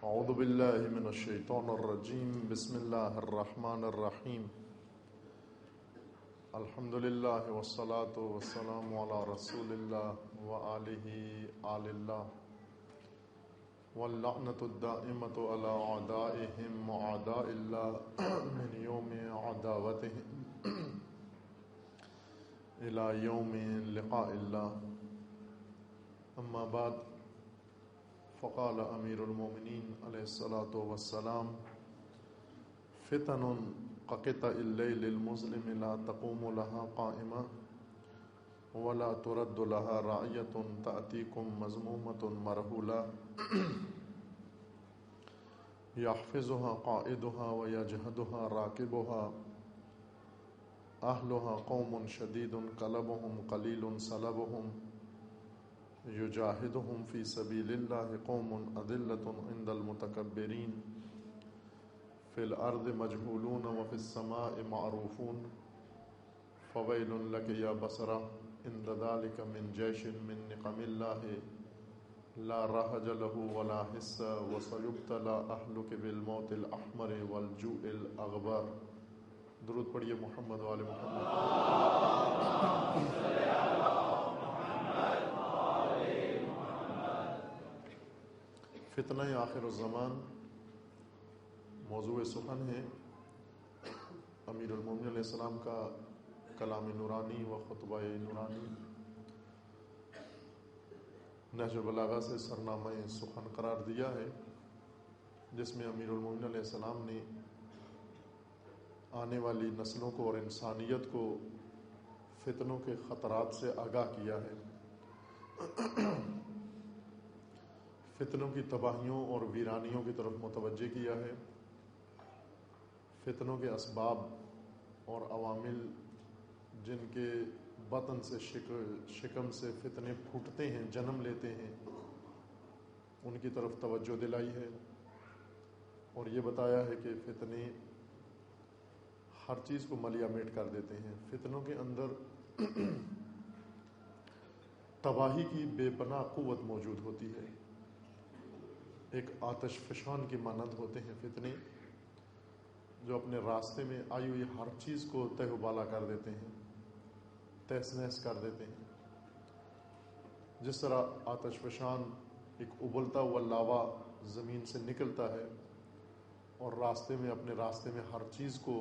اعوذ باللہ من الشیطان الرجیم بسم اللہ الرحمن الرحیم الحمد للہ والصلاة والسلام علی رسول اللہ وآلہ آل اللہ واللعنۃ الدائمۃ علی اعدائہم وأعداء اللہ من یوم عداوتہم الی یوم لقاء اللہ اما بعد فقال امیر المومنین علیہ الصلاۃ والسلام فتن كقطع اللیل المظلم لا تقوم لها قائمة ولا ترد لها راعیۃ تأتیکم مذمومۃ مرحولہ یحفظها قائدها ویجہدها راکبها اہلها قوم شدید قلبهم قلیل صلبهم یجاہدہم فی سبیل اللہ قوم اذلۃ عند المتکبرین فی الارض مجہولون وفی السماء معروفون فویل لک یا بصرہ عند ذلک من جیش من نقم اللہ لا رہج لہ ولا حس وسیبتلی اہلک بالموت الاحمر والجوع الاغبر۔ درود پڑھیے محمد وآل محمد۔ فتنہ آخر الزمان موضوع سخن ہے۔ امیر المومنین علیہ السلام کا کلام نورانی و خطبہ نورانی نہج البلاغہ سے سرنامہ سخن قرار دیا ہے، جس میں امیر المومنین علیہ السلام نے آنے والی نسلوں کو اور انسانیت کو فتنوں کے خطرات سے آگاہ کیا ہے، فتنوں کی تباہیوں اور ویرانیوں کی طرف متوجہ کیا ہے، فتنوں کے اسباب اور عوامل جن کے بطن سے شکم سے فتنے پھوٹتے ہیں، جنم لیتے ہیں، ان کی طرف توجہ دلائی ہے، اور یہ بتایا ہے کہ فتنے ہر چیز کو ملیا میٹ کر دیتے ہیں۔ فتنوں کے اندر تباہی کی بے پناہ قوت موجود ہوتی ہے، ایک آتش فشان کی مانند ہوتے ہیں فتنے، جو اپنے راستے میں آئی ہوئی ہر چیز کو تہ و بالا کر دیتے ہیں، تہس نہس کر دیتے ہیں۔ جس طرح آتش فشان ایک ابلتا ہوا لاوا زمین سے نکلتا ہے اور اپنے راستے میں ہر چیز کو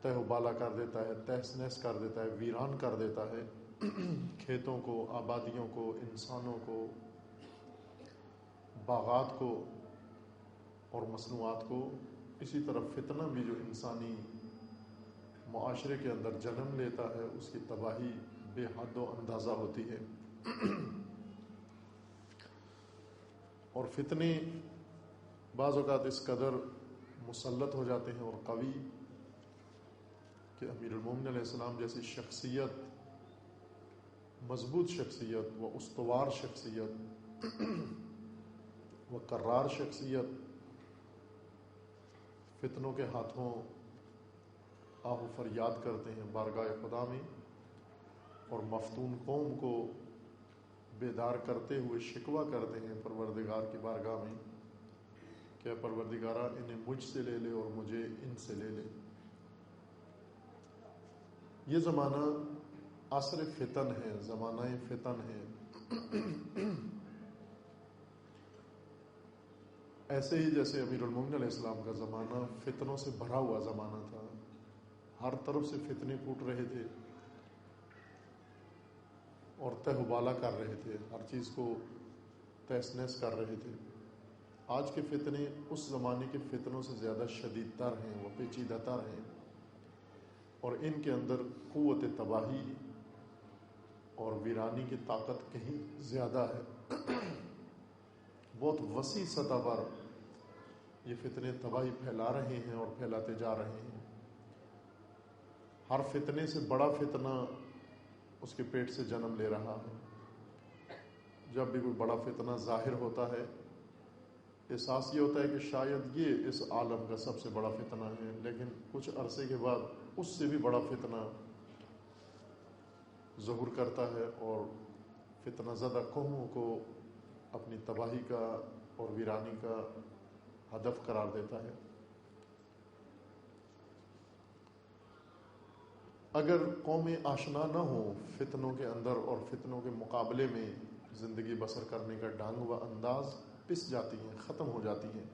تہ و بالا کر دیتا ہے، تہس نہس کر دیتا ہے، ویران کر دیتا ہے، کھیتوں کو، آبادیوں کو، انسانوں کو، باغات کو اور مصنوعات کو، اسی طرح فتنہ بھی جو انسانی معاشرے کے اندر جنم لیتا ہے، اس کی تباہی بے حد و اندازہ ہوتی ہے۔ اور فتنے بعض اوقات اس قدر مسلط ہو جاتے ہیں اور قوی کہ امیر المومنین علیہ السلام جیسی شخصیت، مضبوط شخصیت و استوار شخصیت و قرار شخصیت فتنوں کے ہاتھوں آہ و فریاد کرتے ہیں بارگاہ خدا میں، اور مفتون قوم کو بیدار کرتے ہوئے شکوہ کرتے ہیں پروردگار کی بارگاہ میں کہ پروردگارہ انہیں مجھ سے لے لے اور مجھے ان سے لے لے۔ یہ زمانہ عصر فتن ہے، زمانہ فتن ہے۔ ایسے ہی جیسے امیر المومنین علیہ السلام کا زمانہ فتنوں سے بھرا ہوا زمانہ تھا، ہر طرف سے فتنے پھوٹ رہے تھے اور تہ و بالا کر رہے تھے، ہر چیز کو تہس نہس کر رہے تھے۔ آج کے فتنے اس زمانے کے فتنوں سے زیادہ شدید تر ہیں، وہ پیچیدہ تر ہیں، اور ان کے اندر قوت تباہی اور ویرانی کی طاقت کہیں زیادہ ہے۔ بہت وسیع سطح پر یہ فتنے تباہی پھیلا رہے ہیں اور پھیلاتے جا رہے ہیں۔ ہر فتنے سے بڑا فتنہ اس کے پیٹ سے جنم لے رہا ہے۔ جب بھی کوئی بڑا فتنہ ظاہر ہوتا ہے، احساس یہ ہوتا ہے کہ شاید یہ اس عالم کا سب سے بڑا فتنہ ہے، لیکن کچھ عرصے کے بعد اس سے بھی بڑا فتنہ ظہور کرتا ہے اور فتنہ زدہ قوموں کو اپنی تباہی کا اور ویرانی کا ہدف قرار دیتا ہے۔ اگر قومیں آشنا نہ ہوں فتنوں کے اندر اور فتنوں کے مقابلے میں زندگی بسر کرنے کا ڈھنگ و انداز، پس جاتی ہیں، ختم ہو جاتی ہیں۔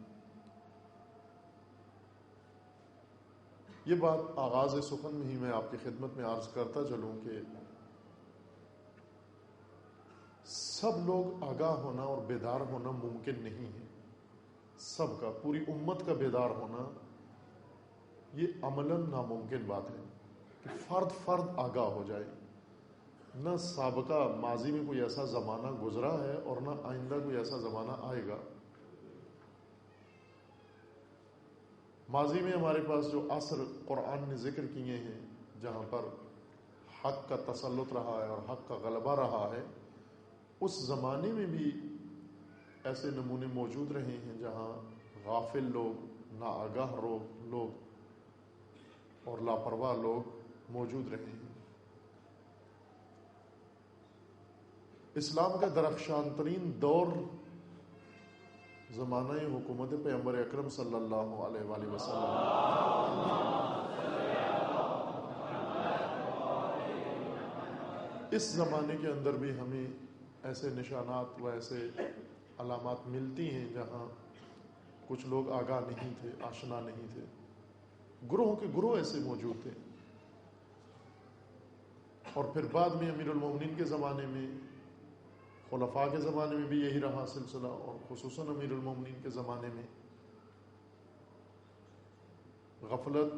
یہ بات آغاز سخن میں ہی میں آپ کی خدمت میں عرض کرتا چلوں کہ سب لوگ آگاہ ہونا اور بیدار ہونا ممکن نہیں ہے۔ سب کا، پوری امت کا بیدار ہونا یہ عملاً ناممکن بات ہے کہ فرد فرد آگاہ ہو جائے۔ نہ سابقہ ماضی میں کوئی ایسا زمانہ گزرا ہے اور نہ آئندہ کوئی ایسا زمانہ آئے گا۔ ماضی میں ہمارے پاس جو عصر قرآن نے ذکر کیے ہیں، جہاں پر حق کا تسلط رہا ہے اور حق کا غلبہ رہا ہے، اس زمانے میں بھی ایسے نمونے موجود رہے ہیں جہاں غافل لوگ، ناآگاہ لوگ اور لاپرواہ لوگ موجود رہے ہیں۔ اسلام کا درخشان ترین دور زمانہ حکومت پیغمبر اکرم صلی اللہ علیہ وآلہ وسلم، اس زمانے کے اندر بھی ہمیں ایسے نشانات و ایسے علامات ملتی ہیں جہاں کچھ لوگ آگاہ نہیں تھے، آشنا نہیں تھے، گروہوں کے گروہ ایسے موجود تھے۔ اور پھر بعد میں امیر المومنین کے زمانے میں، خلفاء کے زمانے میں بھی یہی رہا سلسلہ، اور خصوصاً امیر المومنین کے زمانے میں غفلت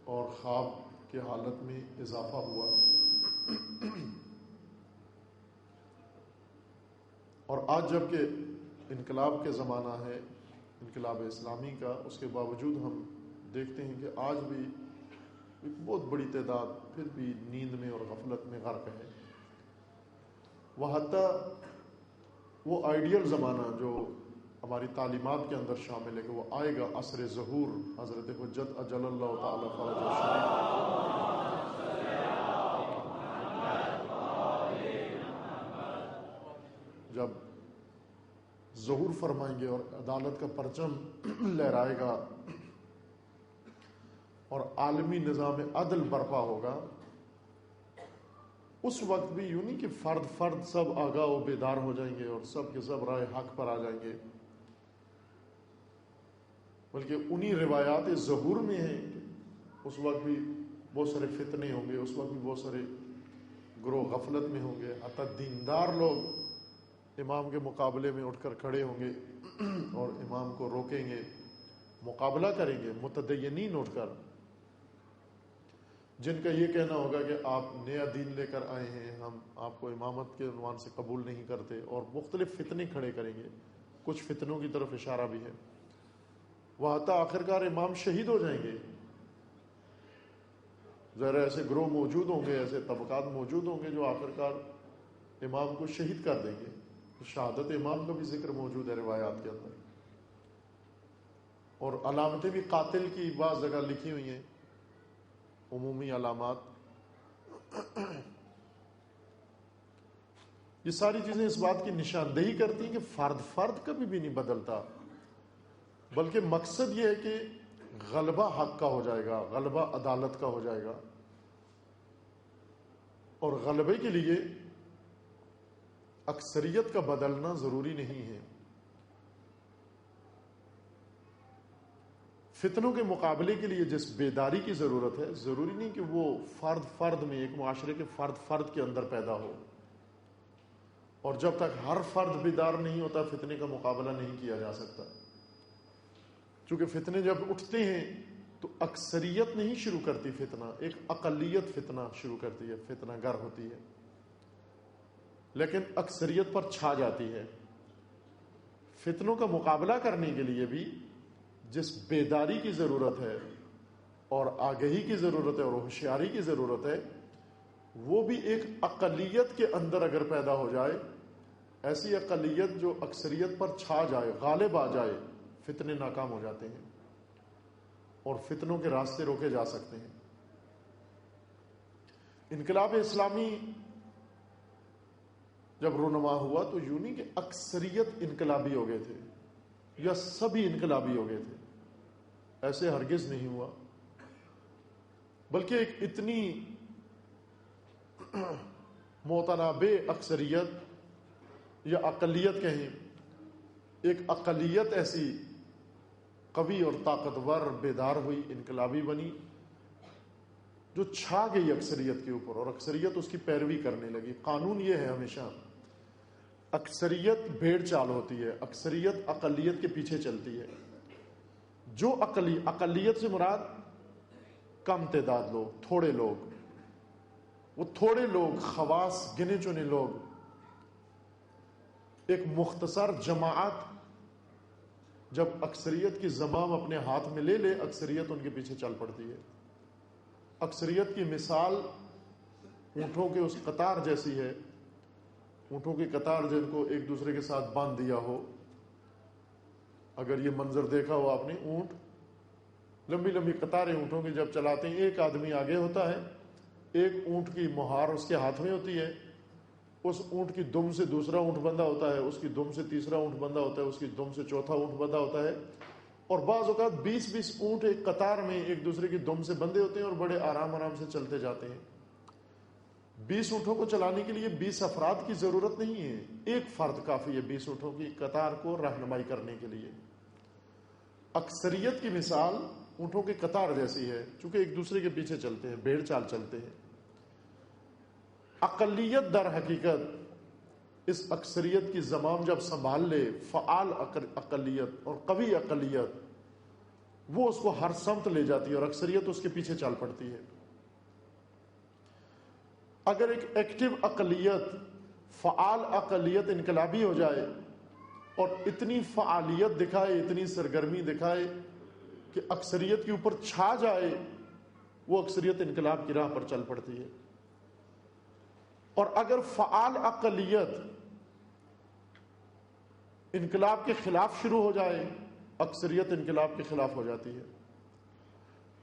اور خواب کے حالت میں اضافہ ہوا۔ اور آج جب کہ انقلاب کے زمانہ ہے، انقلاب اسلامی کا، اس کے باوجود ہم دیکھتے ہیں کہ آج بھی ایک بہت بڑی تعداد پھر بھی نیند میں اور غفلت میں غرق ہے۔ وہ حتیٰ وہ آئیڈیل زمانہ جو ہماری تعلیمات کے اندر شامل ہے کہ وہ آئے گا، عصر ظہور، حضرت حجت اجل اللہ تعالی فرج جب ظہور فرمائیں گے اور عدالت کا پرچم لہرائے گا اور عالمی نظام عدل برپا ہوگا، اس وقت بھی یوں نہیں کہ فرد فرد سب آگاہ و بیدار ہو جائیں گے اور سب کے سب رائے حق پر آ جائیں گے، بلکہ انہی روایات ظہور میں ہیں کہ اس وقت بھی بہت سارے فتنے ہوں گے، اس وقت بھی بہت سارے گروہ غفلت میں ہوں گے، حتیٰ دیندار لوگ امام کے مقابلے میں اٹھ کر کھڑے ہوں گے اور امام کو روکیں گے، مقابلہ کریں گے، متدینین اٹھ کر، جن کا یہ کہنا ہوگا کہ آپ نیا دین لے کر آئے ہیں، ہم آپ کو امامت کے عنوان سے قبول نہیں کرتے، اور مختلف فتنے کھڑے کریں گے۔ کچھ فتنوں کی طرف اشارہ بھی ہے۔ وہ حتیٰ آخرکار امام شہید ہو جائیں گے۔ ذرا ایسے گروہ موجود ہوں گے، ایسے طبقات موجود ہوں گے جو آخرکار امام کو شہید کر دیں گے۔ شہادت امام کا بھی ذکر موجود ہے روایات کے اندر، اور علامتیں بھی قاتل کی بعض جگہ لکھی ہوئی ہیں، عمومی علامات۔ یہ ساری چیزیں اس بات کی نشاندہی کرتی ہیں کہ فرد فرد کبھی بھی نہیں بدلتا، بلکہ مقصد یہ ہے کہ غلبہ حق کا ہو جائے گا، غلبہ عدالت کا ہو جائے گا، اور غلبے کے لیے اکثریت کا بدلنا ضروری نہیں ہے۔ فتنوں کے مقابلے کے لیے جس بیداری کی ضرورت ہے، ضروری نہیں کہ وہ فرد فرد میں، ایک معاشرے کے فرد فرد کے اندر پیدا ہو، اور جب تک ہر فرد بیدار نہیں ہوتا فتنے کا مقابلہ نہیں کیا جا سکتا۔ چونکہ فتنے جب اٹھتے ہیں تو اکثریت نہیں شروع کرتی فتنہ، ایک اقلیت فتنہ شروع کرتی ہے، فتنہ گر ہوتی ہے، لیکن اکثریت پر چھا جاتی ہے۔ فتنوں کا مقابلہ کرنے کے لیے بھی جس بیداری کی ضرورت ہے اور آگہی کی ضرورت ہے اور ہوشیاری کی ضرورت ہے، وہ بھی ایک اقلیت کے اندر اگر پیدا ہو جائے، ایسی اقلیت جو اکثریت پر چھا جائے، غالب آ جائے، فتنے ناکام ہو جاتے ہیں اور فتنوں کے راستے روکے جا سکتے ہیں۔ انقلاب اسلامی جب رونما ہوا تو یوں نہیں کہ اکثریت انقلابی ہو گئے تھے یا سبھی انقلابی ہو گئے تھے، ایسے ہرگز نہیں ہوا، بلکہ ایک اتنی متنابع اکثریت یا اقلیت کہیں، ایک اقلیت ایسی قوی اور طاقتور بیدار ہوئی، انقلابی بنی، جو چھا گئی اکثریت کے اوپر، اور اکثریت اس کی پیروی کرنے لگی۔ قانون یہ ہے ہمیشہ، اکثریت بھیڑ چال ہوتی ہے، اکثریت اقلیت کے پیچھے چلتی ہے۔ جو اقلیت سے مراد کم تعداد لوگ، تھوڑے لوگ، وہ تھوڑے لوگ، خواص، گنے چنے لوگ، ایک مختصر جماعت جب اکثریت کی زمام اپنے ہاتھ میں لے لے، اکثریت ان کے پیچھے چل پڑتی ہے۔ اکثریت کی مثال اونٹوں کے اس قطار جیسی ہے، اونٹوں کی قطار جن کو ایک دوسرے کے ساتھ باندھ دیا ہو۔ اگر یہ منظر دیکھا ہو آپ نے، اونٹ لمبی لمبی قطاریں اونٹوں کی جب چلاتے ہیں، ایک آدمی آگے ہوتا ہے، ایک اونٹ کی مہار اس کے ہاتھ میں ہوتی ہے، اس اونٹ کی دم سے دوسرا اونٹ بندھا ہوتا ہے، اس کی دم سے تیسرا اونٹ بندھا ہوتا ہے، اس کی دم سے چوتھا اونٹ بندھا ہوتا ہے، اور بعض اوقات 20 اونٹ ایک قطار میں ایک دوسرے کی دم سے بندھے ہوتے ہیں اور بڑے آرام سے چلتے جاتے ہیں۔ 20 اونٹوں کو چلانے کے لیے 20 افراد کی ضرورت نہیں ہے، ایک فرد کافی ہے 20 اونٹوں کی قطار کو رہنمائی کرنے کے لیے۔ اکثریت کی مثال اونٹوں کی قطار جیسی ہے، چونکہ ایک دوسرے کے پیچھے چلتے ہیں، بھیڑ چال چلتے ہیں۔ اقلیت در حقیقت اس اکثریت کی زمام جب سنبھال لے، فعال اقلیت اور قوی اقلیت، وہ اس کو ہر سمت لے جاتی ہے اور اکثریت اس کے پیچھے چل پڑتی ہے۔ اگر ایک ایکٹیو اقلیت، فعال اقلیت انقلابی ہو جائے اور اتنی فعالیت دکھائے، اتنی سرگرمی دکھائے کہ اکثریت کے اوپر چھا جائے، وہ اکثریت انقلاب کی راہ پر چل پڑتی ہے۔ اور اگر فعال اقلیت انقلاب کے خلاف شروع ہو جائے، اکثریت انقلاب کے خلاف ہو جاتی ہے۔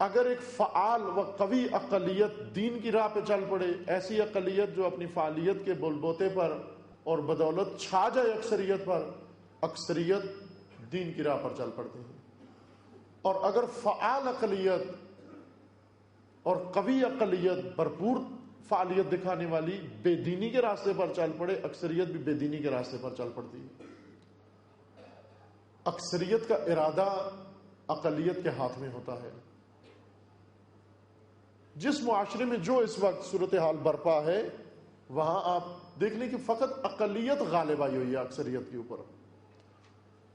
اگر ایک فعال و قوی اقلیت دین کی راہ پہ چل پڑے، ایسی اقلیت جو اپنی فعالیت کے بلبوتے پر اور بدولت چھا جائے اکثریت پر، اکثریت دین کی راہ پر چل پڑتی ہے۔ اور اگر فعال اقلیت اور قوی اقلیت بھرپور فعالیت دکھانے والی بے دینی کے راستے پر چل پڑے، اکثریت بھی بے دینی کے راستے پر چل پڑتی ہے۔ اکثریت کا ارادہ اقلیت کے ہاتھ میں ہوتا ہے۔ جس معاشرے میں جو اس وقت صورتحال برپا ہے، وہاں آپ دیکھ لیں کہ فقط اقلیت غالب آئی ہوئی ہے اکثریت کے اوپر۔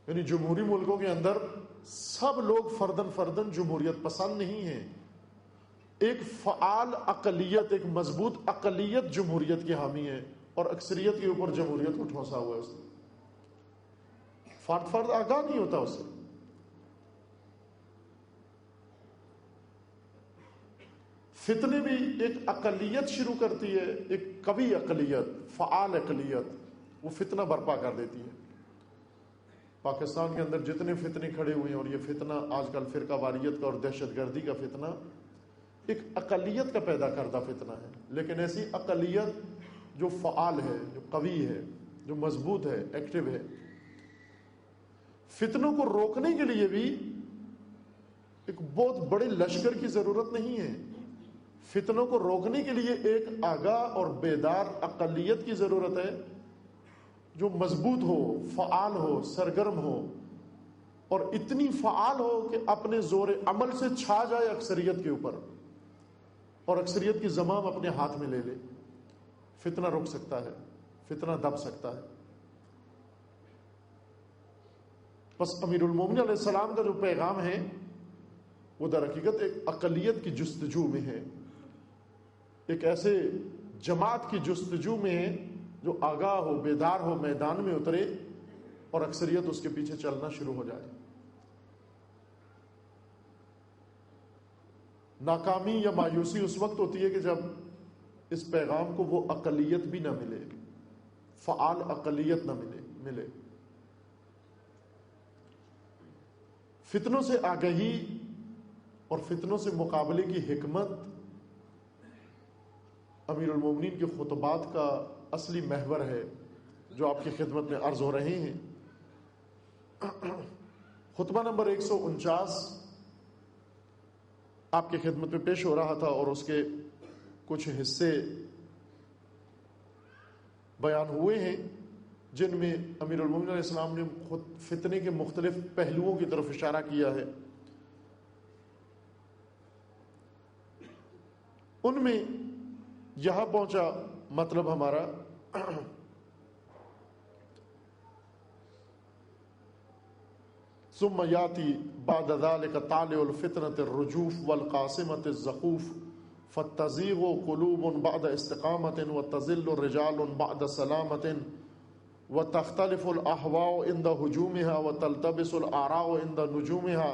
یعنی جمہوری ملکوں کے اندر سب لوگ فردن فردن جمہوریت پسند نہیں ہیں، ایک فعال اقلیت، ایک مضبوط اقلیت جمہوریت کی حامی ہے، اور اکثریت کے اوپر جمہوریت کو ٹھونسا ہوا ہے اس نے۔ فرد آگاہ نہیں ہوتا اس سے۔ فتنے بھی ایک اقلیت شروع کرتی ہے، ایک قوی اقلیت، فعال اقلیت، وہ فتنہ برپا کر دیتی ہے۔ پاکستان کے اندر جتنے فتنے کھڑے ہوئے ہیں، اور یہ فتنہ آج کل فرقہ واریت کا اور دہشت گردی کا فتنہ ایک اقلیت کا پیدا کردہ فتنہ ہے، لیکن ایسی اقلیت جو فعال ہے، جو قوی ہے، جو مضبوط ہے، ایکٹیو ہے۔ فتنوں کو روکنے کے لیے بھی ایک بہت بڑے لشکر کی ضرورت نہیں ہے، فتنوں کو روکنے کے لیے ایک آگاہ اور بیدار اقلیت کی ضرورت ہے، جو مضبوط ہو، فعال ہو، سرگرم ہو، اور اتنی فعال ہو کہ اپنے زور عمل سے چھا جائے اکثریت کے اوپر، اور اکثریت کی زمام اپنے ہاتھ میں لے لے۔ فتنہ رک سکتا ہے، فتنہ دب سکتا ہے۔ بس امیر المومنین علیہ السلام کا جو پیغام ہے، وہ در حقیقت ایک اقلیت کی جستجو میں ہے، ایک ایسے جماعت کی جستجو میں ہے جو آگاہ ہو، بیدار ہو، میدان میں اترے اور اکثریت اس کے پیچھے چلنا شروع ہو جائے۔ ناکامی یا مایوسی اس وقت ہوتی ہے کہ جب اس پیغام کو وہ اقلیت بھی نہ ملے، فعال اقلیت نہ ملے۔ فتنوں سے آگہی اور فتنوں سے مقابلے کی حکمت امیر المومنین کے خطبات کا اصلی محور ہے، جو آپ کی خدمت میں عرض ہو رہے ہیں۔ خطبہ نمبر 149 آپ کی خدمت میں پیش ہو رہا تھا، اور اس کے کچھ حصے بیان ہوئے ہیں جن میں امیر المومنین علیہ السلام نے خود فتنے کے مختلف پہلوؤں کی طرف اشارہ کیا ہے۔ ان میں یہاں پہنچا مطلب ہمارا ثم یاتی بعد ذلك طالع الفتنة الرجوف والقاسمة الزخوف فتزیغ قلوب بعد استقامة وتزل رجال بعد سلامة وتختلف الأهواء عند هجومها وتلتبس الآراء عند نجومها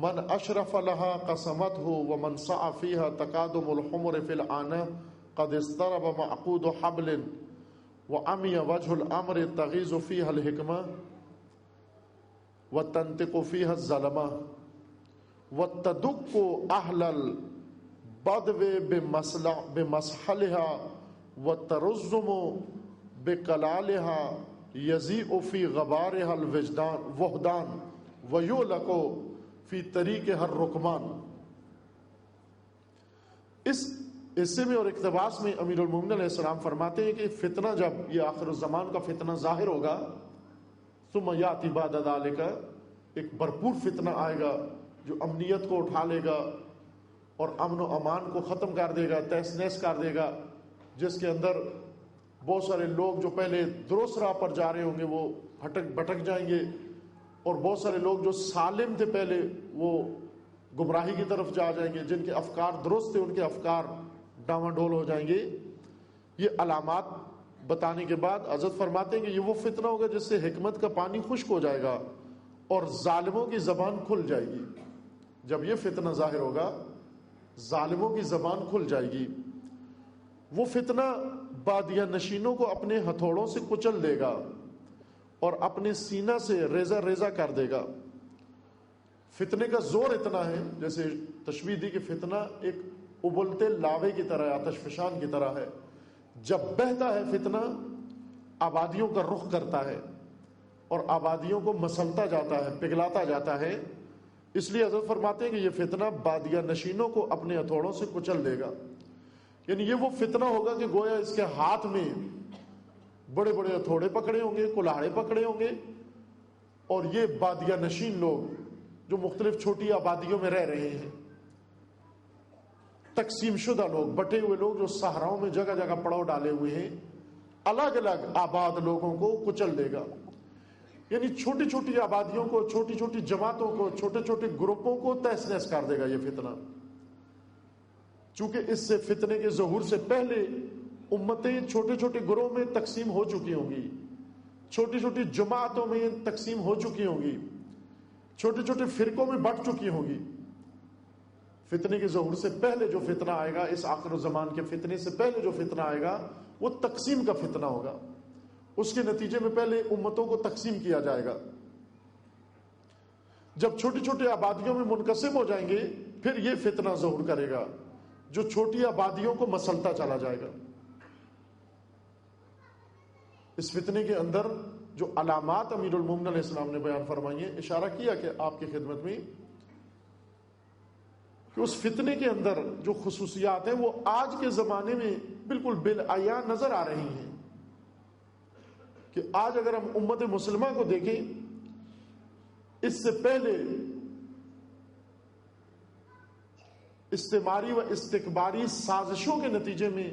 من أشرف لها قسمته ومن سعى فيها تقادم الحمر في العناء قد استرب معقود حبل وعمي وجه الأمر تغيظ فيها الحكمة وتنطق فيها الظلمة وتدق أهل البدو بمسحلها وترزم بكلالها يزيء في غبارها الوهدان ويولق في طريقها الركمان۔ اس حصے میں اور اقتباس میں امیر المومنین علیہ السلام فرماتے ہیں کہ فتنہ جب یہ آخر الزمان کا فتنہ ظاہر ہوگا، ثم یاتی بعد ذلک، ایک بھرپور فتنہ آئے گا جو امنیت کو اٹھا لے گا اور امن و امان کو ختم کر دے گا، تہس نہس کر دے گا، جس کے اندر بہت سارے لوگ جو پہلے درست راہ پر جا رہے ہوں گے وہ بھٹک جائیں گے، اور بہت سارے لوگ جو سالم تھے پہلے وہ گمراہی کی طرف جا جائیں گے، جن کے افکار درست تھے ان کے افکار ڈاواں ڈول ہو جائیں گے۔ یہ علامات بتانے کے بعد حضرت فرماتے ہیں کہ یہ وہ فتنہ ہوگا جس سے حکمت کا پانی خشک ہو جائے گا اور ظالموں کی زبان کھل جائے گی۔ جب یہ فتنہ ظاہر ہوگا ظالموں کی زبان کھل جائے گی۔ وہ فتنہ بادیہ نشینوں کو اپنے ہتھوڑوں سے کچل دے گا اور اپنے سینہ سے ریزہ ریزہ کر دے گا۔ فتنے کا زور اتنا ہے، جیسے تشبیہ دی کہ فتنہ ایک ابلتے لاوے کی طرح، آتش فشان کی طرح ہے۔ جب بہتا ہے فتنہ آبادیوں کا رخ کرتا ہے اور آبادیوں کو مسلتا جاتا ہے، پگھلاتا جاتا ہے۔ اس لیے حضرت فرماتے ہیں کہ یہ فتنہ بادیہ نشینوں کو اپنے ہتھوڑوں سے کچل دے گا۔ یعنی یہ وہ فتنہ ہوگا کہ گویا اس کے ہاتھ میں بڑے بڑے ہتھوڑے پکڑے ہوں گے، کلاڑے پکڑے ہوں گے، اور یہ بادیہ نشین لوگ جو مختلف چھوٹی آبادیوں میں رہ رہے ہیں، تقسیم شدہ لوگ، بٹے ہوئے لوگ جو صحراؤں میں جگہ جگہ پڑاؤ ڈالے ہوئے ہیں، الگ الگ آباد لوگوں کو کچل دے گا۔ یعنی چھوٹی چھوٹی آبادیوں کو، چھوٹی چھوٹی جماعتوں کو، چھوٹے چھوٹے گروپوں کو تہس نہس کر دے گا یہ فتنہ۔ چونکہ اس سے فتنے کے ظہور سے پہلے امتیں چھوٹے چھوٹے گروہ میں تقسیم ہو چکی ہوں گی، چھوٹی چھوٹی جماعتوں میں تقسیم ہو چکی ہوں گی، چھوٹے چھوٹے فرقوں میں بٹ چکی ہوں گی۔ فتنے کے ظہور سے پہلے جو فتنہ آئے گا، اس آخر الزمان کے فتنے سے پہلے جو فتنہ آئے گا وہ تقسیم کا فتنہ ہوگا۔ اس کے نتیجے میں پہلے امتوں کو تقسیم کیا جائے گا۔ جب چھوٹی چھوٹی آبادیوں میں منقسم ہو جائیں گے پھر یہ فتنہ ظہور کرے گا جو چھوٹی آبادیوں کو مسلتا چلا جائے گا۔ اس فتنے کے اندر جو علامات امیر المومنین علیہ السلام نے بیان فرمائی ہیں، اشارہ کیا کہ آپ کی خدمت میں کہ اس فتنے کے اندر جو خصوصیات ہیں وہ آج کے زمانے میں بالکل بالعیاں نظر آ رہی ہیں۔ کہ آج اگر ہم امت مسلمہ کو دیکھیں، اس سے پہلے استعماری و استکباری سازشوں کے نتیجے میں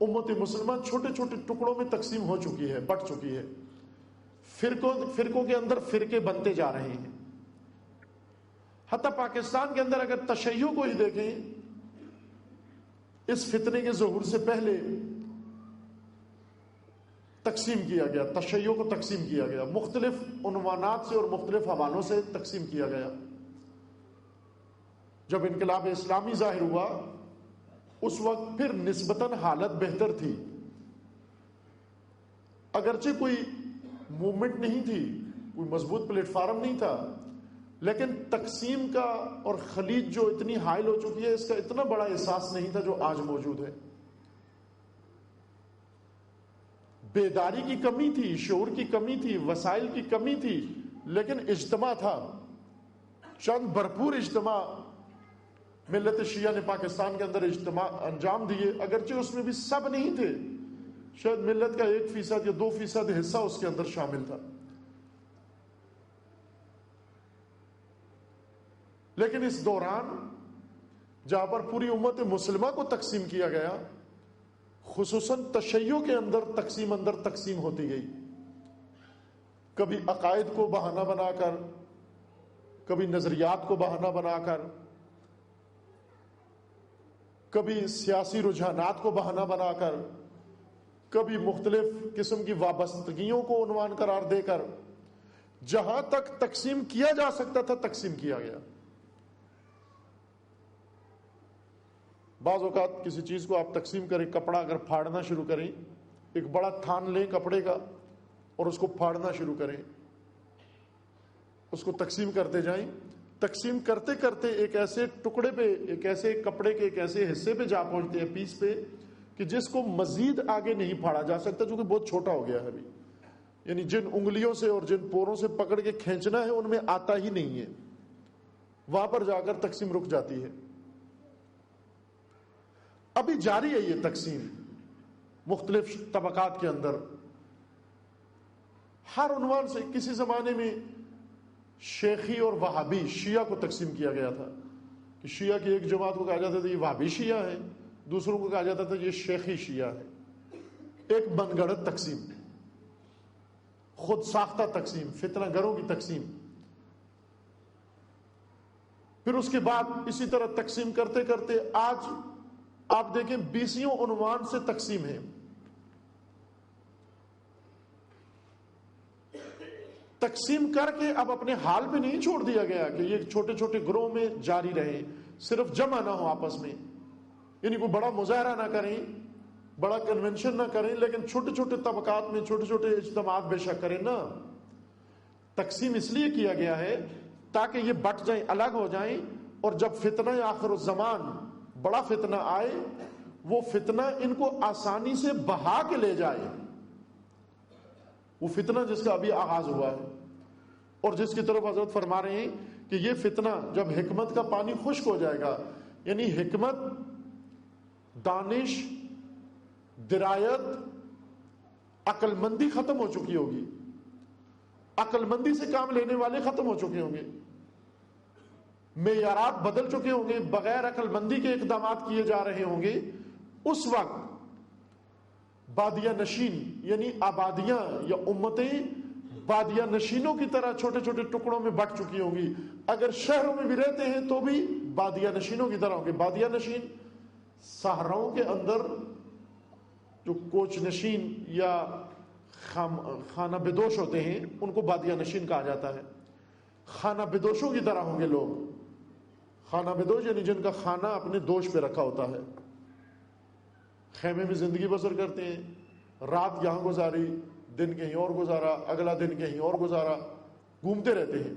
امت مسلمہ چھوٹے چھوٹے ٹکڑوں میں تقسیم ہو چکی ہے، بٹ چکی ہے، فرقوں کے اندر فرقے بنتے جا رہے ہیں۔ حتیٰ پاکستان کے اندر اگر تشیع کو ہی دیکھیں، اس فتنے کے ظہور سے پہلے تقسیم کیا گیا، تشیع کو تقسیم کیا گیا، مختلف عنوانات سے اور مختلف حوالوں سے تقسیم کیا گیا۔ جب انقلاب اسلامی ظاہر ہوا اس وقت پھر نسبتاً حالت بہتر تھی، اگرچہ کوئی موومنٹ نہیں تھی، کوئی مضبوط پلیٹ فارم نہیں تھا، لیکن تقسیم کا اور خلیج جو اتنی حائل ہو چکی ہے اس کا اتنا بڑا احساس نہیں تھا جو آج موجود ہے۔ بیداری کی کمی تھی، شعور کی کمی تھی، وسائل کی کمی تھی، لیکن اجتماع تھا. چند بھرپور اجتماع ملت شیعہ نے پاکستان کے اندر اجتماع انجام دیے، اگرچہ اس میں بھی سب نہیں تھے، شاید ملت کا 1% یا 2% حصہ اس کے اندر شامل تھا. لیکن اس دوران جہاں پر پوری امت مسلمہ کو تقسیم کیا گیا، خصوصاً تشیع کے اندر تقسیم ہوتی گئی، کبھی عقائد کو بہانہ بنا کر، کبھی نظریات کو بہانہ بنا کر، کبھی سیاسی رجحانات کو بہانہ بنا کر، کبھی مختلف قسم کی وابستگیوں کو عنوان قرار دے کر، جہاں تک تقسیم کیا جا سکتا تھا تقسیم کیا گیا. بعض اوقات کسی چیز کو آپ تقسیم کریں، کپڑا اگر پھاڑنا شروع کریں، ایک بڑا تھان لیں کپڑے کا اور اس کو پھاڑنا شروع کریں، اس کو تقسیم کرتے جائیں، تقسیم کرتے کرتے ایک ایسے ٹکڑے پہ، ایک ایسے کپڑے کے ایک ایسے حصے پہ جا پہنچتے ہیں، پیس پہ، کہ جس کو مزید آگے نہیں پھاڑا جا سکتا، جو کہ بہت چھوٹا ہو گیا ہے ابھی. یعنی جن انگلیوں سے اور جن پوروں سے پکڑ کے کھینچنا ہے ان میں آتا ہی نہیں ہے، وہاں پر جا کر تقسیم رک جاتی ہے. ابھی جاری ہے یہ تقسیم مختلف طبقات کے اندر، ہر عنوان سے. کسی زمانے میں شیخی اور وہابی شیعہ کو تقسیم کیا گیا تھا کہ شیعہ کی ایک جماعت کو کہا جاتا تھا یہ وہابی شیعہ ہے، دوسروں کو کہا جاتا تھا یہ شیخی شیعہ ہے. ایک من گھڑت تقسیم، خود ساختہ تقسیم، فتنہ گروں کی تقسیم. پھر اس کے بعد اسی طرح تقسیم کرتے کرتے آج آپ دیکھیں 20 عنوان سے تقسیم ہے. تقسیم کر کے اب اپنے حال پہ نہیں چھوڑ دیا گیا کہ یہ چھوٹے چھوٹے گروہ میں جاری رہے، صرف جمع نہ ہو آپس میں، یعنی کوئی بڑا مظاہرہ نہ کریں، بڑا کنونشن نہ کریں، لیکن چھوٹے چھوٹے طبقات میں چھوٹے چھوٹے اجتماعات بے شک کریں نا. تقسیم اس لیے کیا گیا ہے تاکہ یہ بٹ جائیں، الگ ہو جائیں، اور جب فتنہ آخر الزمان بڑا فتنہ آئے، وہ فتنہ ان کو آسانی سے بہا کے لے جائے. وہ فتنہ جس کا ابھی آغاز ہوا ہے اور جس کی طرف حضرت فرما رہے ہیں کہ یہ فتنہ جب حکمت کا پانی خشک ہو جائے گا، یعنی حکمت، دانش، درایت، عقل مندی ختم ہو چکی ہوگی، عقل مندی سے کام لینے والے ختم ہو چکے ہوں گے، معیارات بدل چکے ہوں گے، بغیر عقل مندی کے اقدامات کیے جا رہے ہوں گے. اس وقت بادیہ نشین یعنی آبادیاں یا امتیں بادیہ نشینوں کی طرح چھوٹے چھوٹے ٹکڑوں میں بٹ چکی ہوں گی. اگر شہروں میں بھی رہتے ہیں تو بھی بادیہ نشینوں کی طرح ہوں گے. بادیہ نشین صحراؤں کے اندر جو کوچ نشین یا خانہ بدوش ہوتے ہیں ان کو بادیہ نشین کہا جاتا ہے. خانہ بدوشوں کی طرح ہوں گے لوگ. خانہ بدوش یعنی جن کا خانہ اپنے دوش پہ رکھا ہوتا ہے، خیمے میں زندگی بسر کرتے ہیں، رات یہاں گزاری، دن کہیں اور گزارا، اگلا دن کہیں اور گزارا، گھومتے رہتے ہیں.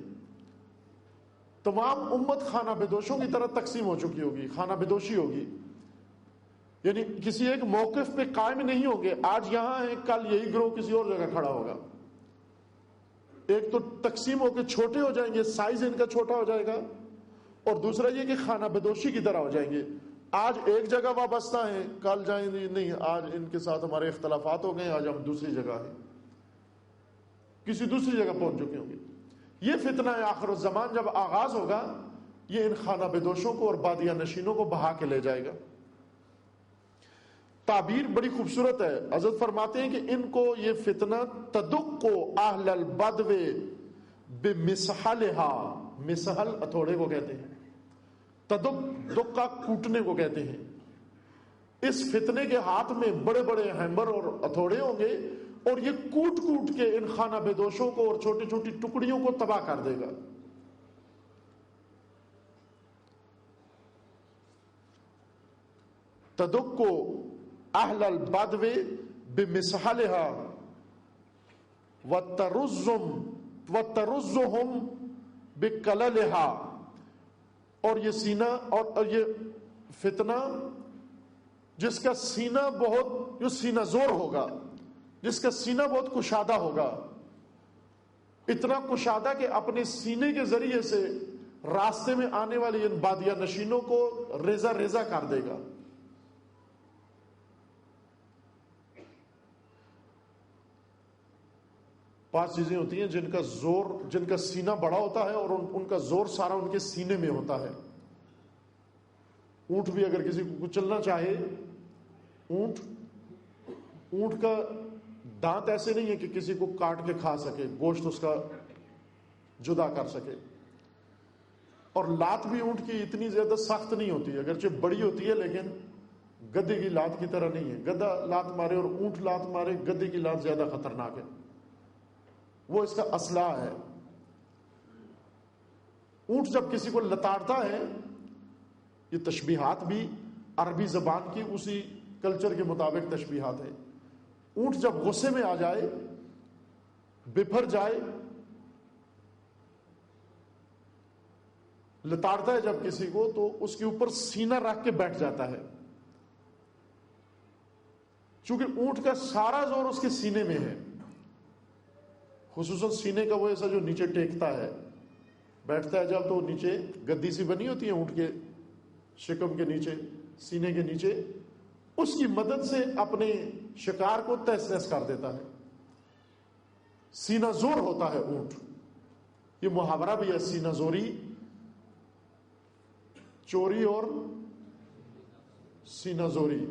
تمام امت خانہ بدوشوں کی طرح تقسیم ہو چکی ہوگی، خانہ بدوشی ہوگی، یعنی کسی ایک موقف پہ قائم نہیں ہوں گے. آج یہاں ہیں، کل یہی گروہ کسی اور جگہ کھڑا ہوگا. ایک تو تقسیم ہو کے چھوٹے ہو جائیں گے، سائز ان کا چھوٹا ہو جائے گا، اور دوسرا یہ کہ خانہ بدوشی کی طرح ہو جائیں گے. آج ایک جگہ وابستہ ہیں، کل جائیں گے نہیں، آج ان کے ساتھ ہمارے اختلافات ہو گئے، آج ہم دوسری جگہ ہیں، کسی دوسری جگہ پہنچ چکے ہوں گے. یہ فتنہ آخر الزمان جب آغاز ہوگا، یہ ان خانہ بدوشوں کو اور بادیہ نشینوں کو بہا کے لے جائے گا. تعبیر بڑی خوبصورت ہے. حضرت فرماتے ہیں کہ ان کو یہ فتنہ تدق اہل البدو بمسحلہا، مسحل ہتھوڑے کو کہتے ہیں، تدق دقہ کوٹنے کو کہتے ہیں. اس فتنے کے ہاتھ میں بڑے بڑے ہیمر اور ہتھوڑے ہوں گے اور یہ کوٹ کوٹ کے ان خانہ بدوشوں کو اور چھوٹی چھوٹی ٹکڑیوں کو تباہ کر دے گا. تدق اہل البدو بمسحلہا وترزهم بکللہا. اور یہ سینہ اور یہ فتنہ جس کا سینہ بہت جو سینہ زور ہوگا، جس کا سینہ بہت کشادہ ہوگا، اتنا کشادہ کہ اپنے سینے کے ذریعے سے راستے میں آنے والے ان بادیہ نشینوں کو ریزہ ریزہ کر دے گا۔ پانچ چیزیں ہوتی ہیں جن کا سینہ بڑا ہوتا ہے اور ان کا زور سارا ان کے سینے میں ہوتا ہے۔ اونٹ بھی اگر کسی کو کچلنا چاہے، اونٹ کا دانت ایسے نہیں ہے کہ کسی کو کاٹ کے کھا سکے، گوشت اس کا جدا کر سکے۔ اور لات بھی اونٹ کی اتنی زیادہ سخت نہیں ہوتی، اگرچہ بڑی ہوتی ہے لیکن گدے کی لات کی طرح نہیں ہے۔ گدھا لات مارے اور اونٹ لات مارے، گدے کی لات زیادہ خطرناک ہے، وہ اس کا اسلحہ ہے۔ اونٹ جب کسی کو لتاڑتا ہے، یہ تشبیہات بھی عربی زبان کی اسی کلچر کے مطابق تشبیہات ہیں۔ اونٹ جب غصے میں آ جائے، بپھر جائے، لتاڑتا ہے جب کسی کو، تو اس کے اوپر سینہ رکھ کے بیٹھ جاتا ہے، چونکہ اونٹ کا سارا زور اس کے سینے میں ہے، خصوصاً سینے کا وہ ایسا جو نیچے ٹیکتا ہے، بیٹھتا ہے جب تو نیچے گدی سی بنی ہوتی ہے اونٹ کے شکم کے نیچے، سینے کے نیچے، اس کی مدد سے اپنے شکار کو تہس نہس کر دیتا ہے۔ سینہ زور ہوتا ہے اونٹ، یہ محاورہ بھی ہے، سینہ زوری، چوری اور سینہ زوری،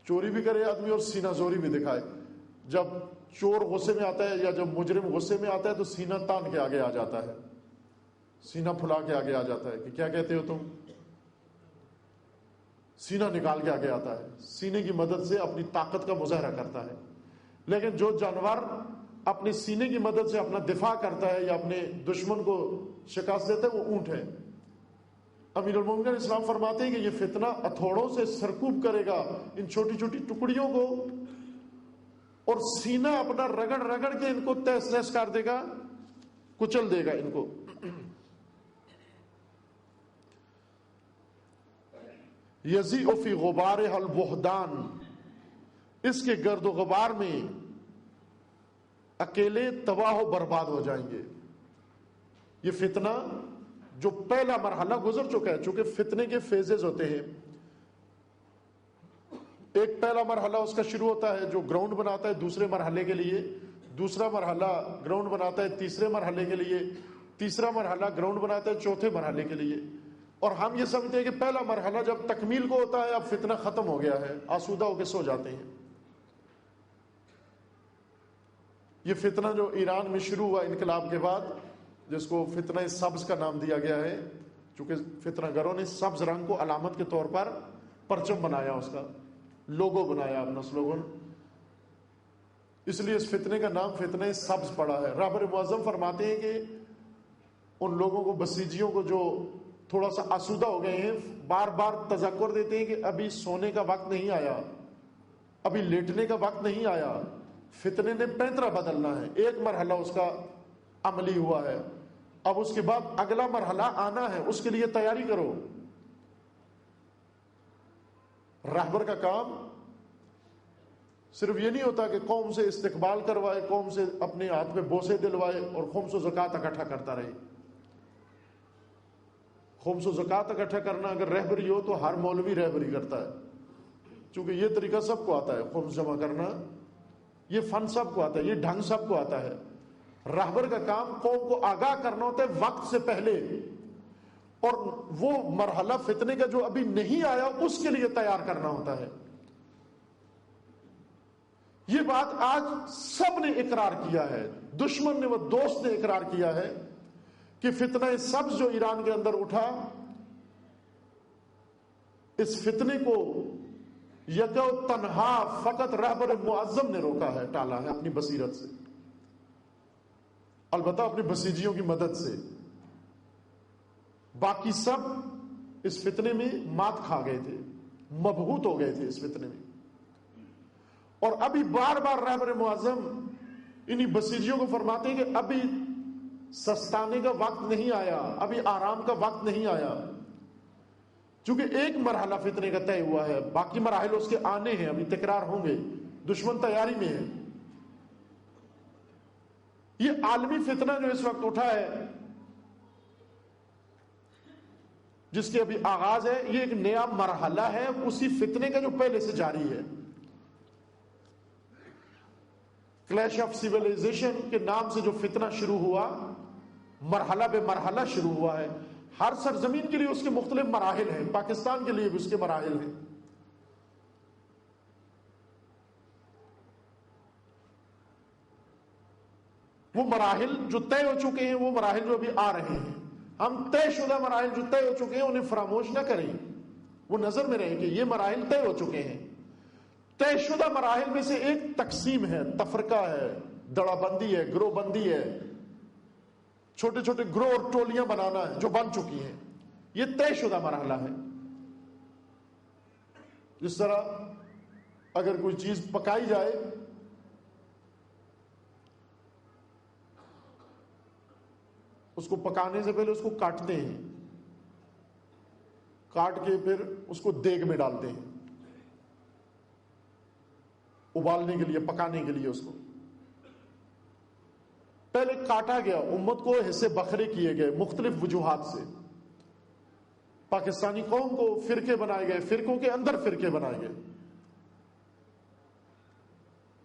چوری بھی کرے آدمی اور سینہ زوری بھی دکھائے۔ جب چور غصے میں آتا ہے یا جب مجرم غصے میں آتا ہے تو سینہ تان کے آگے آ جاتا ہے، سینہ پھلا کے آگے آ جاتا ہے کہ کیا کہتے ہو تم، سینہ نکال کے آگے آتا ہے، سینے کی مدد سے اپنی طاقت کا مظاہرہ کرتا ہے۔ لیکن جو جانور اپنے سینے کی مدد سے اپنا دفاع کرتا ہے یا اپنے دشمن کو شکست دیتا ہے، وہ اونٹ ہے۔ امیر المومنین اسلام فرماتے ہیں کہ یہ فتنہ ہتھوڑوں سے سرکوب کرے گا ان چھوٹی چھوٹی ٹکڑیوں کو، اور سینہ اپنا رگڑ رگڑ کے ان کو تہس نہس کر دے گا، کچل دے گا ان کو۔ یضیء فی غبارہ البہدان، اس کے گرد و غبار میں اکیلے تباہ و برباد ہو جائیں گے۔ یہ فتنہ جو پہلا مرحلہ گزر چکا ہے، چونکہ فتنے کے فیزز ہوتے ہیں، ایک پہلا مرحلہ اس کا شروع ہوتا ہے جو گراؤنڈ بناتا ہے دوسرے مرحلے کے لیے، دوسرا مرحلہ گراؤنڈ بناتا ہے تیسرے مرحلے کے لیے، تیسرا مرحلہ گراؤنڈ بناتا ہے چوتھے مرحلے کے لیے۔ اور ہم یہ سمجھتے ہیں کہ پہلا مرحلہ جب تکمیل کو ہوتا ہے، اب فتنہ ختم ہو گیا ہے، آسودہ ہو کے سو جاتے ہیں۔ یہ فتنہ جو ایران میں شروع ہوا انقلاب کے بعد، جس کو فتنہ سبز کا نام دیا گیا ہے، چونکہ فتنہ گروں نے سبز رنگ کو علامت کے طور پر پرچم بنایا، اس کا لوگو بنایا، اپنا سلوگن، اس لیے اس فتنے کا نام فتنہ سبز پڑا ہے۔ رہبر معظم فرماتے ہیں کہ ان لوگوں کو، بسیجیوں کو جو تھوڑا سا آسودہ ہو گئے ہیں، بار بار تذکر دیتے ہیں کہ ابھی سونے کا وقت نہیں آیا، ابھی لیٹنے کا وقت نہیں آیا، فتنے نے پینترا بدلنا ہے، ایک مرحلہ اس کا عملی ہوا ہے، اب اس کے بعد اگلا مرحلہ آنا ہے، اس کے لیے تیاری کرو۔ رہبر کا کام صرف یہ نہیں ہوتا کہ قوم سے استقبال کروائے، قوم سے اپنے ہاتھ میں بوسے دلوائے اور خمس و زکوٰۃ اکٹھا کرتا رہے۔ خمس و زکوٰۃ اکٹھا کرنا اگر رہبری ہو تو ہر مولوی رہبری کرتا ہے، چونکہ یہ طریقہ سب کو آتا ہے، خمس جمع کرنا، یہ فن سب کو آتا ہے، یہ ڈھنگ سب کو آتا ہے۔ رہبر کا کام قوم کو آگاہ کرنا ہوتا ہے وقت سے پہلے، اور وہ مرحلہ فتنے کا جو ابھی نہیں آیا اس کے لیے تیار کرنا ہوتا ہے۔ یہ بات آج سب نے اقرار کیا ہے، دشمن نے و دوست نے اقرار کیا ہے کہ فتنہ سبز جو ایران کے اندر اٹھا، اس فتنے کو یکا و تنہا فقط رہبر معظم نے روکا ہے، ٹالا ہے اپنی بصیرت سے، البتہ اپنی بسیجیوں کی مدد سے۔ باقی سب اس فتنے میں مات کھا گئے تھے، مبہوت ہو گئے تھے اس فتنے میں، اور ابھی بار بار رہبر معظم انہی بسیجیوں کو فرماتے ہیں کہ ابھی سستانے کا وقت نہیں آیا، ابھی آرام کا وقت نہیں آیا، چونکہ ایک مرحلہ فتنے کا طے ہوا ہے، باقی مراحل اس کے آنے ہیں، ابھی تکرار ہوں گے۔ دشمن تیاری میں ہے. یہ عالمی فتنہ جو اس وقت اٹھا ہے، جس کے ابھی آغاز ہے، یہ ایک نیا مرحلہ ہے اسی فتنے کا جو پہلے سے جاری ہے. کلیش آف سیویلائزیشن کے نام سے جو فتنہ شروع ہوا، مرحلہ بے مرحلہ شروع ہوا ہے. ہر سرزمین کے لیے اس کے مختلف مراحل ہیں، پاکستان کے لیے بھی اس کے مراحل ہیں. وہ مراحل جو طے ہو چکے ہیں، وہ مراحل جو ابھی آ رہے ہیں، ہم طے شدہ مراحل جو طے ہو چکے ہیں انہیں فراموش نہ کریں. وہ نظر میں رہے کہ یہ مراحل طے ہو چکے ہیں. طے شدہ مراحل میں سے ایک تقسیم ہے، تفرقہ ہے، دڑا بندی ہے، گروہ بندی ہے، چھوٹے چھوٹے گروہ اور ٹولیاں بنانا ہے جو بن چکی ہیں. یہ طے شدہ مرحلہ ہے. جس طرح اگر کوئی چیز پکائی جائے، اس کو پکانے سے پہلے اس کو کاٹتے ہیں، کاٹ کے پھر اس کو دیگ میں ڈالتے ہیں ابالنے کے لیے، پکانے کے لیے. اس کو پہلے کاٹا گیا، امت کو حصے بکھرے کیے گئے مختلف وجوہات سے. پاکستانی قوم کو فرقے بنائے گئے، فرقوں کے اندر فرقے بنائے گئے.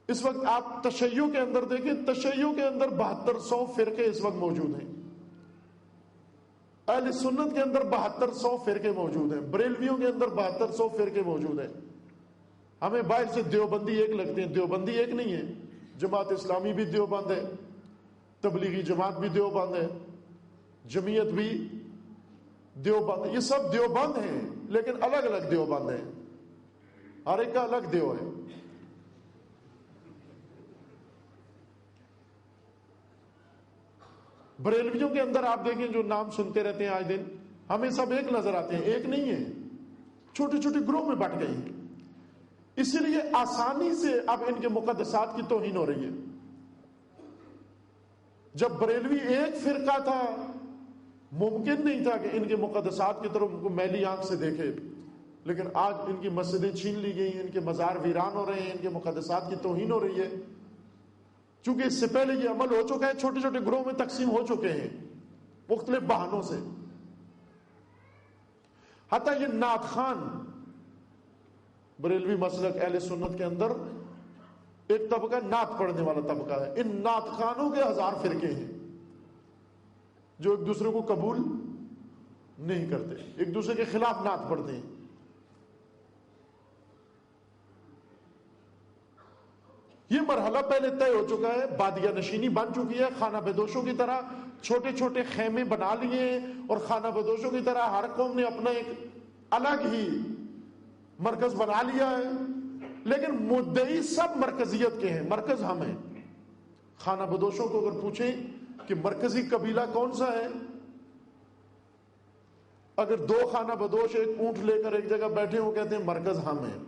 اس وقت آپ تشیع کے اندر دیکھیں، تشیع کے اندر 7200 فرقے اس وقت موجود ہیں. اہل سنت کے اندر 7200 فرقے موجود ہیں. بریلویوں کے اندر 7200 فرقے موجود ہیں. ہمیں باہر سے دیوبندی ایک لگتے ہیں، دیوبندی ایک نہیں ہے. جماعت اسلامی بھی دیوبند ہے، تبلیغی جماعت بھی دیوبند ہے، جمعیت بھی دیوبند. یہ سب دیوبند ہیں لیکن الگ الگ دیوبند ہیں، ہر ایک کا الگ دیو ہے. بریلویوں کے اندر آپ دیکھیں جو نام سنتے رہتے ہیں آج دن، ہمیں سب ایک نظر آتے ہیں، ایک نہیں ہے، چھوٹے چھوٹے گروہ میں بٹ گئے ہیں. اسی لیے آسانی سے اب ان کے مقدسات کی توہین ہو رہی ہے. جب بریلوی ایک فرقہ تھا، ممکن نہیں تھا کہ ان کے مقدسات کی طرف کو میلی آنکھ سے دیکھے. لیکن آج ان کی مسجدیں چھین لی گئی ہیں، ان کے مزار ویران ہو رہے ہیں، ان کے مقدسات کی توہین ہو رہی ہے. چونکہ اس سے پہلے یہ عمل ہو چکا ہے، چھوٹے چھوٹے گروہ میں تقسیم ہو چکے ہیں مختلف بہانوں سے. حتیٰ یہ نعت خوان، بریلوی مسلک اہل سنت کے اندر ایک طبقہ نعت پڑھنے والا طبقہ ہے. ان نعت خوانوں کے 1000 فرقے ہیں جو ایک دوسرے کو قبول نہیں کرتے، ایک دوسرے کے خلاف نعت پڑھتے ہیں. یہ مرحلہ پہلے طے ہو چکا ہے، بادیہ نشینی بن چکی ہے. خانہ بدوشوں کی طرح چھوٹے چھوٹے خیمے بنا لیے ہیں، اور خانہ بدوشوں کی طرح ہر قوم نے اپنا ایک الگ ہی مرکز بنا لیا ہے. لیکن مدعی سب مرکزیت کے ہیں، مرکز ہم ہیں. خانہ بدوشوں کو اگر پوچھیں کہ مرکزی قبیلہ کون سا ہے، اگر 2 خانہ بدوش ایک اونٹ لے کر ایک جگہ بیٹھے ہو کہتے ہیں مرکز ہم ہیں.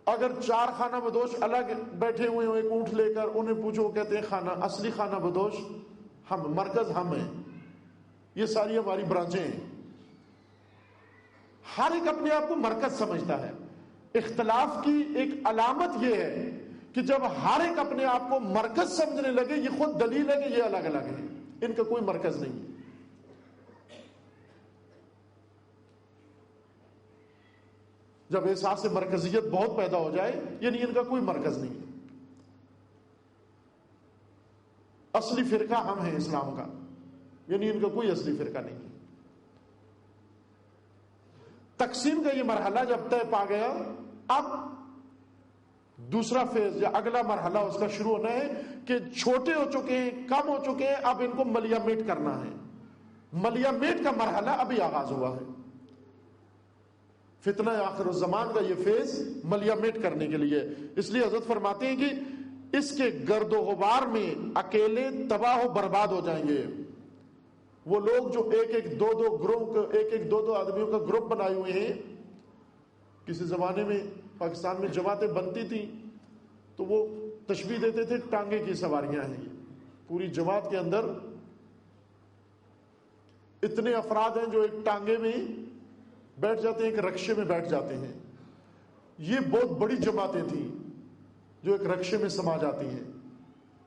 اگر 4 خانہ بدوش الگ بیٹھے ہوئے ہوں ایک اونٹ لے کر، انہیں پوچھو کہتے ہیں اصلی خانہ بدوش ہم، مرکز ہم ہیں. یہ ساری ہماری برانچیں ہیں. ہر ایک اپنے آپ کو مرکز سمجھتا ہے. اختلاف کی ایک علامت یہ ہے کہ جب ہر ایک اپنے آپ کو مرکز سمجھنے لگے، یہ خود دلیل ہے کہ یہ الگ الگ ہیں، ان کا کوئی مرکز نہیں ہے. جب احساس مرکزیت بہت پیدا ہو جائے، یعنی ان کا کوئی مرکز نہیں ہے. اصلی فرقہ ہم ہیں اسلام کا، یعنی ان کا کوئی اصلی فرقہ نہیں ہے. تقسیم کا یہ مرحلہ جب طے پا گیا، اب دوسرا فیز یا اگلا مرحلہ اس کا شروع ہونا ہے کہ چھوٹے ہو چکے ہیں، کم ہو چکے ہیں، اب ان کو ملیا میٹ کرنا ہے. ملیا میٹ کا مرحلہ ابھی آغاز ہوا ہے. فتنہ آخر الزمان کا یہ فیز ملیا میٹ کرنے کے لیے. اس لیے حضرت فرماتے ہیں کہ اس کے گرد و غبار میں اکیلے تباہ و برباد ہو جائیں گے وہ لوگ جو ایک دو گروہ، ایک دو آدمیوں کا گروپ بنائے ہوئے ہیں. کسی زمانے میں پاکستان میں جماعتیں بنتی تھیں تو وہ تشبیہ دیتے تھے ٹانگے کی سواریاں ہیں. پوری جماعت کے اندر اتنے افراد ہیں جو ایک ٹانگے میں بیٹھ جاتے ہیں، ایک رکشے میں بیٹھ جاتے ہیں. یہ بہت بڑی جماعتیں تھیں. جو ایک رکشے میں سما جاتی ہیں.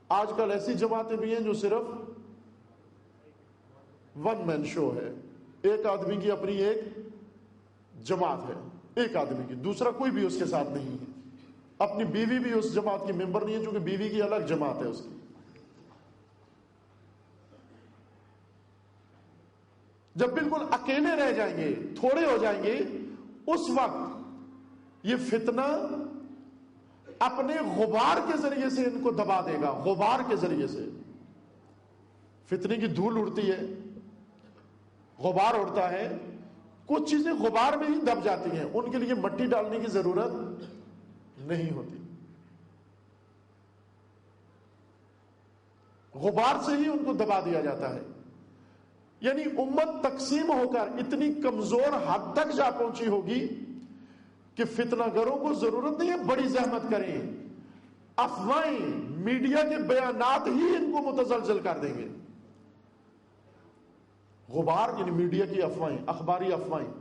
آج کل ایسی جماعتیں بھی ہیں جو صرف ون مین شو ہے، ایک آدمی کی اپنی ایک جماعت ہے، ایک آدمی کی، دوسرا کوئی بھی اس کے ساتھ نہیں ہے. اپنی بیوی بھی اس جماعت کی ممبر نہیں ہے، چونکہ بیوی کی الگ جماعت ہے اس کی. جب بالکل اکیلے رہ جائیں گے، تھوڑے ہو جائیں گے، اس وقت یہ فتنہ اپنے غبار کے ذریعے سے ان کو دبا دے گا. غبار کے ذریعے سے فتنے کی دھول اڑتی ہے، غبار اڑتا ہے، کچھ چیزیں غبار میں ہی دب جاتی ہیں، ان کے لیے مٹی ڈالنے کی ضرورت نہیں ہوتی. غبار سے ہی ان کو دبا دیا جاتا ہے. یعنی امت تقسیم ہو کر اتنی کمزور حد تک جا پہنچی ہوگی کہ فتنہ گروں کو ضرورت نہیں ہے بڑی زحمت کریں، افواہیں، میڈیا کے بیانات ہی ان کو متزلزل کر دیں گے. غبار یعنی میڈیا کی افواہیں، اخباری افواہیں.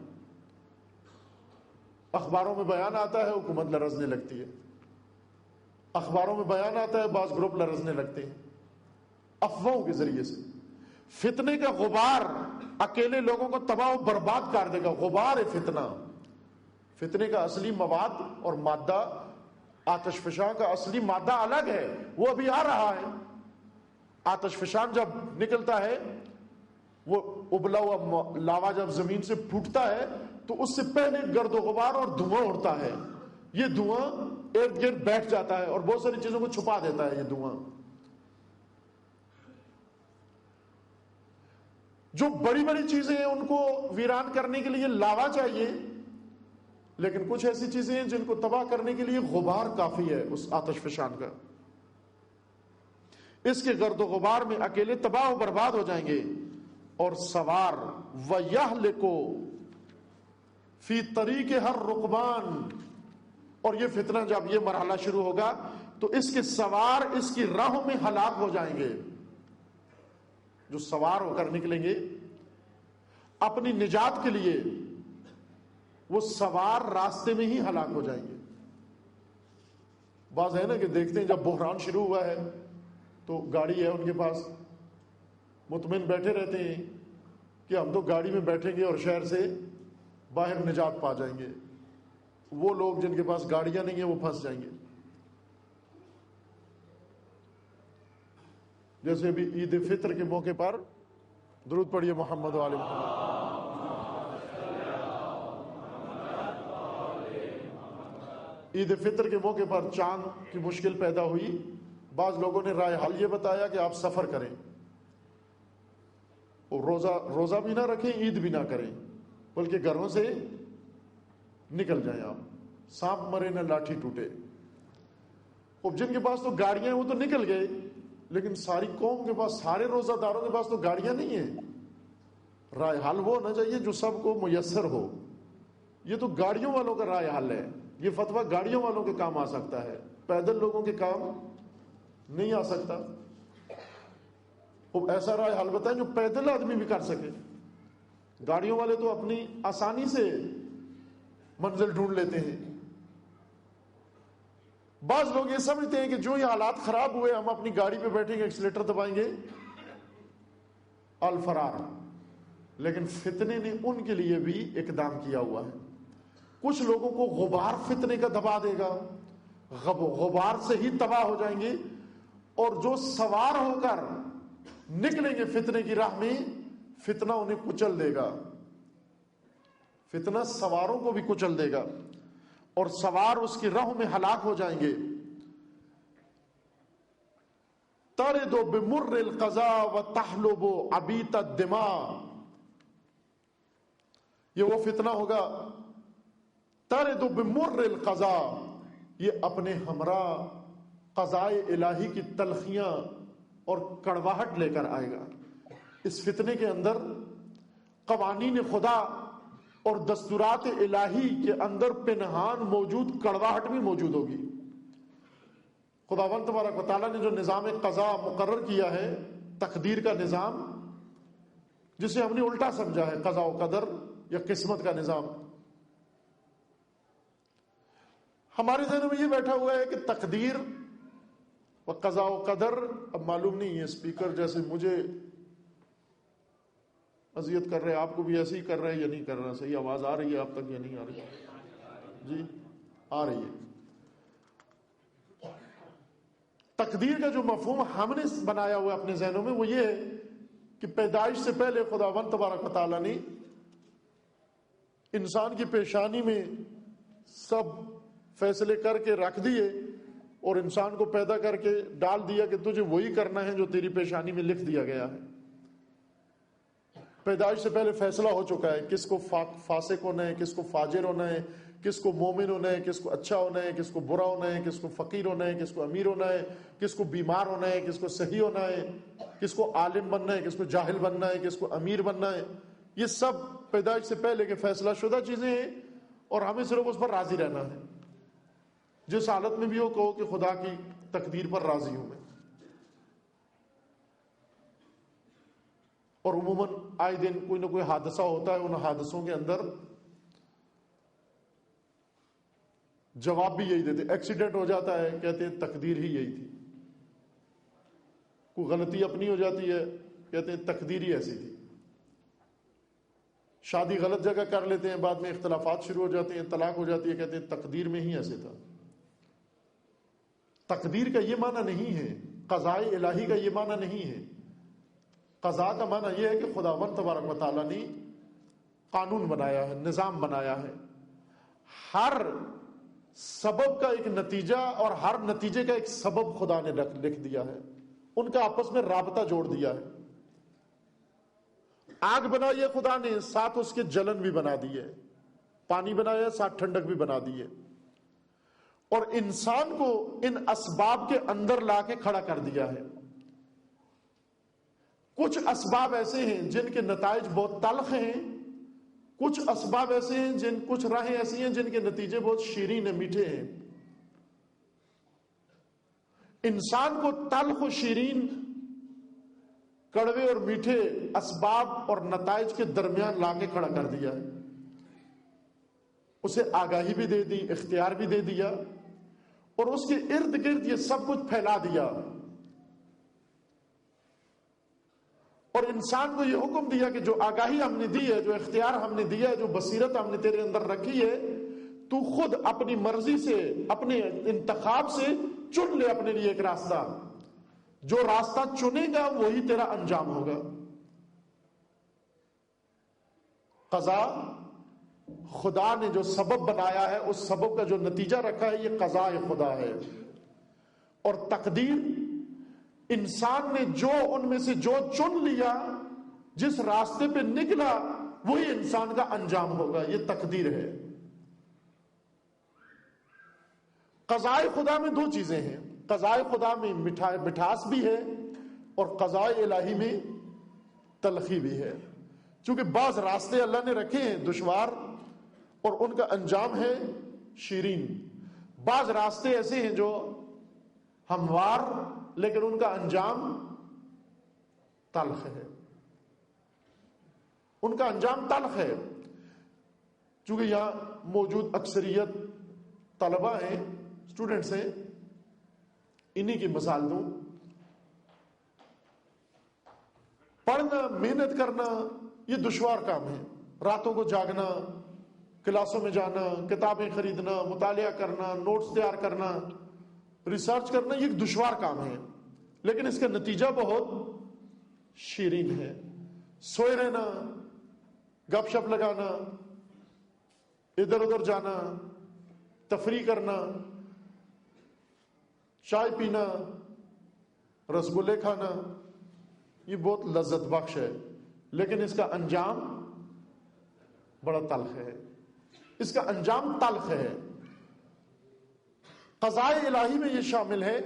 اخباروں میں بیان آتا ہے، حکومت لرزنے لگتی ہے. اخباروں میں بیان آتا ہے، بعض گروپ لرزنے لگتے ہیں افواہوں کے ذریعے سے. فتنے کا غبار اکیلے لوگوں کو تباہ و برباد کر دے گا. غبار ہے فتنہ. فتنے کا اصلی مواد اور مادہ، آتش فشاں کا اصلی مادہ الگ ہے، وہ ابھی آ رہا ہے. آتش فشان جب نکلتا ہے، وہ ابلا ہوا لاوا جب زمین سے پھوٹتا ہے تو اس سے پہلے گرد و غبار اور دھواں اڑتا ہے. یہ دھواں ارد گرد بیٹھ جاتا ہے اور بہت ساری چیزوں کو چھپا دیتا ہے. یہ دھواں جو بڑی بڑی چیزیں ہیں ان کو ویران کرنے کے لیے لاوا چاہیے، لیکن کچھ ایسی چیزیں ہیں جن کو تباہ کرنے کے لیے غبار کافی ہے اس آتش فشان کا. اس کے گرد و غبار میں اکیلے تباہ و برباد ہو جائیں گے. اور سوار وَيَهْلِكُ فی طریق ہر رکبان. اور یہ فتنہ جب یہ مرحلہ شروع ہوگا تو اس کے سوار اس کی راہوں میں ہلاک ہو جائیں گے. جو سوار ہو کر نکلیں گے اپنی نجات کے لیے، وہ سوار راستے میں ہی ہلاک ہو جائیں گے. بعض ہے نا کہ دیکھتے ہیں جب بحران شروع ہوا ہے تو گاڑی ہے ان کے پاس، مطمئن بیٹھے رہتے ہیں کہ ہم تو گاڑی میں بیٹھیں گے اور شہر سے باہر نجات پا جائیں گے. وہ لوگ جن کے پاس گاڑیاں نہیں ہیں وہ پھنس جائیں گے. جیسے ابھی عید فطر کے موقع پر درود پڑھیے محمد وعلی محمد. عید فطر کے موقع پر چاند کی مشکل پیدا ہوئی. بعض لوگوں نے رائے حل یہ بتایا کہ آپ سفر کریں اور روزہ بھی نہ رکھیں، عید بھی نہ کریں، بلکہ گھروں سے نکل جائیں آپ. سانپ مرے نہ لاٹھی ٹوٹے. اب جن کے پاس تو گاڑیاں ہیں وہ تو نکل گئے، لیکن ساری قوم کے پاس، سارے روزہ داروں کے پاس تو گاڑیاں نہیں ہیں. رائے حل وہ ہونا چاہیے جو سب کو میسر ہو. یہ تو گاڑیوں والوں کا رائے حل ہے. یہ فتویٰ گاڑیوں والوں کے کام آ سکتا ہے، پیدل لوگوں کے کام نہیں آ سکتا. اب ایسا رائے حل بتائیں جو پیدل آدمی بھی کر سکے. گاڑیوں والے تو اپنی آسانی سے منزل ڈھونڈ لیتے ہیں. بعض لوگ یہ سمجھتے ہیں کہ جو یہ حالات خراب ہوئے ہم اپنی گاڑی پہ بیٹھیں گے، ایکسیلیٹر دبائیں گے، الفرار. لیکن فتنے نے ان کے لیے بھی اقدام کیا ہوا ہے. کچھ لوگوں کو غبار فتنے کا دبا دے گا، غبار سے ہی تباہ ہو جائیں گے. اور جو سوار ہو کر نکلیں گے فتنے کی راہ میں، فتنہ انہیں کچل دے گا. فتنہ سواروں کو بھی کچل دے گا اور سوار اس کی راہوں میں ہلاک ہو جائیں گے. ترد بمر القضاء وتحلب عبیط الدماء. یہ وہ فتنہ ہوگا ترد بمر القضاء، یہ اپنے ہمراہ قضائے الہی کی تلخیاں اور کڑواہٹ لے کر آئے گا. اس فتنے کے اندر قوانین خدا اور دستورات الہی کے اندر پنہان موجود کڑواہٹ بھی موجود ہوگی. خداوند تبارک و تعالیٰ نے جو نظام قضاء مقرر کیا ہے، تقدیر کا نظام، جسے ہم نے الٹا سمجھا ہے، قضاء و قدر یا قسمت کا نظام، ہمارے ذہنوں میں یہ بیٹھا ہوا ہے کہ تقدیر و قضاء و قدر، اب معلوم نہیں ہے اسپیکر جیسے مجھے اذیت کر رہے ہیں، آپ کو بھی ایسے ہی کر رہے ہیں یا نہیں کر رہا؟ صحیح آواز آ رہی ہے آپ تک یا نہیں آ رہی؟ جی آ رہی ہے۔ تقدیر کا جو مفہوم ہم نے بنایا ہوا اپنے ذہنوں میں وہ یہ ہے کہ پیدائش سے پہلے خداوند تبارک و تعالیٰ نے انسان کی پیشانی میں سب فیصلے کر کے رکھ دیے اور انسان کو پیدا کر کے ڈال دیا کہ تجھے وہی کرنا ہے جو تیری پیشانی میں لکھ دیا گیا ہے۔ پیدائش سے پہلے فیصلہ ہو چکا ہے کس کو فاسق ہونا ہے، کس کو فاجر ہونا ہے، کس کو مومن ہونا ہے، کس کو اچھا ہونا ہے، کس کو برا ہونا ہے، کس کو فقیر ہونا ہے، کس کو امیر ہونا ہے، کس کو بیمار ہونا ہے، کس کو صحیح ہونا ہے، کس کو عالم بننا ہے، کس کو جاہل بننا ہے، کس کو امیر بننا ہے۔ یہ سب پیدائش سے پہلے کے فیصلہ شدہ چیزیں ہیں اور ہمیں صرف اس پر راضی رہنا ہے۔ جس حالت میں بھی ہو کہو کہ خدا کی تقدیر پر راضی ہوں میں۔ اور عموماً آئے دن کوئی نہ کوئی حادثہ ہوتا ہے، ان حادثوں کے اندر جواب بھی یہی دیتے۔ ایکسیڈنٹ ہو جاتا ہے، کہتے ہیں تقدیر ہی یہی تھی۔ کوئی غلطی اپنی ہو جاتی ہے، کہتے ہیں تقدیر ہی ایسی تھی۔ شادی غلط جگہ کر لیتے ہیں، بعد میں اختلافات شروع ہو جاتے ہیں، طلاق ہو جاتی ہے، کہتے ہیں تقدیر میں ہی ایسے تھا۔ تقدیر کا یہ معنی نہیں ہے، قضاء الہی کا یہ معنی نہیں ہے۔ قضاء کا معنی یہ ہے کہ خداوند تبارک و تعالیٰ نے قانون بنایا ہے، نظام بنایا ہے، ہر سبب کا ایک نتیجہ اور ہر نتیجے کا ایک سبب خدا نے لکھ دیا ہے، ان کا آپس میں رابطہ جوڑ دیا ہے۔ آگ بنائی ہے خدا نے، ساتھ اس کے جلن بھی بنا دی ہے، پانی بنایا ساتھ ٹھنڈک بھی بنا دی ہے، اور انسان کو ان اسباب کے اندر لا کے کھڑا کر دیا ہے۔ کچھ اسباب ایسے ہیں جن کے نتائج بہت تلخ ہیں، کچھ اسباب ایسے ہیں کچھ راہیں ایسی ہیں جن کے نتیجے بہت شیرین میٹھے ہیں۔ انسان کو تلخ و شیرین، کڑوے اور میٹھے اسباب اور نتائج کے درمیان لا کے کھڑا کر دیا ہے۔ اسے آگاہی بھی دے دی، اختیار بھی دے دیا، اور اس کے ارد گرد یہ سب کچھ پھیلا دیا، اور انسان کو یہ حکم دیا کہ جو آگاہی ہم نے دی ہے، جو اختیار ہم نے دیا ہے، جو بصیرت ہم نے تیرے اندر رکھی ہے، تو خود اپنی مرضی سے، اپنے انتخاب سے چن لے اپنے لیے ایک راستہ۔ جو راستہ چنے گا وہی تیرا انجام ہوگا۔ قضاء، خدا نے جو سبب بنایا ہے اس سبب کا جو نتیجہ رکھا ہے یہ قضاء خدا ہے، اور تقدیر انسان نے جو ان میں سے جو چن لیا، جس راستے پہ نکلا وہی انسان کا انجام ہوگا، یہ تقدیر ہے۔ قضاء خدا میں دو چیزیں ہیں، قضاء خدا میں مٹھاس بھی ہے اور قضاء الہی میں تلخی بھی ہے۔ چونکہ بعض راستے اللہ نے رکھے ہیں دشوار اور ان کا انجام ہے شیرین، بعض راستے ایسے ہیں جو ہموار لیکن ان کا انجام تلخ ہے، ان کا انجام تلخ ہے۔ چونکہ یہاں موجود اکثریت طلبہ ہیں، اسٹوڈنٹس ہیں، انہی کی مثال دوں۔ پڑھنا، محنت کرنا یہ دشوار کام ہے، راتوں کو جاگنا، کلاسوں میں جانا، کتابیں خریدنا، مطالعہ کرنا، نوٹس تیار کرنا، ریسرچ کرنا، یہ دشوار کام ہے، لیکن اس کا نتیجہ بہت شیرین ہے۔ سوئے رہنا، گپ شپ لگانا، ادھر ادھر جانا، تفریح کرنا، چائے پینا، رسگلے کھانا، یہ بہت لذت بخش ہے، لیکن اس کا انجام بڑا تلخ ہے، اس کا انجام تلخ ہے۔ قضاء الہی میں یہ شامل ہے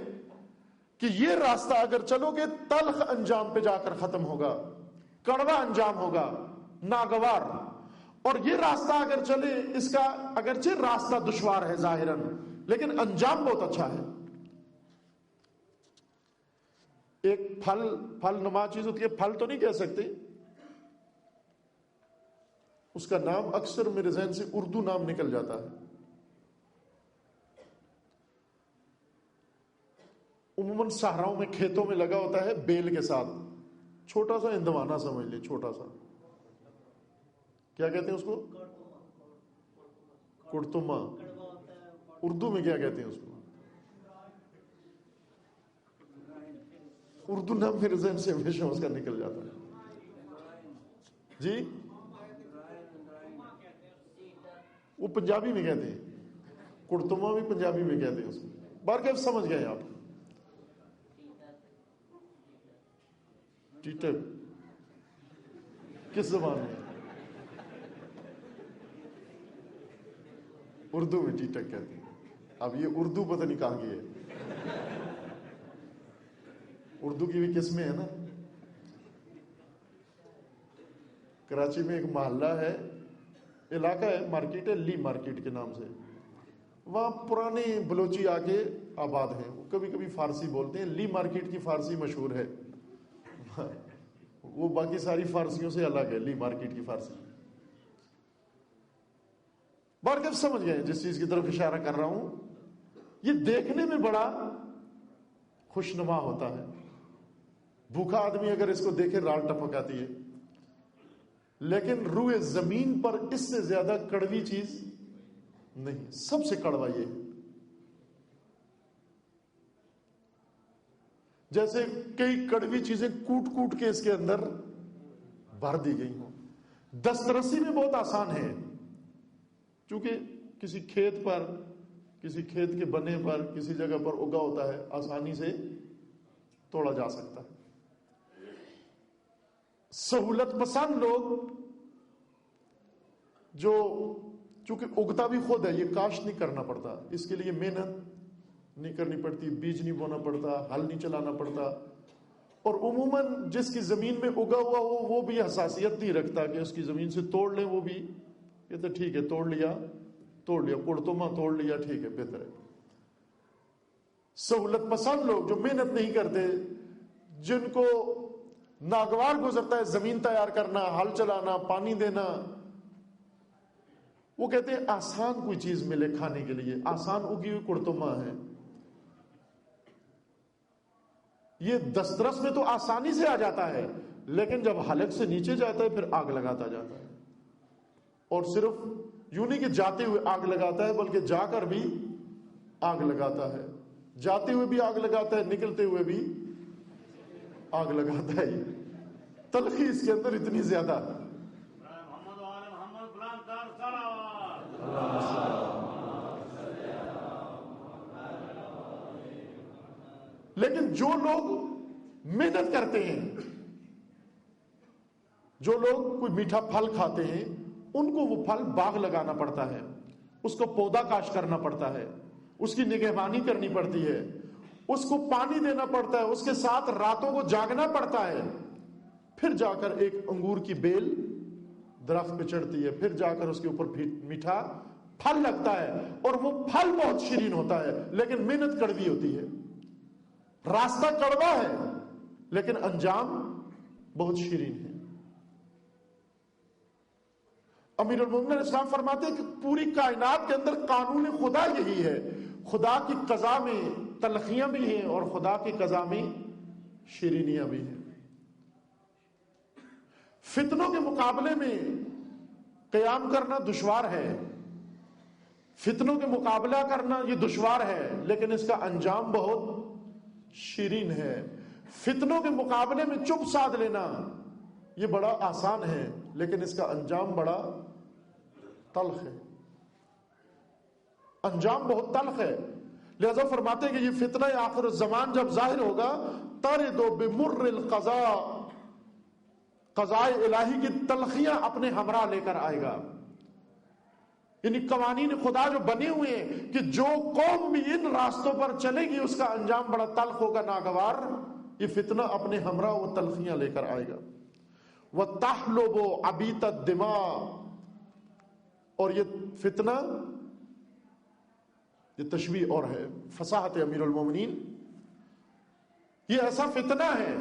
کہ یہ راستہ اگر چلو گے تلخ انجام پہ جا کر ختم ہوگا، کڑوا انجام ہوگا، ناگوار، اور یہ راستہ اگر چلے، اس کا اگرچہ راستہ دشوار ہے ظاہراً لیکن انجام بہت اچھا ہے۔ ایک پھل نما چیز ہوتی ہے، پھل تو نہیں کہہ سکتے، اس کا نام اکثر میرے ذہن سے اردو نام نکل جاتا ہے، عموماً صحراؤں میں کھیتوں میں لگا ہوتا ہے بیل کے ساتھ، چھوٹا سا اندوانہ سمجھ لیں، چھوٹا سا، کیا کہتے ہیں اس کو؟ کڑتما، اردو میں کیا کہتے ہیں اس کو؟ اردو نام میرے ذہن سے ہمیشہ اس کا نکل جاتا ہے جی، وہ پنجابی میں کہتے ہیں، کڑتما بھی پنجابی میں کہتے ہیں اس کو، بار کیف سمجھ گئے آپ؟ ٹیٹر کس زبان میں؟ اردو میں ٹیٹک کہتے ہیں۔ اب یہ اردو پتہ نہیں کہاں کی ہے، اردو کی بھی قسمیں ہیں نا۔ کراچی میں ایک محلہ ہے، علاقہ ہے، مارکیٹ ہے، لی مارکیٹ کے نام سے، وہاں پرانے بلوچی آ کے آباد ہیں، وہ کبھی کبھی فارسی بولتے ہیں، لی مارکیٹ کی فارسی مشہور ہے، وہ باقی ساری فارسیوں سے الگ ہے، لی مارکیٹ کی فارسی۔ بار کب سمجھ گئے جس چیز کی طرف اشارہ کر رہا ہوں؟ یہ دیکھنے میں بڑا خوشنما ہوتا ہے، بھوکا آدمی اگر اس کو دیکھے رال ٹپک آتی ہے، لیکن روئے زمین پر اس سے زیادہ کڑوی چیز نہیں، سب سے کڑوا یہ ہے۔ جیسے کئی کڑوی چیزیں کوٹ کوٹ کے اس کے اندر بھر دی گئی ہوں۔ دسترسی میں بہت آسان ہے، چونکہ کسی کھیت پر، کسی کھیت کے بنے پر، کسی جگہ پر اگا ہوتا ہے، آسانی سے توڑا جا سکتا ہے۔ سہولت پسند لوگ جو چونکہ اگتا بھی خود ہے، یہ کاشت نہیں کرنا پڑتا، اس کے لیے محنت نہیں کرنی پڑتی، بیج نہیں بونا پڑتا، ہل نہیں چلانا پڑتا، اور عموماً جس کی زمین میں اگا ہوا ہو وہ بھی حساسیت نہیں رکھتا کہ اس کی زمین سے توڑ لیں، وہ بھی یہ تو ٹھیک ہے، توڑ لیا، کڑتما توڑ لیا، ٹھیک ہے، بہتر ہے۔ سہولت پسند لوگ جو محنت نہیں کرتے، جن کو ناگوار گزرتا ہے زمین تیار کرنا، ہل چلانا، پانی دینا، وہ کہتے ہیں آسان کوئی چیز ملے کھانے کے لیے، آسان اگی ہوئی کڑتما ہے۔ یہ دسترس میں تو آسانی سے آ جاتا ہے، لیکن جب حلق سے نیچے جاتا ہے پھر آگ لگاتا جاتا ہے، اور صرف یوں نہیں کہ جاتے ہوئے آگ لگاتا ہے، بلکہ جا کر بھی آگ لگاتا ہے، جاتے ہوئے بھی آگ لگاتا ہے، نکلتے ہوئے بھی آگ لگاتا ہے۔ تلخی اس کے اندر اتنی زیادہ ہے۔ لیکن جو لوگ محنت کرتے ہیں، جو لوگ کوئی میٹھا پھل کھاتے ہیں، ان کو وہ پھل باغ لگانا پڑتا ہے، اس کو پودا کاشت کرنا پڑتا ہے، اس کی نگہبانی کرنی پڑتی ہے، اس کو پانی دینا پڑتا ہے، اس کے ساتھ راتوں کو جاگنا پڑتا ہے، پھر جا کر ایک انگور کی بیل درخت پہ چڑھتی ہے، پھر جا کر اس کے اوپر میٹھا پھل لگتا ہے، اور وہ پھل بہت شیرین ہوتا ہے، لیکن محنت کڑوی ہوتی ہے۔ راستہ کڑوا ہے لیکن انجام بہت شیرین ہے۔ امیر المومنین اسلام فرماتے ہیں کہ پوری کائنات کے اندر قانون خدا یہی ہے، خدا کی قضا میں تلخیاں بھی ہیں اور خدا کی قضا میں شیرینیاں بھی ہیں۔ فتنوں کے مقابلے میں قیام کرنا دشوار ہے، فتنوں کے مقابلہ کرنا یہ دشوار ہے، لیکن اس کا انجام بہت شیرین ہے۔ فتنوں کے مقابلے میں چپ سادھ لینا یہ بڑا آسان ہے، لیکن اس کا انجام بڑا تلخ ہے، انجام بہت تلخ ہے۔ لہذا فرماتے ہیں کہ یہ فتنہ آخر الزمان جب ظاہر ہوگا، ترد بمر القضاء، قضاء الہی کی تلخیاں اپنے ہمراہ لے کر آئے گا، یعنی قوانین خدا جو بنے ہوئے ہیں کہ جو قوم بھی ان راستوں پر چلے گی اس کا انجام بڑا تلخ ہوگا، ناگوار، یہ فتنہ اپنے ہمراہ وہ تلخیاں لے کر آئے گا۔ وَتَحْلُبُ عَبِيطَ الدِّمَاء، اور یہ فتنہ، یہ تشبیہ اور ہے، فصاحت امیر المومنین، یہ ایسا فتنہ ہے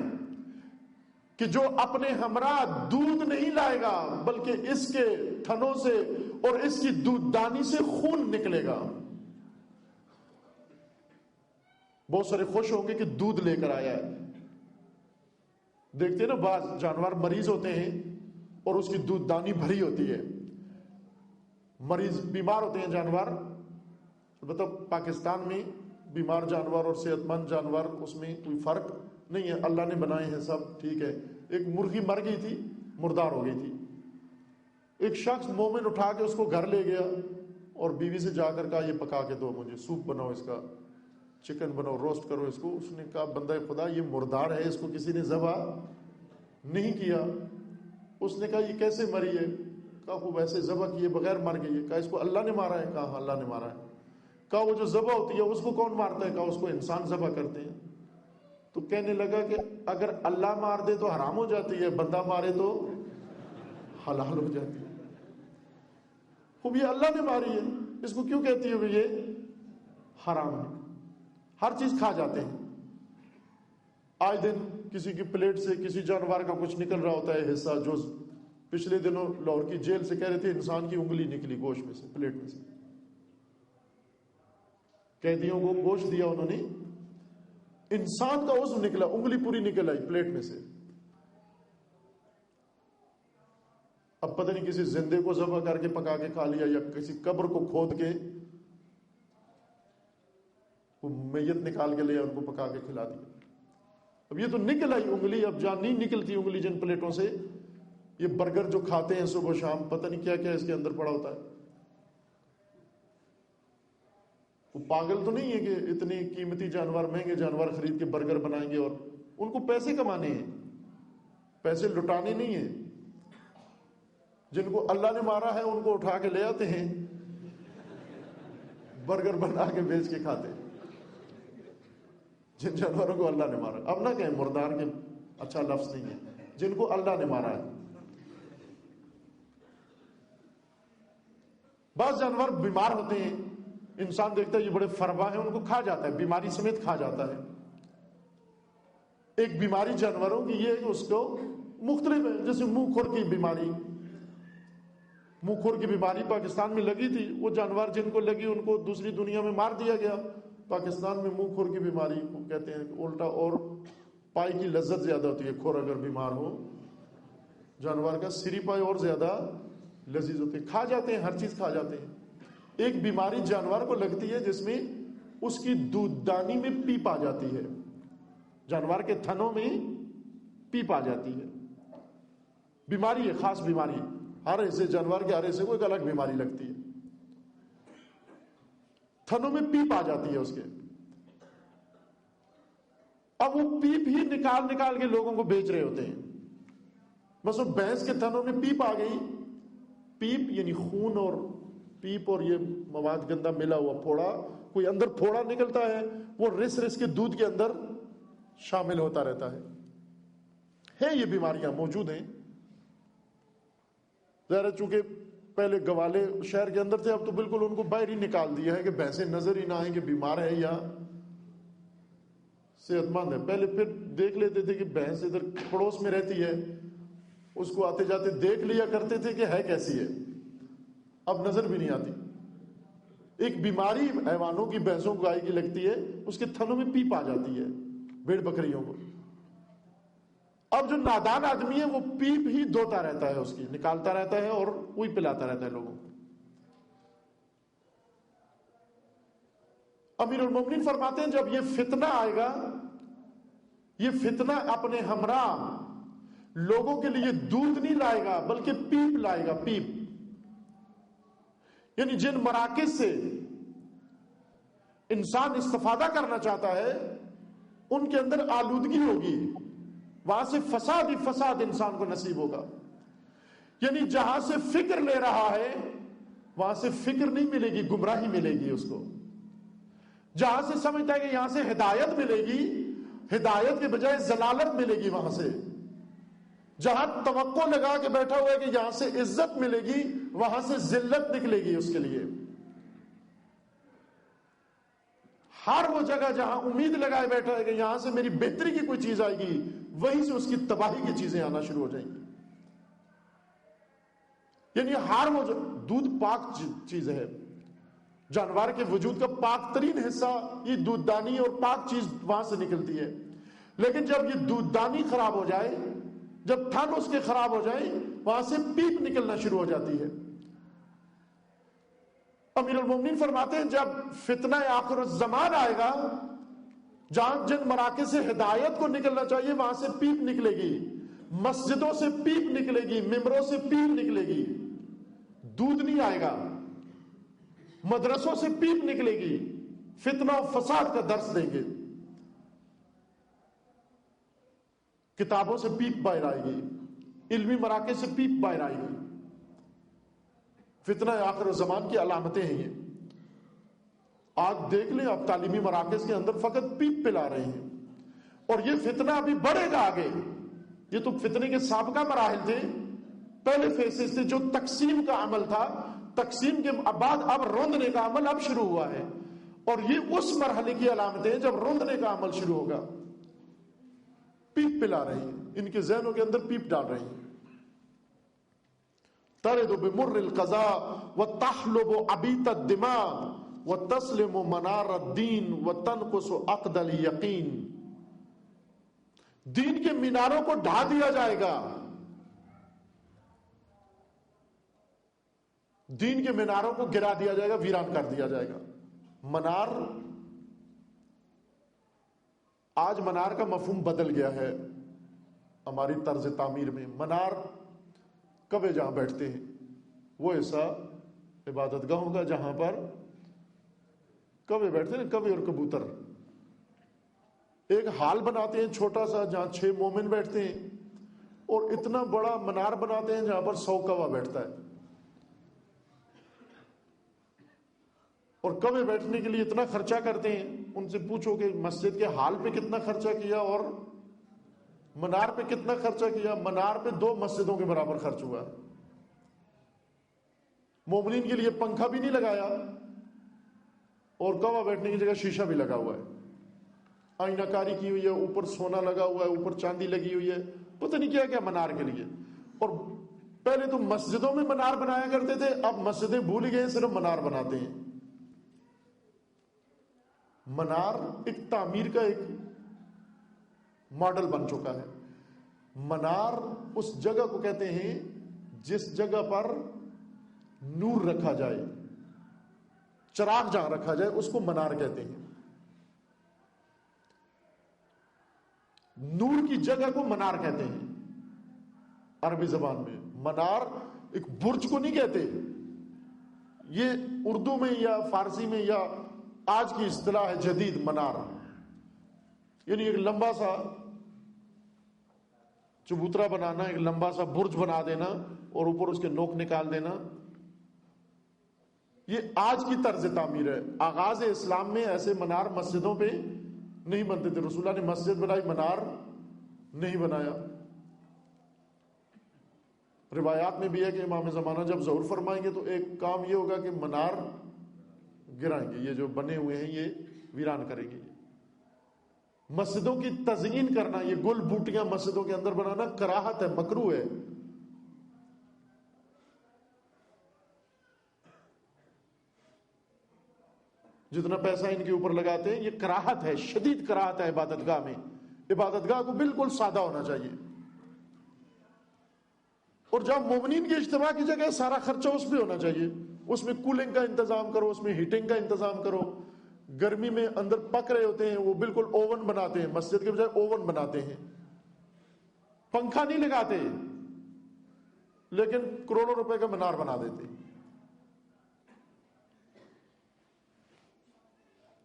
کہ جو اپنے ہمراہ دودھ نہیں لائے گا، بلکہ اس کے تھنوں سے اور اس کی دودھ دانی سے خون نکلے گا۔ بہت سارے خوش ہوں گے کہ دودھ لے کر آیا ہے. دیکھتے ہیں نا بعض جانور مریض ہوتے ہیں اور اس کی دودھ دانی بھری ہوتی ہے. مریض بیمار ہوتے ہیں جانور. مطلب پاکستان میں بیمار جانور اور صحت مند جانور اس میں کوئی فرق نہیں ہے, اللہ نے بنائے ہیں سب ٹھیک ہے. ایک مرغی مر گئی تھی, مردار ہو گئی تھی. ایک شخص مومن اٹھا کے اس کو گھر لے گیا اور بیوی سے جا کر کہا یہ پکا کے دو مجھے, سوپ بناؤ اس کا, چکن بناؤ, روسٹ کرو اس کو. اس نے کہا بندہ خدا یہ مردار ہے, اس کو کسی نے ذبح نہیں کیا. اس نے کہا یہ کیسے مری ہے؟ کہا وہ ویسے ذبح کیے بغیر مر گئی ہے. کہا اس کو اللہ نے مارا ہے؟ کہا ہاں اللہ نے مارا ہے. کہا وہ جو ذبح ہوتی ہے اس کو کون مارتا ہے؟ کہا اس کو انسان ذبح کرتے ہیں. تو کہنے لگا کہ اگر اللہ مار دے تو حرام ہو جاتی ہے, بندہ مارے تو حلال ہو جاتی ہے. خوب یہ اللہ نے ماری ہے, اس کو کیوں کہتی ہے کہ یہ حرام ہے؟ ہر چیز کھا جاتے ہیں. آج دن کسی کی پلیٹ سے کسی جانور کا کچھ نکل رہا ہوتا ہے حصہ. جو پچھلے دنوں لاہور کی جیل سے کہہ رہے تھے انسان کی انگلی نکلی گوشت میں سے, پلیٹ میں سے. قیدیوں کو گوشت دیا انہوں نے, انسان کا عضو نکلا, انگلی پوری نکل آئی پلیٹ میں سے. اب پتہ نہیں کسی زندے کو ذبح کر کے پکا کے کھا لیا یا کسی قبر کو کھود کے وہ میت نکال کے لیا ان کو پکا کے کھلا دیا. اب یہ تو نکل آئی انگلی, اب جان نہیں نکلتی انگلی جن پلیٹوں سے. یہ برگر جو کھاتے ہیں صبح شام, پتہ نہیں کیا کیا اس کے اندر پڑا ہوتا ہے. وہ پاگل تو نہیں ہے کہ اتنے قیمتی جانور, مہنگے جانور خرید کے برگر بنائیں گے, اور ان کو پیسے کمانے ہیں, پیسے لٹانے نہیں ہیں. جن کو اللہ نے مارا ہے ان کو اٹھا کے لے آتے ہیں, برگر بنا کے بیچ کے کھاتے ہیں. جن جانوروں کو اللہ نے مارا, اب نہ کہیں مردار کے اچھا لفظ نہیں ہے, جن کو اللہ نے مارا ہے. بعض جانور بیمار ہوتے ہیں, انسان دیکھتا ہے یہ بڑے فربا ہیں, ان کو کھا جاتا ہے, بیماری سمیت کھا جاتا ہے. ایک بیماری جانوروں کی یہ ہے کہ اس کو مختلف ہے, جیسے منہ کھر کی بیماری. منہ کھر کی بیماری پاکستان میں لگی تھی. وہ جانور جن کو لگی ان کو دوسری دنیا میں مار دیا گیا. پاکستان میں منہ کھر کی بیماری کو کہتے ہیں الٹا, اور پائی کی لذت زیادہ ہوتی ہے. کھر اگر بیمار ہو جانور کا, سری پائی اور زیادہ لذیذ ہوتی ہے. کھا جاتے ہیں, ہر چیز کھا جاتے ہیں. ایک بیماری جانور کو لگتی ہے جس میں اس کی دودھ دانی میں پیپ آ جاتی ہے, جانور کے تھنوں میں پیپ آ جاتی ہے. بیماری ہے, خاص بیماری. ہر ایسے جانور کے ہر ایسے کو ایک الگ بیماری لگتی ہے. تھنوں میں پیپ آ جاتی ہے اس کے. اب وہ پیپ ہی نکال نکال کے لوگوں کو بیچ رہے ہوتے ہیں. بس وہ بھینس کے تھنوں میں پیپ آ گئی. پیپ یعنی خون اور پیپ اور یہ مواد گندا ملا ہوا پھوڑا, کوئی اندر پھوڑا نکلتا ہے, وہ رس رس کے دودھ کے اندر شامل ہوتا رہتا ہے. یہ بیماریاں موجود ہیں. ظاہر چونکہ پہلے گوالے شہر کے اندر تھے, اب تو بالکل ان کو باہر ہی نکال دیا ہے کہ بھینسیں نظر ہی نہ آئیں کہ بیمار ہے یا صحت مند ہے. پہلے پھر دیکھ لیتے تھے کہ بھینس ادھر پڑوس میں رہتی ہے, اس کو آتے جاتے دیکھ لیا کرتے تھے کہ ہے کیسی ہے. اب نظر بھی نہیں آتی. ایک بیماری حیوانوں کی, بھینسوں گائے کی لگتی ہے, اس کے تھنوں میں پیپ آ جاتی ہے بھیڑ بکریوں کو. اب جو نادان آدمی ہے وہ پیپ ہی دھوتا رہتا ہے, اس کی نکالتا رہتا ہے اور وہی پلاتا رہتا ہے لوگوں کو. امیر المومنین فرماتے ہیں جب یہ فتنہ آئے گا, یہ فتنہ اپنے ہمراہ لوگوں کے لیے دودھ نہیں لائے گا بلکہ پیپ لائے گا. پیپ یعنی جن مراکز سے انسان استفادہ کرنا چاہتا ہے ان کے اندر آلودگی ہوگی, وہاں سے فساد ہی فساد انسان کو نصیب ہوگا. یعنی جہاں سے فکر لے رہا ہے وہاں سے فکر نہیں ملے گی, گمراہی ملے گی اس کو. جہاں سے سمجھتا ہے کہ یہاں سے ہدایت ملے گی, ہدایت کے بجائے ضلالت ملے گی وہاں سے. جہاں توقع لگا کے بیٹھا ہوا ہے کہ یہاں سے عزت ملے گی وہاں سے ذلت نکلے گی اس کے لیے. ہر وہ جگہ جہاں امید لگائے بیٹھا ہے کہ یہاں سے میری بہتری کی کوئی چیز آئے گی, وہیں سے اس کی تباہی کی چیزیں آنا شروع ہو جائیں گی. یعنی ہر وہ دودھ پاک چیز ہے, جانور کے وجود کا پاک ترین حصہ یہ دودھ دانی اور پاک چیز وہاں سے نکلتی ہے، لیکن جب یہ دودھ دانی خراب ہو جائے، جب تھن اس کے خراب ہو جائے، وہاں سے پیپ نکلنا شروع ہو جاتی ہے۔ امیر المومنین فرماتے ہیں جب فتنہ آخر الزمان آئے گا، جہاں جن مراکز سے ہدایت کو نکلنا چاہیے وہاں سے پیپ نکلے گی، مسجدوں سے پیپ نکلے گی، ممبروں سے پیپ نکلے گی، دودھ نہیں آئے گا، مدرسوں سے پیپ نکلے گی، فتنہ و فساد کا درس دیں گے، کتابوں سے پیپ باہر آئے گی، علمی مراکز سے پیپ باہر آئے گی۔ فتنہ آخر الزمان کی علامتیں ہیں یہ۔ آج دیکھ لیں آپ تعلیمی مراکز کے اندر فقط پیپ پلا رہے ہیں، اور یہ فتنہ ابھی بڑھے گا آگے۔ یہ تو فتنے کے سابقہ مراحل تھے، پہلے فیسز تھے جو تقسیم کا عمل تھا، تقسیم کے بعد اب روندنے کا عمل اب شروع ہوا ہے، اور یہ اس مرحلے کی علامتیں ہیں جب روندنے کا عمل شروع ہوگا۔ پیپ پلا رہے ہیں، ان کے ذہنوں کے اندر پیپ ڈال رہے ہیں۔ ترد بمر القضاء وتحلب عبیط الدماء وتسلم منار الدین وتنقص عقد الیقین۔ دین کے میناروں کو ڈھا دیا جائے گا، دین کے میناروں کو گرا دیا جائے گا، ویران کر دیا جائے گا۔ منار، آج منار کا مفہوم بدل گیا ہے ہماری طرز تعمیر میں۔ منار کوے جہاں بیٹھتے ہیں، وہ ایسا عبادت گاہ ہوگا جہاں پر کوے بیٹھتے ہیں، کوے اور کبوتر ایک ہال بناتے ہیں چھوٹا سا جہاں 6 مومن بیٹھتے ہیں، اور اتنا بڑا منار بناتے ہیں جہاں پر 100 کوا بیٹھتا ہے، اور کوے بیٹھنے کے لیے اتنا خرچہ کرتے ہیں۔ ان سے پوچھو کہ مسجد کے ہال پہ کتنا خرچہ کیا اور منار پہ کتنا خرچہ کیا؟ منار پہ 2 مسجدوں کے برابر خرچ ہوا۔ مومنین کے لیے پنکھا بھی نہیں لگایا، اور کوا بیٹھنے کی جگہ شیشہ بھی لگا ہوا ہے، آئینہ کاری کی ہوئی ہے، اوپر سونا لگا ہوا ہے، اوپر چاندی لگی ہوئی ہے، پتہ نہیں کیا کیا منار کے لیے۔ اور پہلے تو مسجدوں میں منار بنایا کرتے تھے، اب مسجدیں بھول گئے، صرف منار بناتے ہیں۔ منار ایک تعمیر کا ایک ماڈل بن چکا ہے۔ منار اس جگہ کو کہتے ہیں جس جگہ پر نور رکھا جائے، چراغ جہاں رکھا جائے اس کو منار کہتے ہیں۔ نور کی جگہ کو منار کہتے ہیں عربی زبان میں۔ منار ایک برج کو نہیں کہتے، یہ اردو میں یا فارسی میں یا آج کی اصطلاح ہے جدید منار، یعنی ایک لمبا سا چبوترا بنانا، ایک لمبا سا برج بنا دینا اور اوپر اس کے نوک نکال دینا، یہ آج کی طرز تعمیر ہے۔ آغاز اسلام میں ایسے منار مسجدوں پہ نہیں بنتے تھے، رسول اللہ نے مسجد بنائی، منار نہیں بنایا۔ روایات میں بھی ہے کہ امام زمانہ جب ظہور فرمائیں گے تو ایک کام یہ ہوگا کہ منار گرائیں گے، یہ جو بنے ہوئے ہیں یہ ویران کریں گے۔ مسجدوں کی تزئین کرنا، یہ گل بوٹیاں مسجدوں کے اندر بنانا کراہت ہے، مکروہ ہے۔ جتنا پیسہ ان کے اوپر لگاتے ہیں یہ کراہت ہے، شدید کراہت ہے عبادت گاہ میں۔ عبادت گاہ کو بالکل سادہ ہونا چاہیے، اور جب مومنین کی اجتماع کی جگہ سارا خرچہ اس پہ ہونا چاہیے، اس میں کولنگ کا انتظام کرو، اس میں ہیٹنگ کا انتظام کرو۔ گرمی میں اندر پک رہے ہوتے ہیں، وہ بالکل اوون بناتے ہیں، مسجد کے بجائے اوون بناتے ہیں، پنکھا نہیں لگاتے لیکن کروڑوں روپے کا منار بنا دیتے۔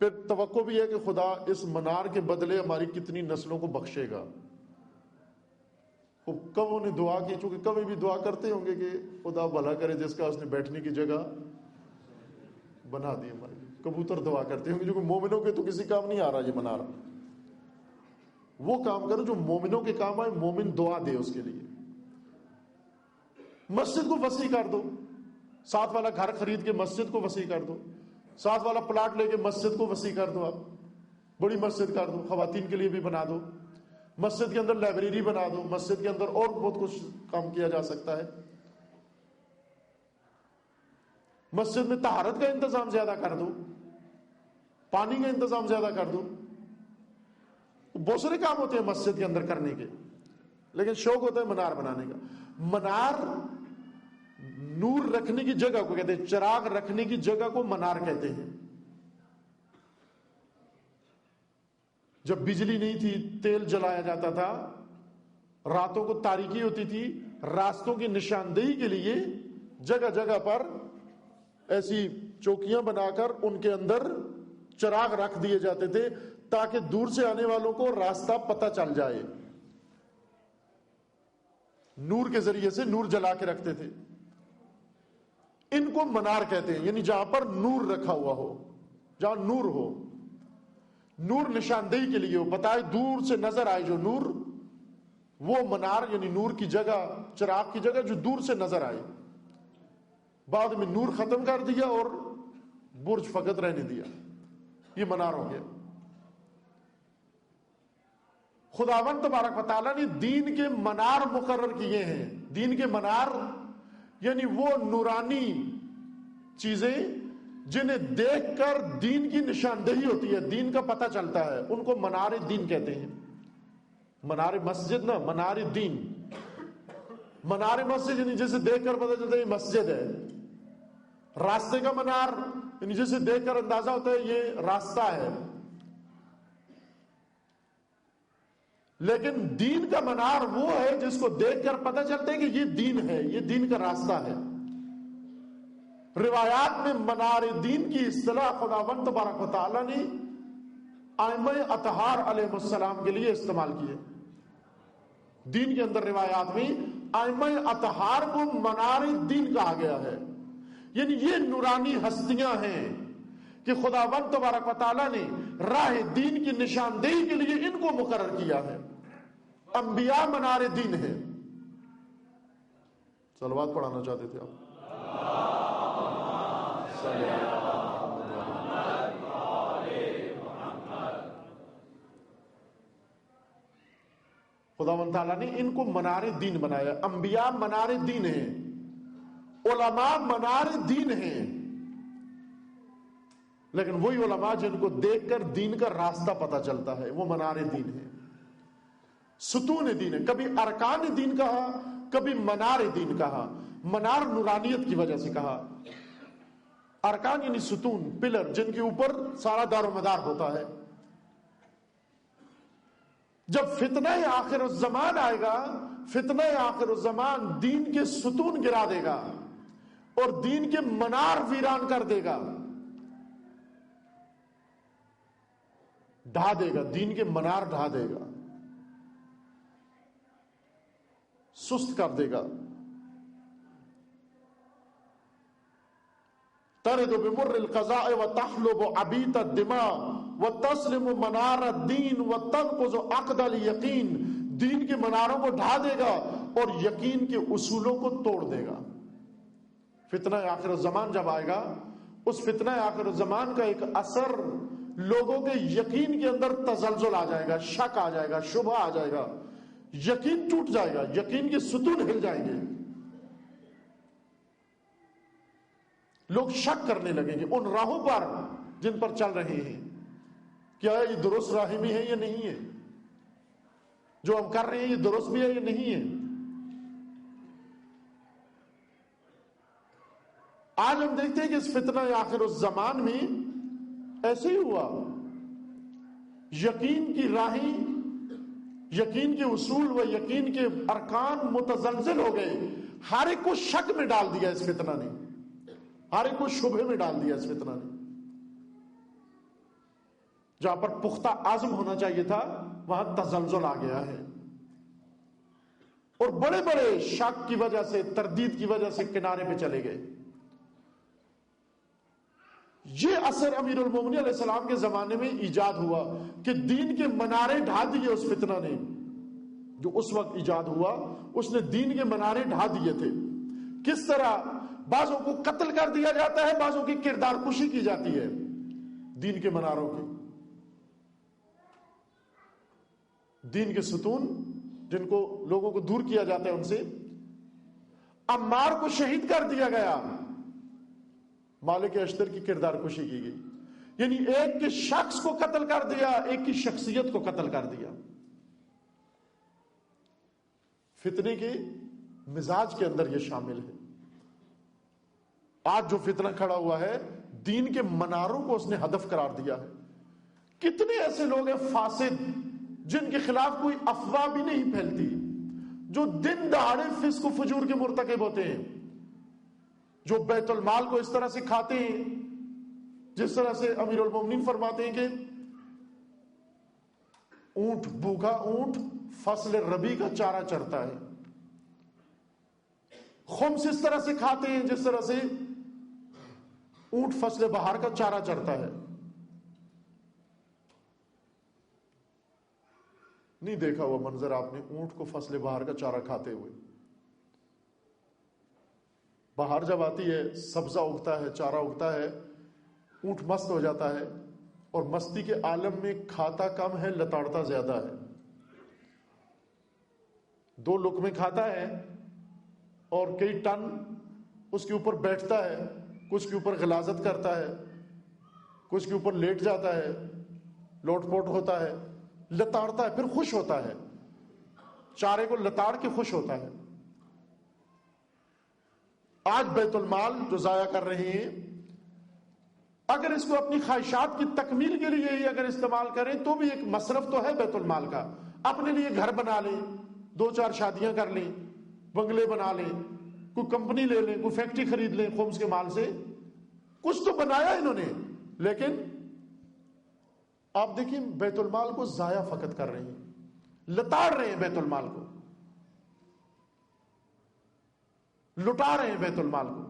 پھر توقع بھی ہے کہ خدا اس منار کے بدلے ہماری کتنی نسلوں کو بخشے گا۔ کووں نے دعا کی، چونکہ کبھی بھی دعا کرتے ہوں گے کہ خدا بھلا کرے جس کا اس نے بیٹھنے کی جگہ بنا دی ہماری۔ کبوتر دعا کرتے ہوں گے، جو کہ مومنوں کے تو کسی کام نہیں آ رہا یہ منار۔ وہ کام کرو جو مومنوں کے کام آئے، مومن دعا دے اس کے لیے۔ مسجد کو وسیع کر دو، ساتھ والا گھر خرید کے مسجد کو وسیع کر دو، ساتھ والا پلاٹ لے کے مسجد کو وسیع کر دو، آپ بڑی مسجد کر دو، خواتین کے لیے بھی بنا دو، مسجد کے اندر لائبریری بنا دو، مسجد کے اندر اور بہت کچھ کام کیا جا سکتا ہے۔ مسجد میں طہارت کا انتظام زیادہ کر دو، پانی کا انتظام زیادہ کر دو، بہت سارے کام ہوتے ہیں مسجد کے اندر کرنے کے، لیکن شوق ہوتا ہے منار بنانے کا۔ منار نور رکھنے کی جگہ کو کہتے ہیں، چراغ رکھنے کی جگہ کو منار کہتے ہیں۔ جب بجلی نہیں تھی، تیل جلایا جاتا تھا، راتوں کو تاریکی ہوتی تھی، راستوں کی نشاندہی کے لیے جگہ جگہ پر ایسی چوکیاں بنا کر ان کے اندر چراغ رکھ دیے جاتے تھے تاکہ دور سے آنے والوں کو راستہ پتہ چل جائے۔ نور کے ذریعے سے نور جلا کے رکھتے تھے۔ ان کو منار کہتے ہیں، یعنی جہاں پر نور رکھا ہوا ہو، جہاں نور ہو، نور نشاندہی کے لیے ہو، بتائے دور سے نظر آئے جو نور، وہ منار یعنی نور کی جگہ، چراغ کی جگہ جو دور سے نظر آئے۔ بعد میں نور ختم کر دیا اور برج فقط رہنے دیا، یہ منار ہو گیا۔ خداوند تبارک و تعالیٰ نے دین کے منار مقرر کیے ہیں۔ دین کے منار یعنی وہ نورانی چیزیں جنہیں دیکھ کر دین کی نشاندہی ہوتی ہے، دین کا پتہ چلتا ہے، ان کو منار دین کہتے ہیں۔ منار مسجد نہ، منار دین۔ منار مسجد یعنی جسے دیکھ کر پتہ چلتا ہے یہ مسجد ہے۔ راستے کا منار یعنی جسے دیکھ کر اندازہ ہوتا ہے یہ راستہ ہے۔ لیکن دین کا منار وہ ہے جس کو دیکھ کر پتہ چلتا ہے کہ یہ دین ہے، یہ دین کا راستہ ہے۔ روایات میں منار دین کی اصطلاح خداوند تبارک و تعالیٰ نے ائمہ اطہار علیہ السلام کے لیے استعمال کی ہے۔ دین کے اندر روایات میں ائمہ اطہار کو منار دین کہا گیا ہے، یعنی یہ نورانی ہستیاں ہیں کہ خداوند تبارک و تعالیٰ نے راہ دین کی نشاندہی کے لیے ان کو مقرر کیا ہے۔ انبیاء منار دین ہے۔ صلوات پڑھانا چاہتے تھے آپ؟ خداوند تعالیٰ نے ان کو منار دین بنایا۔ انبیاء منار دین ہیں، علماء منار دین ہیں، لیکن وہی علماء جن کو دیکھ کر دین کا راستہ پتہ چلتا ہے وہ منار دین ہے، ستون دین ہے۔ کبھی ارکان دین کہا، کبھی منار دین کہا۔ منار نورانیت کی وجہ سے کہا، ارکان یعنی ستون، پلر جن کے اوپر سارا دار و مدار ہوتا ہے۔ جب فتنہ آخر الزمان آئے گا، فتنہ آخر الزمان دین کے ستون گرا دے گا اور دین کے منار ویران کر دے گا، ڈھا دے گا، دین کے منار ڈھا دے گا، سست کر دے گا۔ ترد بمر القضاء وتحلب عبیط الدماء وتسلم منار الدین وتنقض عقد الیقین، دین کے مناروں کو ڈھا دے گا اور یقین کے اصولوں کو توڑ دے گا۔ فتنہ آخر الزمان جب آئے گا، اس فتنہ آخر الزمان کا ایک اثر لوگوں کے یقین کے اندر تزلزل آ جائے گا، شک آ جائے گا، شبہ آ جائے گا، یقین ٹوٹ جائے گا، یقین کے ستون ہل جائیں گے، لوگ شک کرنے لگیں گے ان راہوں پر جن پر چل رہے ہیں، کیا یہ درست راہ بھی ہے یا نہیں ہے، جو ہم کر رہے ہیں یہ درست بھی ہے یا نہیں ہے۔ آج ہم دیکھتے ہیں کہ اس فتنہ آخر الزمان میں ایسے ہی ہوا، یقین کی راہیں، یقین کے اصول و یقین کے ارکان متزلزل ہو گئے، ہر ایک کو شک میں ڈال دیا اس فتنہ نے، ہر ایک کو شبہ میں ڈال دیا اس فتنہ نے۔ جہاں پر پختہ عزم ہونا چاہیے تھا وہاں تزلزل آ گیا ہے، اور بڑے بڑے شک کی وجہ سے، تردید کی وجہ سے کنارے پہ چلے گئے۔ یہ اثر امیر المومنین علیہ السلام کے زمانے میں ایجاد ہوا کہ دین کے منارے ڈھا دیے اس فتنہ نے، جو اس وقت ایجاد ہوا اس نے دین کے منارے ڈھا دیے تھے۔ کس طرح بعضوں کو قتل کر دیا جاتا ہے، بعضوں کی کردار کشی کی جاتی ہے دین کے مناروں کی۔ دین کے ستون جن کو لوگوں کو دور کیا جاتا ہے ان سے، عمار کو شہید کر دیا گیا، مالک اشتر کی کردار کشی کی گئی، یعنی ایک کے شخص کو قتل کر دیا، ایک کی شخصیت کو قتل کر دیا۔ فتنے کے مزاج کے اندر یہ شامل ہے۔ آج جو فتنہ کھڑا ہوا ہے، دین کے مناروں کو اس نے ہدف قرار دیا ہے۔ کتنے ایسے لوگ ہیں فاسد، جن کے خلاف کوئی افواہ بھی نہیں پھیلتی، جو دن دہاڑے فسق و فجور کے مرتکب ہوتے ہیں، جو بیت المال کو اس طرح سے کھاتے ہیں جس طرح سے امیر المومنین فرماتے ہیں کہ اونٹ، بھوکا اونٹ فصل ربی کا چارہ چرتا ہے۔ خمس اس طرح سے کھاتے ہیں جس طرح سے اونٹ فصل بہار کا چارہ چرتا ہے۔ نہیں دیکھا ہوا منظر آپ نے اونٹ کو فصل بہار کا چارہ کھاتے ہوئے؟ بہار جب آتی ہے، سبزہ اگتا ہے، چارہ اگتا ہے، اونٹ مست ہو جاتا ہے، اور مستی کے عالم میں کھاتا کم ہے، لتاڑتا زیادہ ہے۔ 2 لقمے کھاتا ہے اور کئی ٹن اس کے اوپر بیٹھتا ہے، کچھ کے اوپر غلاظت کرتا ہے، کچھ کے اوپر لیٹ جاتا ہے، لوٹ پوٹ ہوتا ہے، لتاڑتا ہے، پھر خوش ہوتا ہے، چارے کو لتاڑ کے خوش ہوتا ہے۔ آج بیت المال جو ضائع کر رہے ہیں، اگر اس کو اپنی خواہشات کی تکمیل کے لیے ہی اگر استعمال کریں تو بھی ایک مصرف تو ہے بیت المال کا۔ اپنے لیے گھر بنا لیں، 2-4 شادیاں کر لیں، بنگلے بنا لیں، کوئی کمپنی لے لیں، کوئی فیکٹری خرید لیں، خمس کے مال سے کچھ تو بنایا انہوں نے، لیکن آپ دیکھیں بیت المال کو ضائع فقط کر رہے ہیں، لتاڑ رہے ہیں بیت المال کو، لٹا رہے ہیں بیت المال کو۔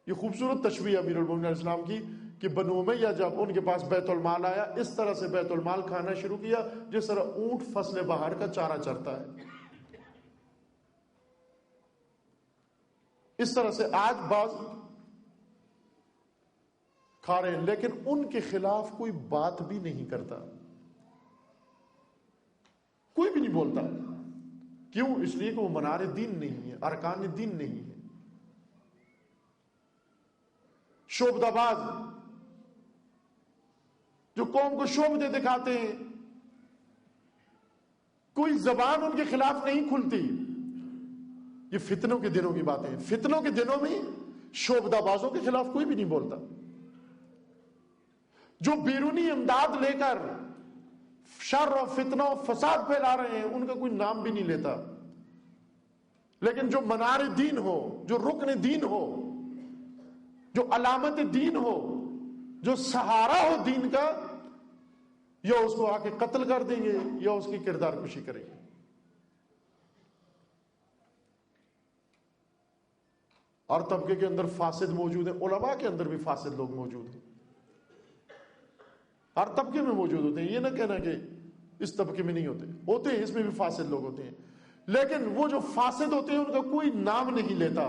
یہ خوبصورت تشبیہ امیر المومنین علیہ السلام کی کہ بنو امیہ جب ان کے پاس بیت المال آیا، اس طرح سے بیت المال کھانا شروع کیا جس طرح اونٹ فصل بہار کا چارہ چرتا ہے۔ اس طرح سے آج بعض کھا رہے ہیں، لیکن ان کے خلاف کوئی بات بھی نہیں کرتا، کوئی بھی نہیں بولتا۔ کیوں؟ اس لیے کہ وہ منار دین نہیں ہے، ارکان دین نہیں ہے۔ شعبدہ باز جو قوم کو شعبدے دکھاتے ہیں، کوئی زبان ان کے خلاف نہیں کھلتی۔ یہ فتنوں کے دنوں کی باتیں ہیں، فتنوں کے دنوں میں شعبدہ بازوں کے خلاف کوئی بھی نہیں بولتا۔ جو بیرونی امداد لے کر شر و فتنہ و فساد پھیلا رہے ہیں ان کا کوئی نام بھی نہیں لیتا، لیکن جو منار دین ہو، جو رکن دین ہو، جو علامت دین ہو، جو سہارا ہو دین کا، یا اس کو آ کے قتل کر دیں گے یا اس کی کردار کشی کریں گے۔ ہر طبقے کے اندر فاسد موجود ہیں، علماء کے اندر بھی فاسد لوگ موجود ہیں، ہر طبقے میں موجود ہوتے ہیں۔ یہ نہ کہنا کہ اس طبقے میں نہیں ہوتے ہیں، اس میں بھی فاسد لوگ ہوتے ہیں، لیکن وہ جو فاسد ہوتے ہیں ان کا کوئی نام نہیں لیتا،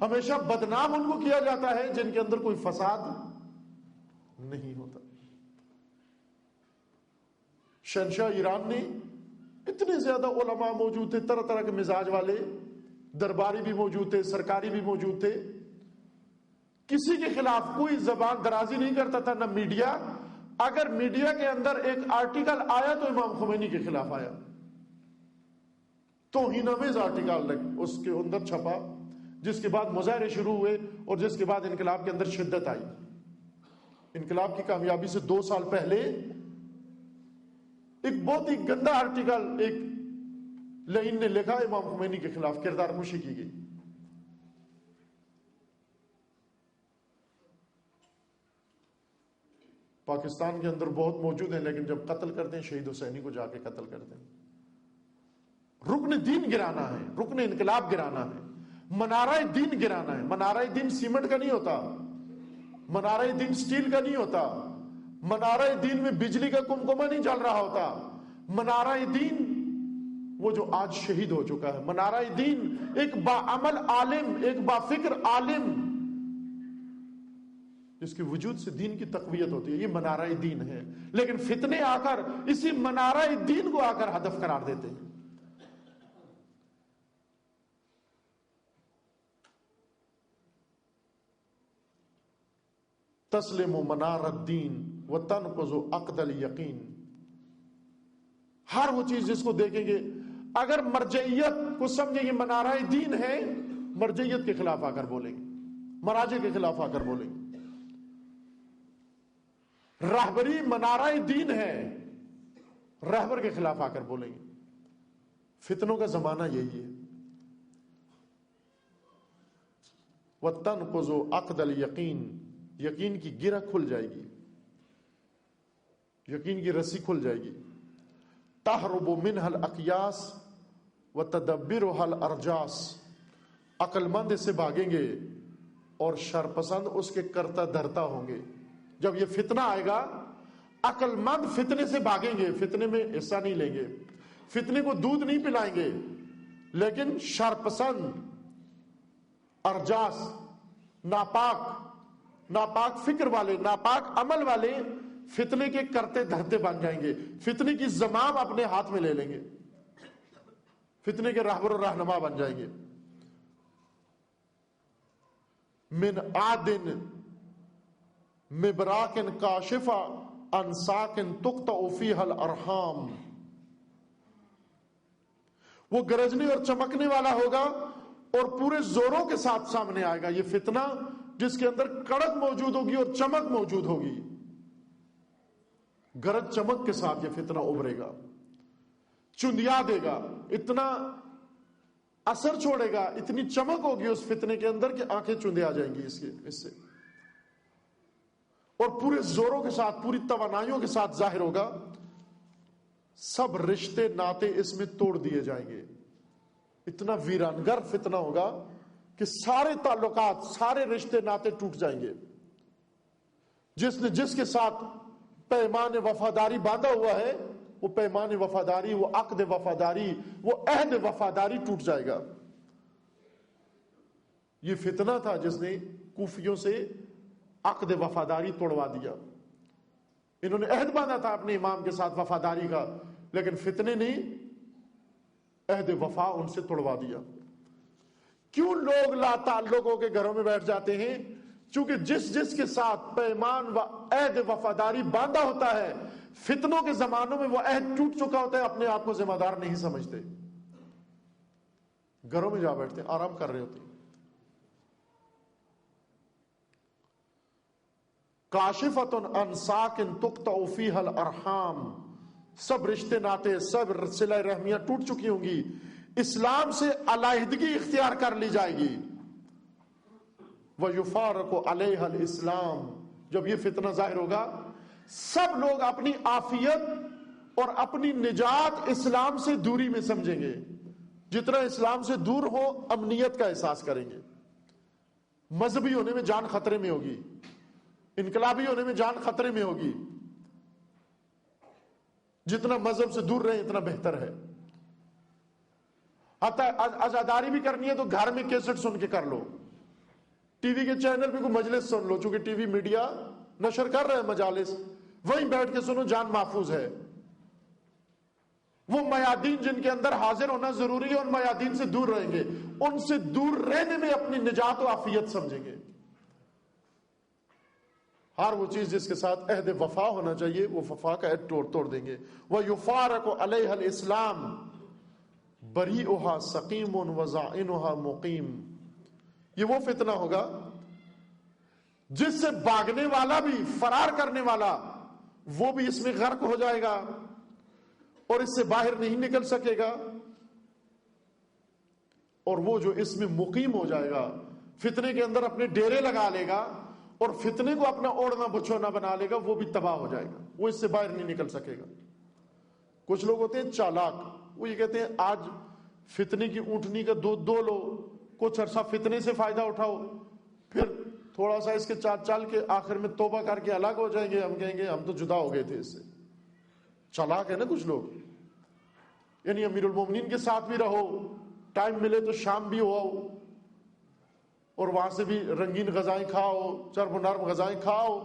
ہمیشہ بدنام ان کو کیا جاتا ہے جن کے اندر کوئی فساد نہیں ہوتا۔ شہنشاہ ایران نے اتنے زیادہ علماء موجود تھے، طرح طرح کے مزاج والے، درباری بھی موجود تھے، سرکاری بھی موجود تھے، کسی کے خلاف کوئی زبان درازی نہیں کرتا تھا، نہ میڈیا۔ اگر میڈیا کے اندر ایک آرٹیکل آیا تو امام خمینی کے خلاف آیا، توہین آمیز آرٹیکل اس کے اندر چھپا، جس کے بعد مظاہرے شروع ہوئے اور جس کے بعد انقلاب کے اندر شدت آئی۔ انقلاب کی کامیابی سے 2 سال پہلے ایک بہت ہی گندا آرٹیکل ایک لعین نے لکھا امام خمینی کے خلاف، کردار کشی کی گئی۔ پاکستان کے اندر بہت موجود ہیں، لیکن جب قتل کرتے ہیں شہید حسینی کو جا کے قتل کرتے ہیں۔ رکن دین گرانا ہے، رکن انقلاب گرانا ہے، منارہ دین گرانا ہے۔ منارہ دین سیمنٹ کا نہیں ہوتا، منارہ دین سٹیل کا نہیں ہوتا، منارہ دین میں بجلی کا کمکمہ نہیں جل رہا ہوتا۔ منارہ دین وہ جو آج شہید ہو چکا ہے، منارہ دین ایک باعمل عالم، ایک بافکر عالم جس کے وجود سے دین کی تقویت ہوتی ہے، یہ منارہ دین ہے۔ لیکن فتنے آ کر اسی منارہ دین کو آ کر ہدف قرار دیتے ہیں۔ تسلم منار الدین وتنقض عقد الیقین. ہر وہ چیز جس کو دیکھیں گے، اگر مرجعیت کو سمجھیں گے منارہ دین ہے، مرجعیت کے خلاف آ کر بولیں گے، مراجع کے خلاف آ کر بولیں گے. راہبری منارہ دین ہے، رہبر کے خلاف آ کر بولیں گے. فتنوں کا زمانہ یہی ہے. وَتَنْقُضُ عَقْدَ الْيَقِينِ، یقین کی گرہ کھل جائے گی، یقین کی رسی کھل جائے گی. تَحْرُبُ مِنْهَا الْأَقْيَاسِ وَتَدَبِّرُهَا الْأَرْجَاسِ، عقل مند اس سے بھاگیں گے اور شرپسند اس کے کرتا دھرتا ہوں گے. جب یہ فتنہ آئے گا، عقل مند فتنے سے بھاگیں گے، فتنے میں حصہ نہیں لیں گے، فتنے کو دودھ نہیں پلائیں گے، لیکن شرپسند ارجاس، ناپاک فکر والے، ناپاک عمل والے فتنے کے کرتے دھرتے بن جائیں گے، فتنے کی زمام اپنے ہاتھ میں لے لیں گے، فتنے کے راہبر و رہنما بن جائیں گے. من عادن مبراکن کاشفہ انساکن تقطع فیہا الارحام، وہ گرجنے اور چمکنے والا ہوگا اور پورے زوروں کے ساتھ سامنے آئے گا. یہ فتنہ جس کے اندر کڑک موجود ہوگی اور چمک موجود ہوگی، گرج چمک کے ساتھ یہ فتنہ ابھرے گا، چندیا دے گا، اتنا اثر چھوڑے گا، اتنی چمک ہوگی اس فتنے کے اندر کہ آنکھیں چندیا جائیں گی اس سے، اور پورے زوروں کے ساتھ، پوری توانائیوں کے ساتھ ظاہر ہوگا. سب رشتے ناتے اس میں توڑ دیے جائیں گے. اتنا ویرانگر فتنہ ہوگا کہ سارے تعلقات، سارے رشتے ناتے ٹوٹ جائیں گے. جس نے جس کے ساتھ پیمان وفاداری باندھا ہوا ہے، وہ پیمان وفاداری، وہ عقد وفاداری، وہ عہد وفاداری ٹوٹ جائے گا. یہ فتنہ تھا جس نے کوفیوں سے عقد وفاداری توڑوا دیا. انہوں نے عہد باندھا تھا اپنے امام کے ساتھ وفاداری کا، لیکن فتنے نے عہد وفا ان سے توڑوا دیا. کیوں لوگ لا تعلقوں کے گھروں میں بیٹھ جاتے ہیں؟ چونکہ جس کے ساتھ پیمان و عہد وفاداری باندھا ہوتا ہے، فتنوں کے زمانوں میں وہ عہد ٹوٹ چکا ہوتا ہے، اپنے آپ کو ذمہ دار نہیں سمجھتے، گھروں میں جا بیٹھتے ہیں، آرام کر رہے ہوتے ہیں. کاشفۃ عن ساکن تقطع فیہا الارحام، سب رشتے ناتے، سب صلہ رحمیاں ٹوٹ چکی ہوں گی، اسلام سے علیحدگی اختیار کر لی جائے گی. وَيُفَارَقُ عَلَيْهَا الْإِسْلَامِ، جب یہ فتنہ ظاہر ہوگا، سب لوگ اپنی عافیت اور اپنی نجات اسلام سے دوری میں سمجھیں گے. جتنا اسلام سے دور ہو، امنیت کا احساس کریں گے. مذہبی ہونے میں جان خطرے میں ہوگی، انقلابی ہونے میں جان خطرے میں ہوگی. جتنا مذہب سے دور رہے اتنا بہتر ہے. عزاداری بھی کرنی ہے تو گھر میں کیسٹ سن کے کر لو، ٹی وی کے چینل پہ کوئی مجلس سن لو، چونکہ ٹی وی میڈیا نشر کر رہے ہیں مجالس، وہیں بیٹھ کے سنو، جان محفوظ ہے. وہ میادین جن کے اندر حاضر ہونا ضروری ہے، ان میادین سے دور رہیں گے، ان سے دور رہنے میں اپنی نجات و عافیت سمجھیں گے. ہر وہ چیز جس کے ساتھ عہد وفا ہونا چاہیے، وہ وفا کا عہد توڑ دیں گے. وَيُفَارَقُ عَلَيْهَا الْإِسْلَامِ بَرِيئُهَا سَقِيمٌ وَزَائِنُهَا مُقِيمٌ. یہ وہ فتنہ ہوگا جس سے بھاگنے والا بھی، فرار کرنے والا وہ بھی اس میں غرق ہو جائے گا اور اس سے باہر نہیں نکل سکے گا، اور وہ جو اس میں مقیم ہو جائے گا، فتنے کے اندر اپنے ڈیرے لگا لے گا اور فتنے کو اپنا اوڑھنا بچھونا بنا لے گا، وہ بھی تباہ ہو جائے گا، وہ اس سے باہر نہیں نکل سکے گا. کچھ لوگ ہوتے ہیں چالاک، وہ یہ کہتے ہیں آج فتنے کی اونٹنی کا دودھ دو لو، کچھ عرصہ فتنے سے فائدہ اٹھاؤ، پھر تھوڑا سا اس کے چال کے آخر میں توبہ کر کے الگ ہو جائیں گے، ہم کہیں گے ہم تو جدا ہو گئے تھے اس سے. چالاک ہے نا کچھ لوگ. یعنی امیر المومنین کے ساتھ بھی رہو، ٹائم ملے تو شام بھی ہو اور وہاں سے بھی رنگین غذائیں کھاؤ، چرب و نرم غذائیں کھاؤ،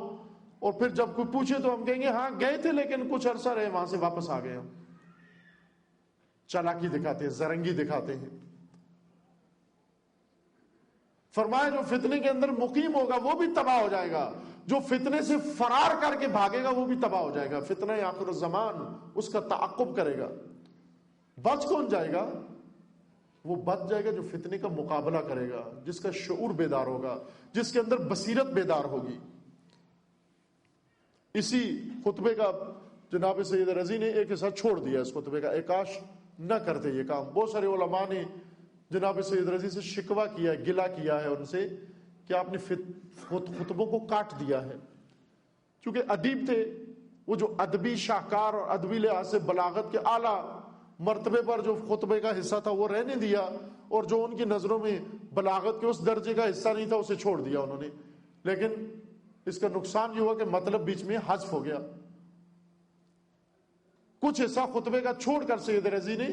اور پھر جب کوئی پوچھے تو ہم کہیں گے ہاں گئے تھے لیکن کچھ عرصہ رہے، وہاں سے واپس آ گئے. ہم چالاکی دکھاتے ہیں، زرنگی دکھاتے ہیں. فرمایا جو فتنے کے اندر مقیم ہوگا وہ بھی تباہ ہو جائے گا. جو فتنے سے فرار کر کے بھاگے گا وہ بھی تباہ ہو جائے گا. فتنہ آخر الزمان اس کا تعاقب کرے گا. بچ کون جائے گا؟ وہ بچ جائے گا جو فتنے کا مقابلہ کرے گا، جس کا شعور بیدار ہوگا، جس کے اندر بصیرت بیدار ہوگی. اسی خطبے کا جناب سید رضی نے ایک حصہ چھوڑ دیا اس خطبے کا، کاش نہ کرتے یہ کام. بہت سارے علماء نے جناب سید رضی سے شکوہ کیا ہے، گلہ کیا ہے ان سے کہ آپ نے خطبوں کو کاٹ دیا ہے. کیونکہ ادیب تھے، وہ جو ادبی شاہکار اور ادبی لحاظ سے بلاغت کے اعلیٰ مرتبے پر جو خطبے کا حصہ تھا وہ رہنے دیا، اور جو ان کی نظروں میں بلاغت کے اس درجے کا حصہ نہیں تھا اسے چھوڑ دیا انہوں نے. لیکن اس کا نقصان یہ ہوا کہ مطلب بیچ میں حذف ہو گیا. کچھ حصہ خطبے کا چھوڑ کر سید رضی نے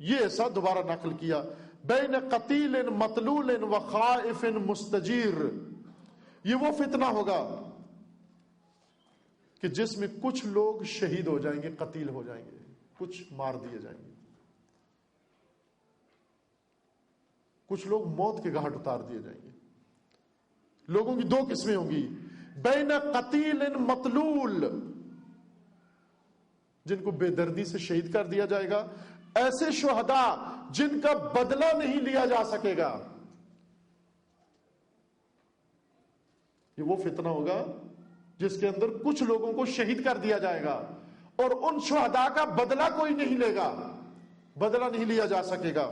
یہ حصہ دوبارہ نقل کیا. بین قتیل مطلول و خائف مستجیر، یہ وہ فتنہ ہوگا کہ جس میں کچھ لوگ شہید ہو جائیں گے، قتیل ہو جائیں گے، کچھ مار دیے جائیں گے، کچھ لوگ موت کے گھاٹ اتار دیے جائیں گے. لوگوں کی دو قسمیں ہوں گی. بین قتیل مطلول، جن کو بے دردی سے شہید کر دیا جائے گا، ایسے شہداء جن کا بدلہ نہیں لیا جا سکے گا. یہ وہ فتنہ ہوگا جس کے اندر کچھ لوگوں کو شہید کر دیا جائے گا اور ان شہداء کا بدلہ کوئی نہیں لے گا، بدلہ نہیں لیا جا سکے گا.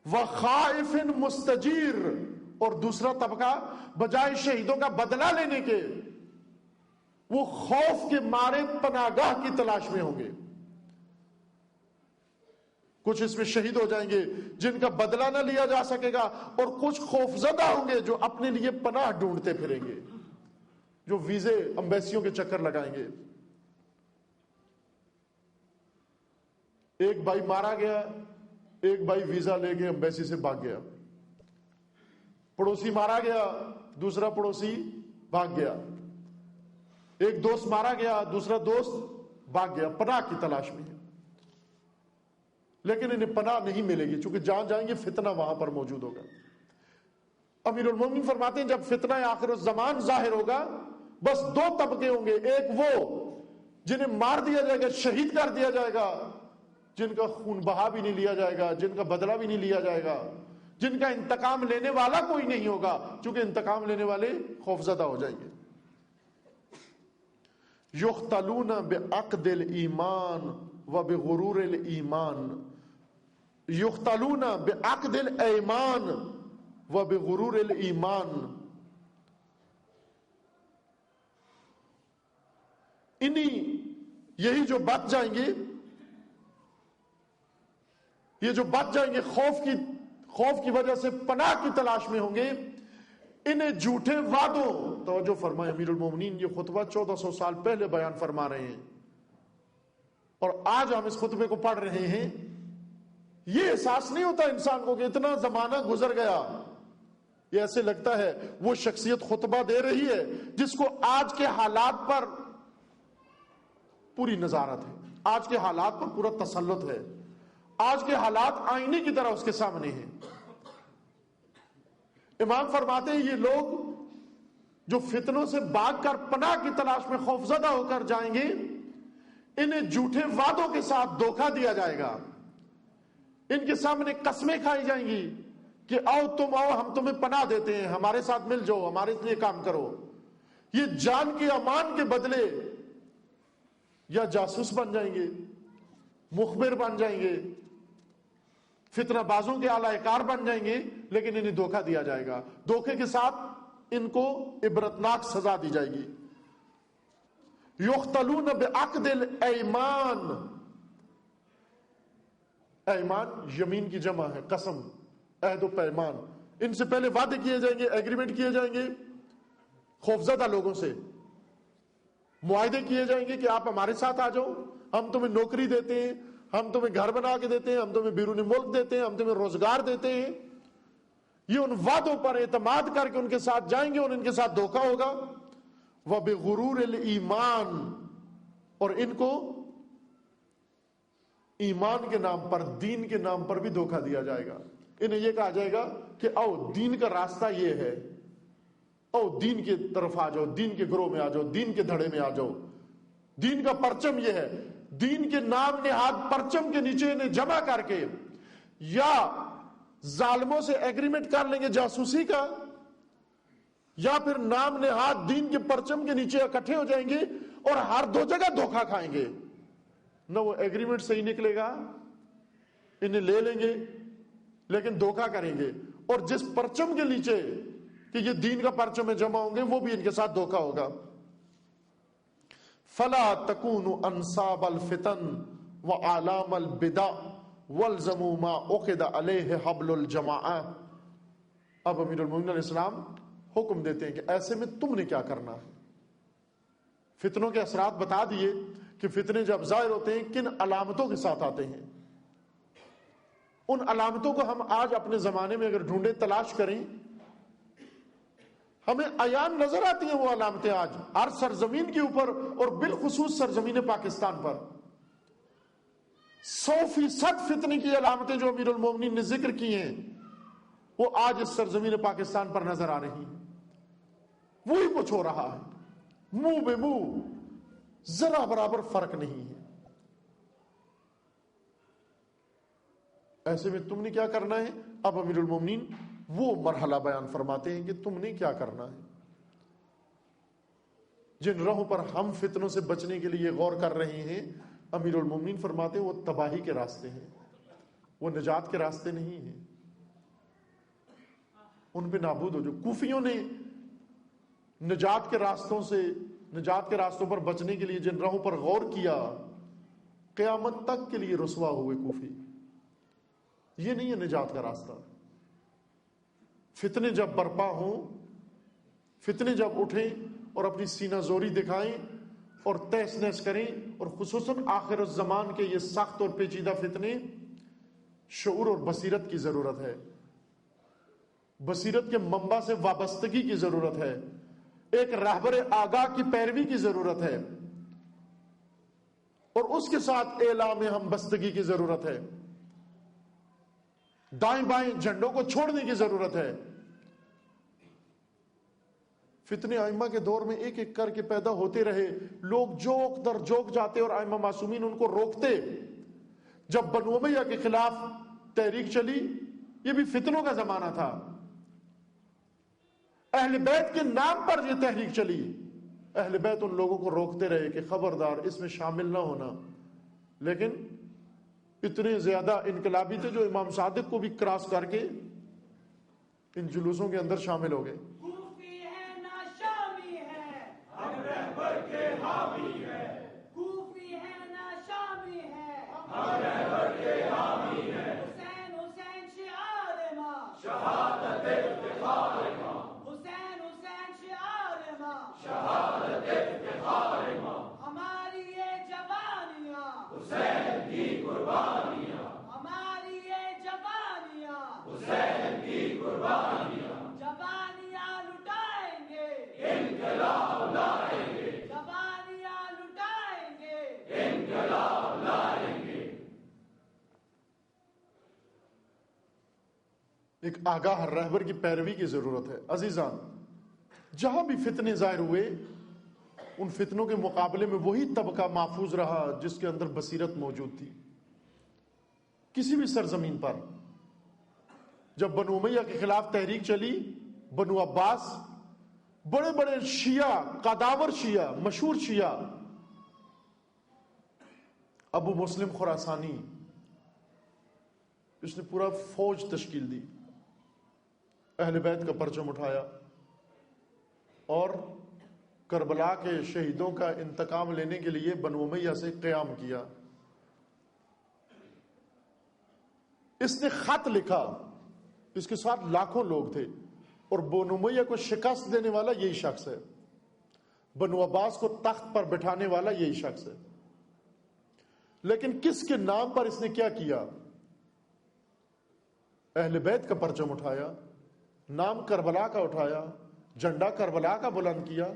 وخائف مستجیر، اور دوسرا طبقہ بجائے شہیدوں کا بدلہ لینے کے وہ خوف کے مارے پناہ گاہ کی تلاش میں ہوں گے. کچھ اس میں شہید ہو جائیں گے جن کا بدلہ نہ لیا جا سکے گا، اور کچھ خوفزدہ ہوں گے جو اپنے لیے پناہ ڈھونڈتے پھریں گے، جو ویزے امبیسیوں کے چکر لگائیں گے. ایک بھائی مارا گیا، ایک بھائی ویزا لے کے امبیسی سے بھاگ گیا. پڑوسی مارا گیا، دوسرا پڑوسی بھاگ گیا. ایک دوست مارا گیا، دوسرا دوست بھاگ گیا، پناہ کی تلاش میں. لیکن انہیں پناہ نہیں ملے گی، چونکہ جہاں جائیں گے فتنہ وہاں پر موجود ہوگا. امیر المومنین فرماتے ہیں جب فتنہ آخر الزمان ظاہر ہوگا بس دو طبقے ہوں گے. ایک وہ جنہیں مار دیا جائے گا، شہید کر دیا جائے گا، جن کا خون بہا بھی نہیں لیا جائے گا، جن کا بدلہ بھی نہیں لیا جائے گا، جن کا انتقام لینے والا کوئی نہیں ہوگا، چونکہ انتقام لینے والے خوفزدہ ہو جائیں گے. یختلون بعقد الایمان و بغرور الایمان، یختلون بعقد الایمان و بغرور الایمان. یہی جو بچ جائیں گے، یہ جو بچ جائیں گے خوف کی وجہ سے پناہ کی تلاش میں ہوں گے، انہیں جھوٹے وعدوں. توجہ فرمائے امیر المومنین، یہ خطبہ 1400 سال پہلے بیان فرما رہے ہیں اور آج ہم اس خطبے کو پڑھ رہے ہیں. یہ احساس نہیں ہوتا انسان کو کہ اتنا زمانہ گزر گیا. یہ ایسے لگتا ہے وہ شخصیت خطبہ دے رہی ہے جس کو آج کے حالات پر پوری نظارت ہے، آج کے حالات پر پورا تسلط ہے، آج کے حالات آئینے کی طرح اس کے سامنے ہیں. امام فرماتے ہیں یہ لوگ جو فتنوں سے بھاگ کر پناہ کی تلاش میں خوفزدہ ہو کر جائیں گے، انہیں جھوٹے وعدوں کے ساتھ دھوکہ دیا جائے گا. ان کے سامنے قسمیں کھائی جائیں گی کہ آؤ تم آؤ، ہم تمہیں پناہ دیتے ہیں، ہمارے ساتھ مل جاؤ، ہمارے لیے کام کرو. یہ جان کے امان کے بدلے یا جاسوس بن جائیں گے، مخبر بن جائیں گے، فتنہ بازوں کے اعلی کار بن جائیں گے، لیکن انہیں دھوکہ دیا جائے گا. دھوکے کے ساتھ ان کو عبرتناک سزا دی جائے گی. یختلون بعقد الایمان، ایمان یمین کی جمع ہے، قسم، عہد و پیمان. ان سے پہلے وعدے کیے جائیں گے، ایگریمنٹ کیے جائیں گے خوفزدہ لوگوں سے، معاہدے کیے جائیں گے کہ آپ ہمارے ساتھ آ جاؤ، ہم تمہیں نوکری دیتے ہیں، ہم تمہیں گھر بنا کے دیتے ہیں، ہم تمہیں بیرون ملک دیتے ہیں، ہم تمہیں روزگار دیتے ہیں. یہ ان وعدوں پر اعتماد کر کے ان کے ساتھ جائیں گے اور ان کے ساتھ دھوکہ ہوگا. وبغرور الایمان، اور ان کو ایمان کے نام پر، دین کے نام پر بھی دھوکہ دیا جائے گا. انہیں یہ کہا جائے گا کہ آؤ دین کا راستہ یہ ہے، او دین کی طرف آ جاؤ، دین کے گروہ میں آ جاؤ، دین کے دھڑے میں آ جاؤ، دین کا پرچم یہ ہے، دین کے نام نہاد پرچم کے نیچے انہیں جمع کر کے یا ظالموں سے ایگریمنٹ کر لیں گے جاسوسی کا، یا پھر نام نہاد دین کے پرچم کے نیچے اکٹھے ہو جائیں گے اور ہر دو جگہ دھوکہ کھائیں گے. نہ وہ ایگریمنٹ صحیح نکلے گا، انہیں لے لیں گے لیکن دھوکہ کریں گے، اور جس پرچم کے نیچے کہ یہ دین کا پرچم میں جمع ہوں گے وہ بھی ان کے ساتھ دھوکہ ہوگا. فلا تکونوا انصاب الفتن وآلام البدع والزموا ما عقد علیہ حبل الجماعہ. اب امیر المومنین علیہ السلام حکم دیتے ہیں کہ ایسے میں تم نے کیا کرنا ہے. فتنوں کے اثرات بتا دیے کہ فتنے جب ظاہر ہوتے ہیں کن علامتوں کے ساتھ آتے ہیں. ان علامتوں کو ہم آج اپنے زمانے میں اگر ڈھونڈیں، تلاش کریں، ہمیں عیان نظر آتی ہیں وہ علامتیں آج ہر سرزمین کے اوپر، اور بالخصوص سرزمین پاکستان پر. 100% فتنے کی علامتیں جو امیر المومنین نے ذکر کی ہیں وہ آج اس سرزمین پاکستان پر نظر آ رہی ہیں. وہی کچھ ہو رہا ہے، منہ بے منہ، ذرا برابر فرق نہیں ہے. ایسے میں تم نے کیا کرنا ہے؟ اب امیر المومنین وہ مرحلہ بیان فرماتے ہیں کہ تم نے کیا کرنا ہے. جن راہوں پر ہم فتنوں سے بچنے کے لیے غور کر رہے ہیں، امیر المومنین فرماتے ہیں وہ تباہی کے راستے ہیں، وہ نجات کے راستے نہیں ہیں. ان پہ نابود ہو. جو کوفیوں نے نجات کے راستوں پر بچنے کے لیے جن راہوں پر غور کیا، قیامت تک کے لیے رسوا ہوئے کوفی. یہ نہیں ہے نجات کا راستہ. فتنے جب برپا ہوں، فتنے جب اٹھیں اور اپنی سینہ زوری دکھائیں اور تہس نہس کریں، اور خصوصاً آخر الزمان کے یہ سخت اور پیچیدہ فتنے، شعور اور بصیرت کی ضرورت ہے. بصیرت کے منبع سے وابستگی کی ضرورت ہے، ایک رہبر آگاہ کی پیروی کی ضرورت ہے، اور اس کے ساتھ اعلام ہم بستگی کی ضرورت ہے. دائیں بائیں جھنڈوں کو چھوڑنے کی ضرورت ہے. فتنے ائمہ کے دور میں ایک ایک کر کے پیدا ہوتے رہے، لوگ جوک در جوک جاتے اور ائمہ معصومین ان کو روکتے. جب بنو امیہ کے خلاف تحریک چلی، یہ بھی فتنوں کا زمانہ تھا. اہل بیت کے نام پر یہ تحریک چلی، اہل بیت ان لوگوں کو روکتے رہے کہ خبردار اس میں شامل نہ ہونا. لیکن اتنے زیادہ انقلابی تھے جو امام صادق کو بھی کراس کر کے ان جلوسوں کے اندر شامل ہو گئے. کوفی ہے نہ شامی ہے، ہم رہبر کے حامی ہے. کوفی ہے نہ شامی ہے، ہم رہبر کے حامی ہے. حسین حسین شعار ماں، شہادت افتخار ماں. حسین حسین شعار ماں، شہادت افتخار ماں. ہماری یہ جوانیاں حسین کی قربانیاں، ہماری یہ جوانیاں حسین کی قربانیاں. جوانیاں لٹائیں گے، انقلاب لائیں گے. جوانیاں لٹائیں گے، انقلاب لائیں گے. ایک آگاہ رہبر کی پیروی کی ضرورت ہے. عزیزان، جہاں بھی فتنے ظاہر ہوئے، ان فتنوں کے مقابلے میں وہی طبقہ محفوظ رہا جس کے اندر بصیرت موجود تھی. کسی بھی سرزمین پر جب بنو امیہ کے خلاف تحریک چلی، بنو عباس، بڑے بڑے شیعہ، قداور شیعہ، مشہور شیعہ، ابو مسلم خراسانی، اس نے پورا فوج تشکیل دی، اہل بیت کا پرچم اٹھایا اور کربلا کے شہیدوں کا انتقام لینے کے لیے بنو امیہ سے قیام کیا. اس نے خط لکھا، اس کے ساتھ لاکھوں لوگ تھے، اور بنو امیہ کو شکست دینے والا یہی شخص ہے، بنو عباس کو تخت پر بٹھانے والا یہی شخص ہے. لیکن کس کے نام پر اس نے کیا کیا؟ اہل بیت کا پرچم اٹھایا، نام کربلا کا اٹھایا، جھنڈا کربلا کا بلند کیا.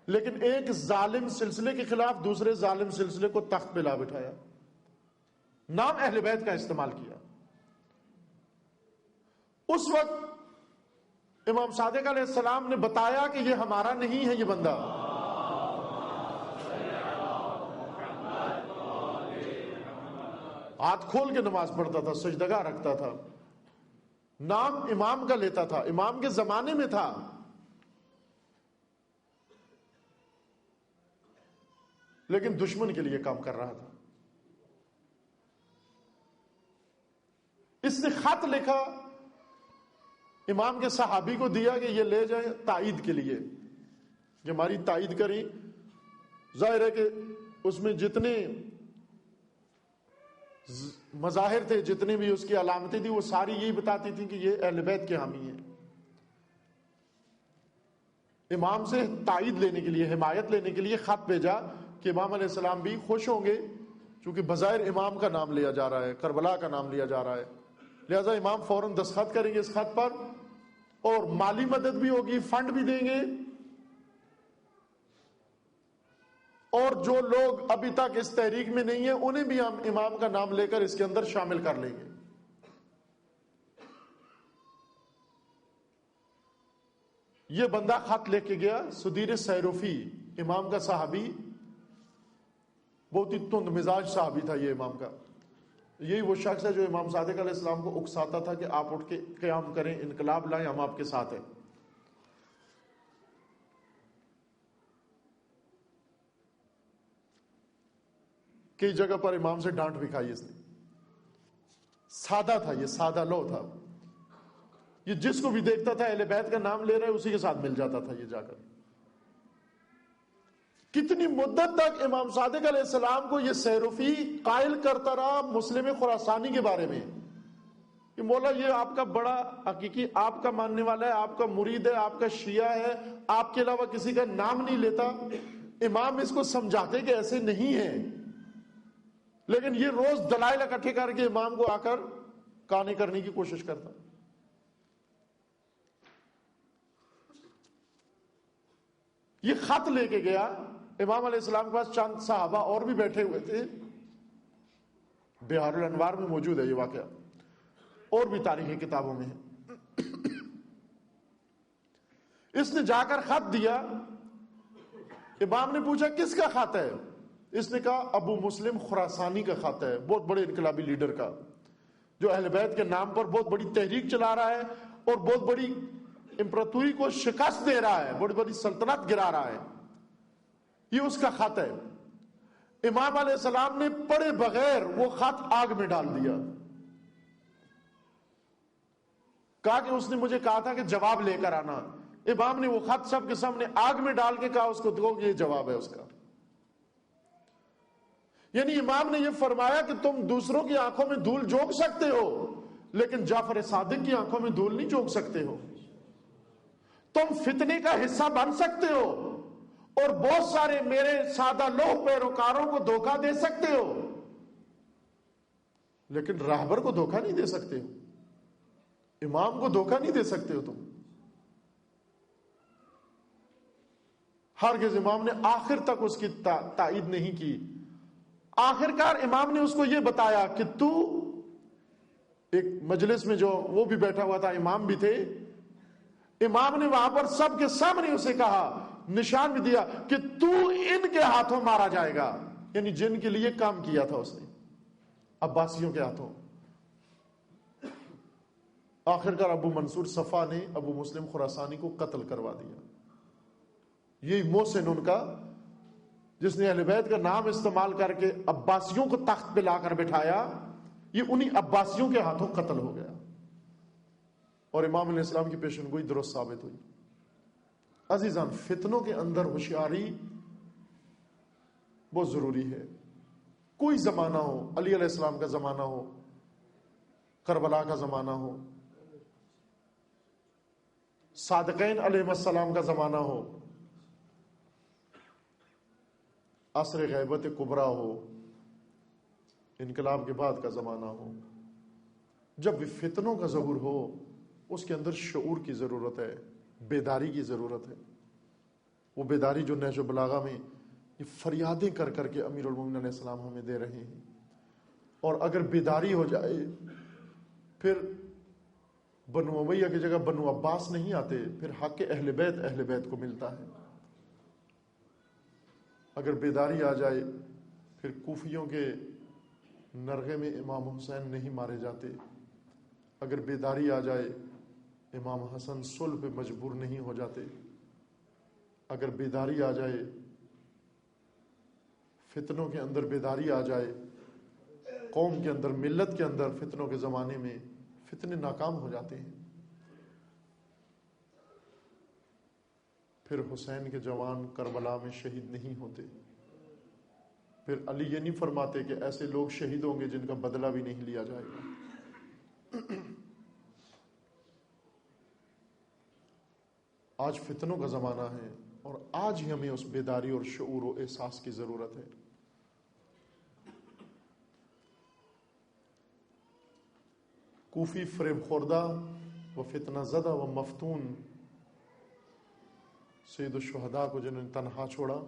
لیکن ایک ظالم سلسلے کے خلاف دوسرے ظالم سلسلے کو تخت پہ لا بٹھایا، نام اہل بیت کا استعمال کیا. اس وقت امام صادق علیہ السلام نے بتایا کہ یہ ہمارا نہیں ہے، یہ بندہ ہاتھ کھول کے نماز پڑھتا تھا، سجدگاہ رکھتا تھا، نام امام کا لیتا تھا، امام کے زمانے میں تھا، لیکن دشمن کے لیے کام کر رہا تھا۔ اس نے خط لکھا، امام کے صحابی کو دیا کہ یہ لے جائیں تائید کے لیے، کہ ہماری تائید کریں۔ ظاہر ہے کہ اس میں جتنے مظاہر تھے، جتنے بھی اس کی علامتیں تھیں، وہ ساری یہی بتاتی تھیں کہ یہ اہل بیت کے حامی ہیں۔ امام سے تائید لینے کے لیے، حمایت لینے کے لیے خط بھیجا کہ امام علیہ السلام بھی خوش ہوں گے، چونکہ بظاہر امام کا نام لیا جا رہا ہے، کربلا کا نام لیا جا رہا ہے، لہذا امام فوراً دستخط کریں گے اس خط پر، اور مالی مدد بھی ہوگی، فنڈ بھی دیں گے، اور جو لوگ ابھی تک اس تحریک میں نہیں ہیں انہیں بھی ہم امام کا نام لے کر اس کے اندر شامل کر لیں گے۔ یہ بندہ خط لے کے گیا، سدیر سیروفی، امام کا صحابی، بہت ہی تند مزاج صحابی تھا یہ امام کا۔ یہی وہ شخص ہے جو امام صادق علیہ السلام کو اکساتا تھا کہ آپ اٹھ کے قیام کریں، انقلاب لائیں، ہم آپ کے ساتھ ہیں۔ کئی جگہ پر امام سے ڈانٹ بھی کھائی اس نے۔ سادہ تھا یہ، سادہ لو تھا یہ، جس کو بھی دیکھتا تھا اہل بیت کا نام لے رہا ہے اسی کے ساتھ مل جاتا تھا یہ جا کر۔ کتنی مدت تک امام صادق علیہ السلام کو یہ سیروفی قائل کرتا رہا مسلم خراسانی کے بارے میں کہ مولا یہ آپ کا بڑا حقیقی، آپ کا ماننے والا ہے، آپ کا مرید ہے، آپ کا شیعہ ہے، آپ کے علاوہ کسی کا نام نہیں لیتا۔ امام اس کو سمجھاتے کہ ایسے نہیں ہیں، لیکن یہ روز دلائل اکٹھے کر کے امام کو آ کر کانے کرنے کی کوشش کرتا۔ یہ خط لے کے گیا امام علیہ السلام کے پاس، چند صحابہ اور بھی بیٹھے ہوئے تھے، بہار الانوار میں موجود ہے یہ واقعہ، اور بھی تاریخی کتابوں میں ہے۔ اس نے جا کر خط دیا، امام نے پوچھا کس کا خط ہے؟ اس نے کہا ابو مسلم خراسانی کا خط ہے، بہت بڑے انقلابی لیڈر کا، جو اہل بیت کے نام پر بہت بڑی تحریک چلا رہا ہے اور بہت بڑی امپراتوری کو شکست دے رہا ہے، بڑی بڑی سلطنت گرا رہا ہے، یہ اس کا خط ہے۔ امام علیہ السلام نے پڑھے بغیر وہ خط آگ میں ڈال دیا، کہا کہ اس نے مجھے کہا تھا کہ جواب لے کر آنا۔ امام نے وہ خط سب کے سامنے آگ میں ڈال کے کہا اس کو دیکھو یہ جواب ہے اس کا۔ یعنی امام نے یہ فرمایا کہ تم دوسروں کی آنکھوں میں دھول جھونک سکتے ہو، لیکن جعفر صادق کی آنکھوں میں دھول نہیں جھونک سکتے ہو۔ تم فتنے کا حصہ بن سکتے ہو اور بہت سارے میرے سادہ لوہ پیروکاروں کو دھوکہ دے سکتے ہو، لیکن راہبر کو دھوکہ نہیں دے سکتے ہو، امام کو دھوکہ نہیں دے سکتے ہو تم۔ ہرگز امام نے آخر تک اس کی تائید نہیں کی۔ آخر کار امام نے اس کو یہ بتایا کہ تو ایک مجلس میں، جو وہ بھی بیٹھا ہوا تھا، امام بھی تھے، امام نے وہاں پر سب کے سامنے اسے کہا، نشان بھی دیا کہ تو ان کے ہاتھوں مارا جائے گا، یعنی جن کے لیے کام کیا تھا اس نے، عباسیوں کے ہاتھوں۔ آخر کار ابو منصور صفا نے ابو مسلم خراسانی کو قتل کروا دیا۔ یہی محسن ان کا، جس نے اہل بیت کا نام استعمال کر کے عباسیوں کو تخت پہ لا کر بٹھایا، یہ انہی عباسیوں کے ہاتھوں قتل ہو گیا، اور امام علیہ السلام کی پیشن گوئی درست ثابت ہوئی۔ عزیزان، فتنوں کے اندر ہوشیاری بہت ضروری ہے۔ کوئی زمانہ ہو، علی علیہ السلام کا زمانہ ہو، کربلا کا زمانہ ہو، صادقین علیہ السلام کا زمانہ ہو، عصر غیبت کبریٰ ہو، انقلاب کے بعد کا زمانہ ہو، جب بھی فتنوں کا ظہور ہو اس کے اندر شعور کی ضرورت ہے، بیداری کی ضرورت ہے۔ وہ بیداری جو نہج البلاغہ میں یہ فریادیں کر کر کے امیر المومنین علیہ السلام ہمیں دے رہے ہیں، اور اگر بیداری ہو جائے پھر بنو امیہ کی جگہ بنو عباس نہیں آتے، پھر حق اہل بیت کو ملتا ہے۔ اگر بیداری آ جائے پھر کوفیوں کے نرغے میں امام حسین نہیں مارے جاتے، اگر بیداری آ جائے امام حسن صلح پہ مجبور نہیں ہو جاتے، اگر بیداری آ جائے، فتنوں کے اندر بیداری آ جائے، قوم کے اندر، ملت کے اندر فتنوں کے زمانے میں فتنے ناکام ہو جاتے ہیں۔ پھر حسین کے جوان کربلا میں شہید نہیں ہوتے، پھر علی یہ نہیں فرماتے کہ ایسے لوگ شہید ہوں گے جن کا بدلہ بھی نہیں لیا جائے گا۔ آج فتنوں کا زمانہ ہے اور آج ہی ہمیں اس بیداری اور شعور و احساس کی ضرورت ہے۔ کوفی فریب خوردہ و فتنہ زدہ و مفتون سید الشہداء کو جنہوں نے تنہا چھوڑا،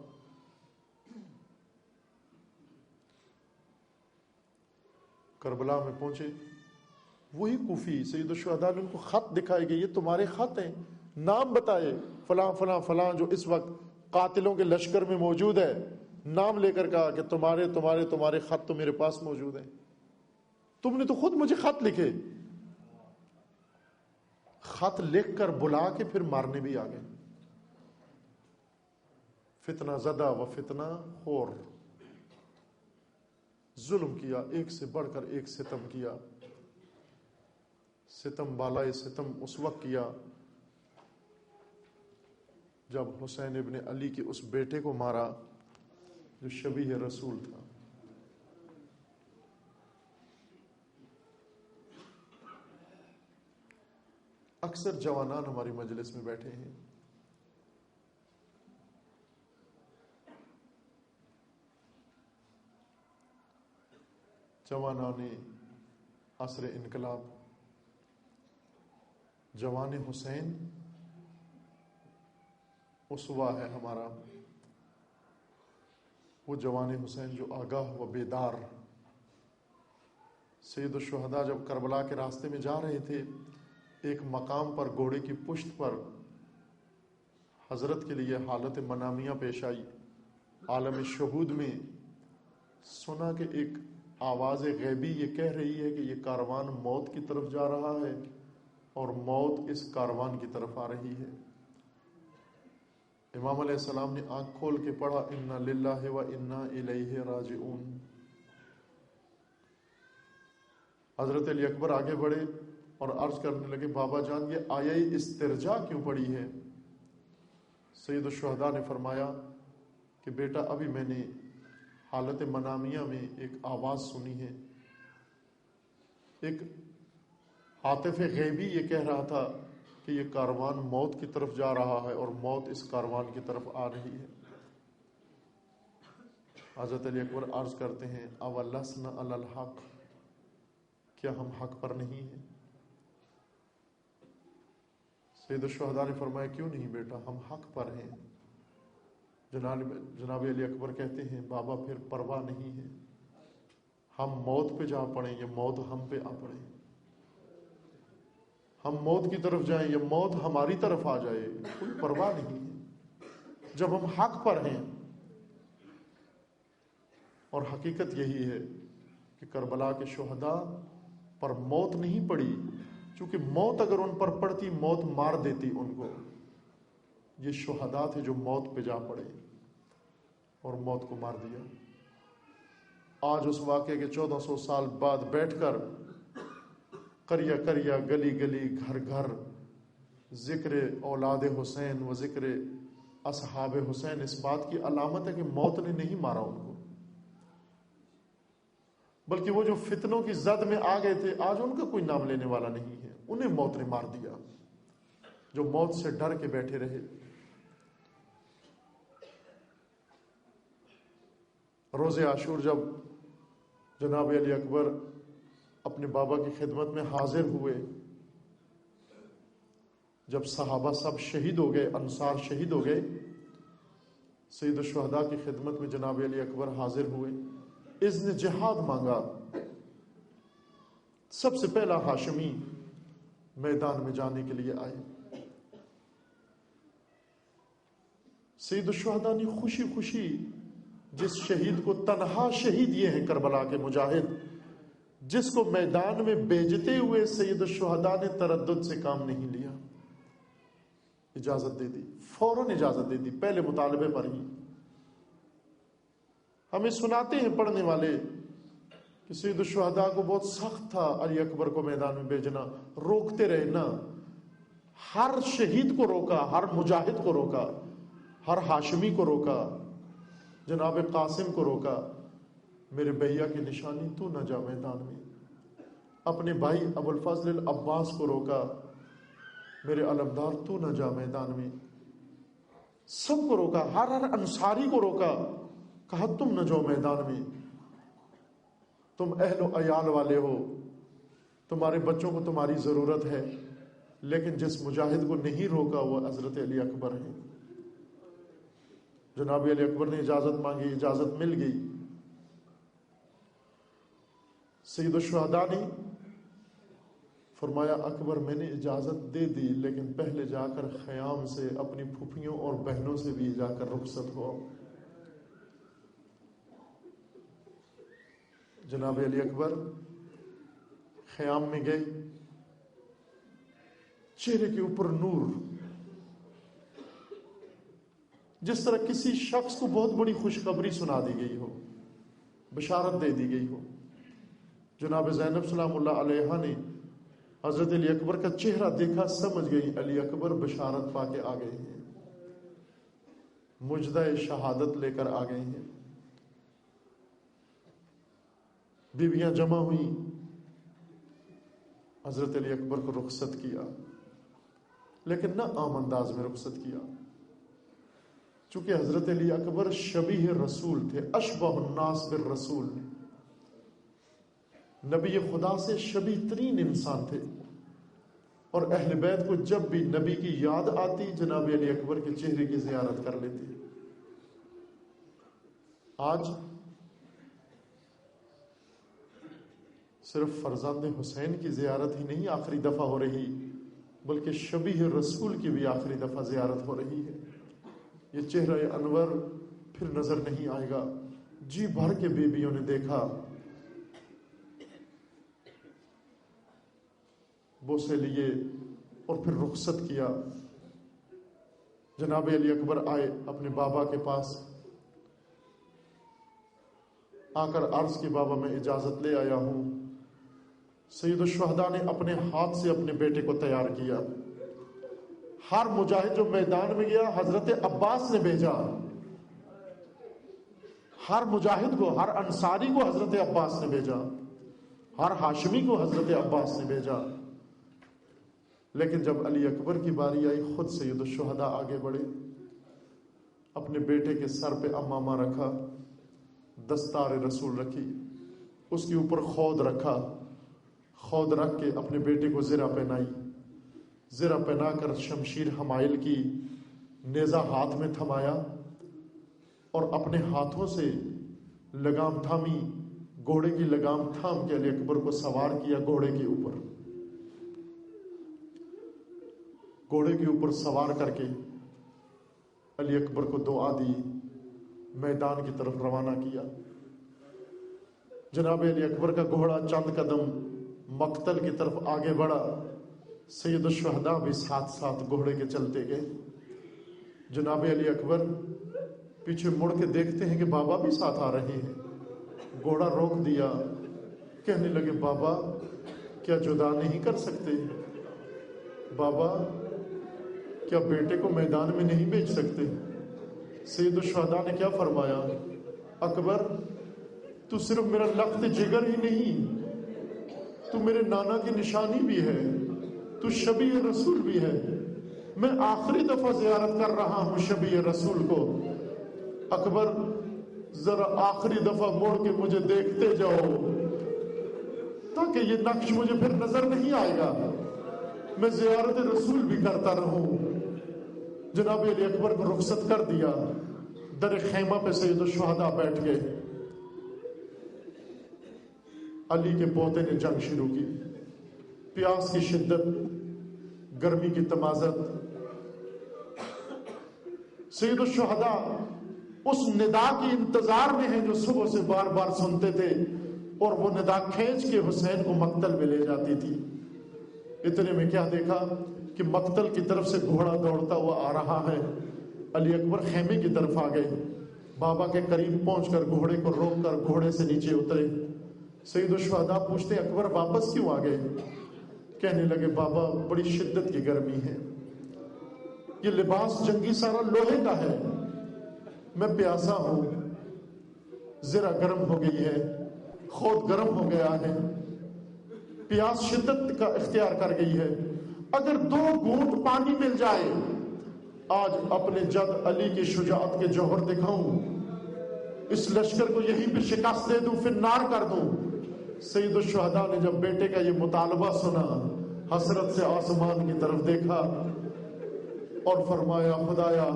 کربلا میں پہنچے، وہی کوفی سید الشہداء نے ان کو خط دکھائے کہ یہ تمہارے خط ہیں، نام بتائے فلاں فلاں فلاں جو اس وقت قاتلوں کے لشکر میں موجود ہے، نام لے کر کہا کہ تمہارے خط تو میرے پاس موجود ہیں، تم نے تو خود مجھے خط لکھے۔ خط لکھ کر بلا کے پھر مارنے بھی آگئے۔ فتنہ زدہ و فتنہ خور، ظلم کیا، ایک سے بڑھ کر ایک ستم کیا، ستم بالائے ستم اس وقت کیا جب حسین ابن علی کے اس بیٹے کو مارا جو شبیہ رسول تھا۔ اکثر جوانان ہماری مجلس میں بیٹھے ہیں، جوانان عصر انقلاب، جوان حسین اسوہ ہے ہمارا، وہ جوان حسین جو آگاہ و بیدار۔ سید الشہداء جب کربلا کے راستے میں جا رہے تھے، ایک مقام پر گھوڑے کی پشت پر حضرت کے لیے حالت منامیہ پیش آئی۔ عالم شہود میں سنا کہ ایک آواز غیبی یہ کہہ رہی ہے کہ یہ کاروان موت کی طرف جا رہا ہے اور موت اس کاروان کی طرف آ رہی ہے۔ امام علیہ السلام نے آنکھ کھول کے پڑھا انا للہ و انا الیہ راجعون۔ حضرت علی اکبر آگے بڑھے اور عرض کرنے لگے بابا جان یہ آیہ استرجاع کیوں پڑھی ہے؟ سید الشہداء نے فرمایا کہ بیٹا ابھی میں نے حالت منامیہ میں ایک آواز سنی ہے، ایک عاطف غیبی یہ کہہ رہا تھا کہ یہ کاروان موت کی طرف جا رہا ہے اور موت اس کاروان کی طرف آ رہی ہے۔ حضرت علی اکبر عرض کرتے ہیں اولسنا علی الحق، کیا ہم حق پر نہیں ہیں؟ سید الشہداء نے فرمایا کیوں نہیں بیٹا، ہم حق پر ہیں۔ جناب علی اکبر کہتے ہیں بابا پھر پرواہ نہیں ہے، ہم موت پہ جا پڑیں یا موت ہم پہ آ پڑے، ہم موت کی طرف جائیں یا موت ہماری طرف آ جائے، کوئی پرواہ نہیں ہے جب ہم حق پر ہیں۔ اور حقیقت یہی ہے کہ کربلا کے شہداء پر موت نہیں پڑی، چونکہ موت اگر ان پر پڑتی موت مار دیتی ان کو۔ یہ شہداء تھے جو موت پہ جا پڑے اور موت کو مار دیا۔ آج اس واقعے کے 1400 سال بعد بیٹھ کر قریہ قریہ، گلی گلی، گھر گھر ذکر اولاد حسین و ذکر اصحاب حسین اس بات کی علامت ہے کہ موت نے نہیں مارا ان کو، بلکہ وہ جو فتنوں کی زد میں آ گئے تھے آج ان کا کوئی نام لینے والا نہیں ہے، انہیں موت نے مار دیا جو موت سے ڈر کے بیٹھے رہے۔ روز عاشور جب جناب علی اکبر اپنے بابا کی خدمت میں حاضر ہوئے، جب صحابہ سب شہید ہو گئے، انصار شہید ہو گئے، سید الشہداء کی خدمت میں جناب علی اکبر حاضر ہوئے، اذن جہاد مانگا۔ سب سے پہلا ہاشمی میدان میں جانے کے لیے آئے۔ سید الشہداء نے خوشی خوشی جس شہید کو، تنہا شہید یہ ہے کربلا کے مجاہد، جس کو میدان میں بھیجتے ہوئے سید الشہداء نے تردد سے کام نہیں لیا، اجازت دے دی، فوراً اجازت دے دی، پہلے مطالبے پر ہی۔ ہمیں سناتے ہیں پڑھنے والے کہ سید الشہداء کو بہت سخت تھا علی اکبر کو میدان میں بھیجنا، روکتے رہے نا، ہر شہید کو روکا، ہر مجاہد کو روکا، ہر ہاشمی کو روکا، جناب قاسم کو روکا، میرے بھیا کی نشانی تو نہ جا میدان میں، اپنے بھائی ابو الفضل العباس کو روکا، میرے علمدار تو نہ جا میدان میں، سب کو روکا، ہر انصاری کو روکا، کہا تم نہ جاؤ میدان میں، تم اہل و عیال والے ہو، تمہارے بچوں کو تمہاری ضرورت ہے، لیکن جس مجاہد کو نہیں روکا وہ حضرت علی اکبر ہیں۔ جناب علی اکبر نے اجازت مانگی، اجازت مل گئی۔ سید الشہداء نے فرمایا اکبر میں نے اجازت دے دی، لیکن پہلے جا کر خیام سے اپنی پھوپھیوں اور بہنوں سے بھی جا کر رخصت ہو۔ جناب علی اکبر خیام میں گئے، چہرے کے اوپر نور، جس طرح کسی شخص کو بہت بڑی خوشخبری سنا دی گئی ہو، بشارت دے دی گئی ہو۔ جناب زینب سلام اللہ علیہا نے حضرت علی اکبر کا چہرہ دیکھا، سمجھ گئی علی اکبر بشارت پا کے آ گئے ہیں، مجدہ شہادت لے کر آ گئے ہیں۔ بیویاں جمع ہوئیں، حضرت علی اکبر کو رخصت کیا، لیکن نہ عام انداز میں رخصت کیا، چونکہ حضرت علی اکبر شبیہ رسول تھے، اشبہ الناس بالرسول، نبی خدا سے شبیہ ترین انسان تھے، اور اہل بیت کو جب بھی نبی کی یاد آتی جناب علی اکبر کے چہرے کی زیارت کر لیتے۔ آج صرف فرزند حسین کی زیارت ہی نہیں آخری دفعہ ہو رہی، بلکہ شبیہ رسول کی بھی آخری دفعہ زیارت ہو رہی ہے۔ یہ چہرہ انور پھر نظر نہیں آئے گا۔ جی بھر کے بیویوں نے دیکھا، بوسے لیے اور پھر رخصت کیا۔ جناب علی اکبر آئے اپنے بابا کے پاس، آ کر عرض کی بابا میں اجازت لے آیا ہوں۔ سید الشہداء نے اپنے ہاتھ سے اپنے بیٹے کو تیار کیا۔ ہر مجاہد جو میدان میں گیا حضرت عباس نے بھیجا، ہر مجاہد کو، ہر انصاری کو حضرت عباس نے بھیجا، ہر ہاشمی کو حضرت عباس نے بھیجا۔ لیکن جب علی اکبر کی باری آئی، خود سید الشہداء آگے بڑھے، اپنے بیٹے کے سر پہ امامہ رکھا، دستار رسول رکھی، اس کے اوپر خود رکھا، خود رکھ کے اپنے بیٹے کو زرہ پہنائی، زرہ پہنا کر شمشیر حمائل کی نیزہ ہاتھ میں تھمایا، اور اپنے ہاتھوں سے لگام تھامی، گھوڑے کی لگام تھام کے علی اکبر کو سوار کیا گھوڑے کے اوپر۔ گھوڑے کے اوپر سوار کر کے علی اکبر کو دعا دی، میدان کی طرف روانہ کیا۔ جناب علی اکبر کا گھوڑا چند قدم مقتل کی طرف آگے بڑھا، سید الشہداء بھی ساتھ ساتھ گھوڑے کے چلتے گئے۔ جناب علی اکبر پیچھے مڑ کے دیکھتے ہیں کہ بابا بھی ساتھ آ رہے ہیں، گھوڑا روک دیا، کہنے لگے بابا کیا جدا نہیں کر سکتے؟ بابا کیا بیٹے کو میدان میں نہیں بھیج سکتے؟ سید الشہداء نے کیا فرمایا؟ اکبر تو صرف میرا لخت جگر ہی نہیں، تو میرے نانا کی نشانی بھی ہے، تو شبیہ رسول بھی ہے، میں آخری دفعہ زیارت کر رہا ہوں شبیہ رسول کو۔ اکبر ذرا آخری دفعہ موڑ کے مجھے دیکھتے جاؤ، تاکہ یہ نقش مجھے پھر نظر نہیں آئے گا، میں زیارت رسول بھی کرتا رہوں۔ جناب علی اکبر کو رخصت کر دیا، در خیمہ پہ سید الشہداء بیٹھ گئے۔ علی کے پوتے نے جنگ شروع کی، پیاس کی شدت، گرمی کی تمازت. سید الشہداء اس ندا کی انتظار میں ہیں جو صبح سے بار بار سنتے تھے، اور وہ ندا کھینچ کے حسین کو مقتل میں لے جاتی تھی. اتنے میں کیا دیکھا کہ مقتل کی طرف سے گھوڑا دوڑتا ہوا آ رہا ہے. علی اکبر خیمے کی طرف آ گئے، بابا کے قریب پہنچ کر گھوڑے کو روک کر گھوڑے سے نیچے اترے. سید الشہداء پوچھتے اکبر واپس کیوں آ گئے؟ کہنے لگے بابا بڑی شدت کی گرمی ہے، یہ لباس جنگی سارا لوہے کا ہے، میں پیاسا ہوں، ذرا گرم ہو گئی ہے، خود گرم ہو گیا ہے، پیاس شدت کا اختیار کر گئی ہے. اگر 2 گھونٹ پانی مل جائے آج اپنے جد علی کی شجاعت کے جوہر دکھاؤں، اس لشکر کو یہیں پہ شکست دے دوں، پھر نار کر دوں. سید الشہداء نے جب بیٹے کا یہ مطالبہ سنا حسرت سے آسمان کی طرف دیکھا اور فرمایا خدایا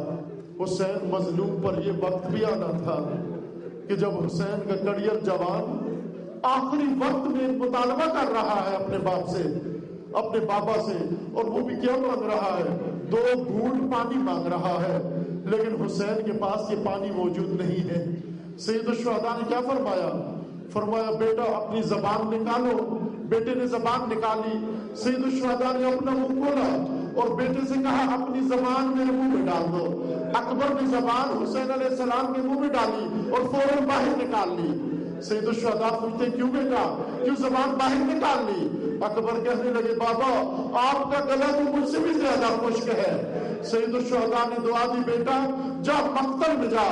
حسین مظلوم پر یہ وقت بھی آنا تھا کہ جب حسین کا کڑیل جوان آخری وقت میں مطالبہ کر رہا ہے اپنے باپ سے، اپنے بابا سے، اور وہ بھی کیا مانگ رہا ہے؟ 2 گھونٹ پانی مانگ رہا ہے، لیکن حسین کے پاس یہ پانی موجود نہیں ہے. سید الشہداء نے کیا فرمایا؟ فرمایا بیٹا اپنی زبان نکالو. بیٹے نے زبان نکالی. سید الشہداء نے اپنا منہ کھولا اور بیٹے سے کہا اپنی زبان میرے منہ میں ڈال دو. اکبر نے زبان حسین علیہ السلام کے منہ میں ڈالی اور فوراً باہر نکال لی. سید الشہداء پوچھتے کیوں بیٹا، کیوں زبان باہر نکال لی؟ اکبر کہنے لگے بابا آپ کا گلا تو مجھ سے بھی زیادہ خشک ہے. سید الشہداء نے دعا دی بیٹا جا مقتل میں جا،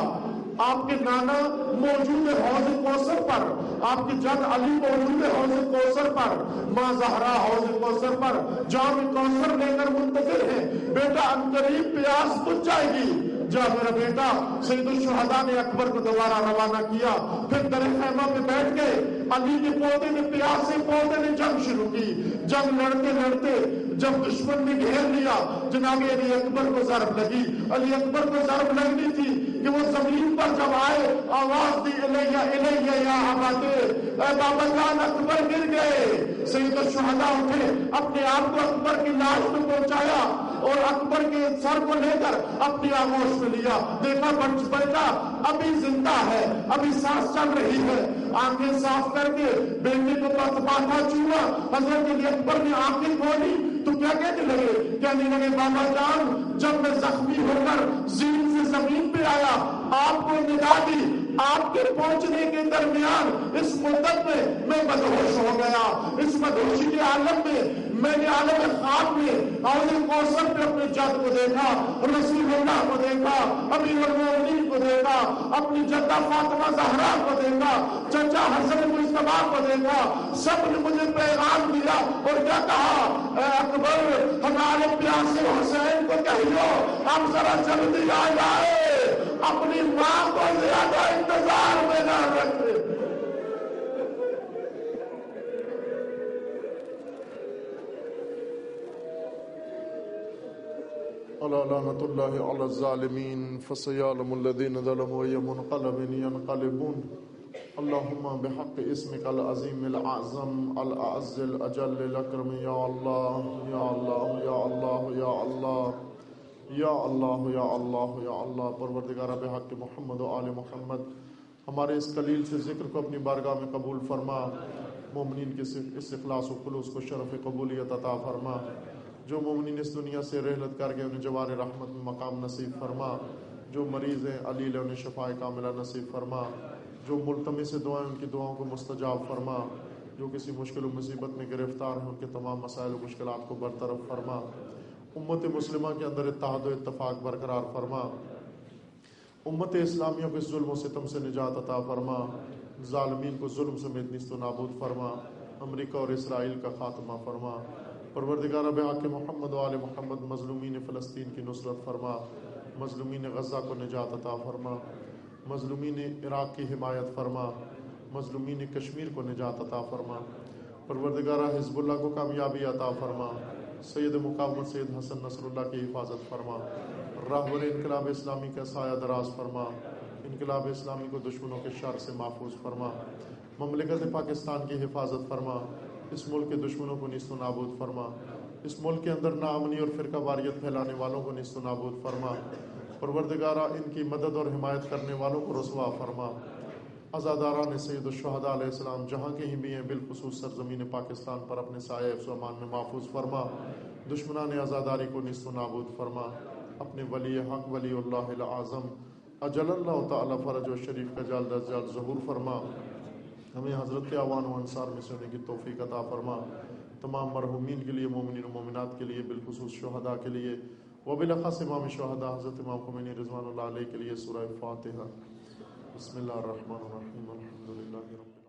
آپ کے نانا موجود ہے حوض کوثر پر، آپ کے جد علی موجود ہے حوض کوثر پر، ماں زہرا حوض کوثر پر جام کوثر لے کر منتظر ہے. بیٹا عنقریب پیاس بجھ جائے گی، جا میرا بیٹا. سید الشہداء نے اکبر کو دوبارہ روانہ کیا. پھر در خیمہ میں بیٹھ گئے. علی کے پودے نے پیاسے پودے نے جنگ شروع کی. جنگ لڑتے لڑتے جب دشمن نے گھیر لیا جناب علی اکبر کو ضرب لگی. علی اکبر کو ضرب لگنی تھی کہ وہ زمین پر جب آئے آواز دی الیہ الیہ یا عبادے، اے بابا جان اکبر گر گئے. سید الشہداء اٹھے، اپنے آپ کو اکبر کی لاش میں پہنچایا اور اکبر کے سر کو لے کر اپنی آغوش میں لیا. دیکھا بچہ ابھی زندہ ہے، ابھی سانس چل رہی ہے. آنکھیں صاف کر کے بیٹے کو ماتھا چوما. حضرت علی اکبر نے آنکھیں کھولی تو کیا کہنے لگے بابا جان جب میں زخمی ہو کر زین سے زمین پہ آیا آپ کو ندا دی، آپ کے پہنچنے کے درمیان اس مدت میں مدہوش ہو گیا. اس مدہوشی کے عالم میں میں نے عالم خواب میں حوض کوثر پہ اپنے جد کو دیکھا، رسول اللہ کو دیکھا، امیر المومنین کو دیکھا، اپنی جدہ فاطمہ زہرا کو دیکھا، چچا حسن مصطفیٰ کو دیکھا. سب نے مجھے پیغام دیا اور کیا کہا، اے اکبر ہمارے پیاسے حسین کو کہیو اب ذرا جلدی آ جائے، اپنی ماں کو زیادہ انتظار میں نہ رکھے. لعنت اللہ علی الظالمین فسیعلم الذین ظلموا ای منقلب ینقلبون. اللہم بحق اسمک العظیم الاعظم الاعز الاجل الاکرم یا اللہ یا اللہ یا اللہ یا اللہ یا اللہ یا اللہ یا اللہ. پروردگارہ بحق محمد و آل محمد ہمارے اس قلیل سے ذکر کو اپنی بارگاہ میں قبول فرما. مومنین کے اس اخلاص و خلوص کو شرف قبولیت عطا فرما. جو مومنین اس دنیا سے رحلت کر گئے انہیں جوار رحمت میں مقام نصیب فرما. جو مریض ہیں علیل انہیں شفاء کاملہ نصیب فرما. جو ملتمس دعائیں ان کی دعاؤں کو مستجاب فرما. جو کسی مشکل و مصیبت میں گرفتار ہیں ان کے تمام مسائل و مشکلات کو برطرف فرما. امت مسلمہ کے اندر اتحاد و اتفاق برقرار فرما. امت اسلامیہ کو اس ظلم و ستم سے نجات عطا فرما. ظالمین کو ظلم سمیت نیست و نابود فرما. امریکہ اور اسرائیل کا خاتمہ فرما. پروردگارہ بحق محمد و آل محمد مظلومین فلسطین کی نصرت فرما. مظلومین غزہ کو نجات عطا فرما. مظلومین عراق کی حمایت فرما. مظلومین کشمیر کو نجات عطا فرما. پروردگارہ حزب اللہ کو کامیابی عطا فرما. سید مقاومت سید حسن نصر اللہ کی حفاظت فرما. راہبر انقلاب اسلامی کا سایہ دراز فرما. انقلاب اسلامی کو دشمنوں کے شر سے محفوظ فرما. مملکت پاکستان کی حفاظت فرما. اس ملک کے دشمنوں کو نیست و نابود فرما. اس ملک کے اندر ناامنی اور فرقہ واریت پھیلانے والوں کو نیست و نابود فرما۔ پروردگارہ ان کی مدد اور حمایت کرنے والوں کو رسوا فرما۔ عزاداران سید الشہداء علیہ السلام جہاں کہیں بھی ہیں بالخصوص سرزمین پاکستان پر اپنے سایہ حفظ و امان میں محفوظ فرما۔ دشمنان عزاداری کو نیست و نابود فرما۔ اپنے ولی حق ولی اللہ العظم اجل اللہ تعالی فرج و شریف کا جلد از جلد ظہور فرما۔ ہمیں حضرت کے اعوان و انصار میں سے ہونے کی توفیق عطا فرما۔ تمام مرحومین کے لیے، مومنین و مومنات کے لیے، بالخصوص شہداء کے لیے، وبالاخص امام شہداء حضرت امام خمینی رضوان اللہ علیہ کے لیے سورہ فاتحہ۔ بسم اللہ الرحمن الرحیم، الحمد للہ رب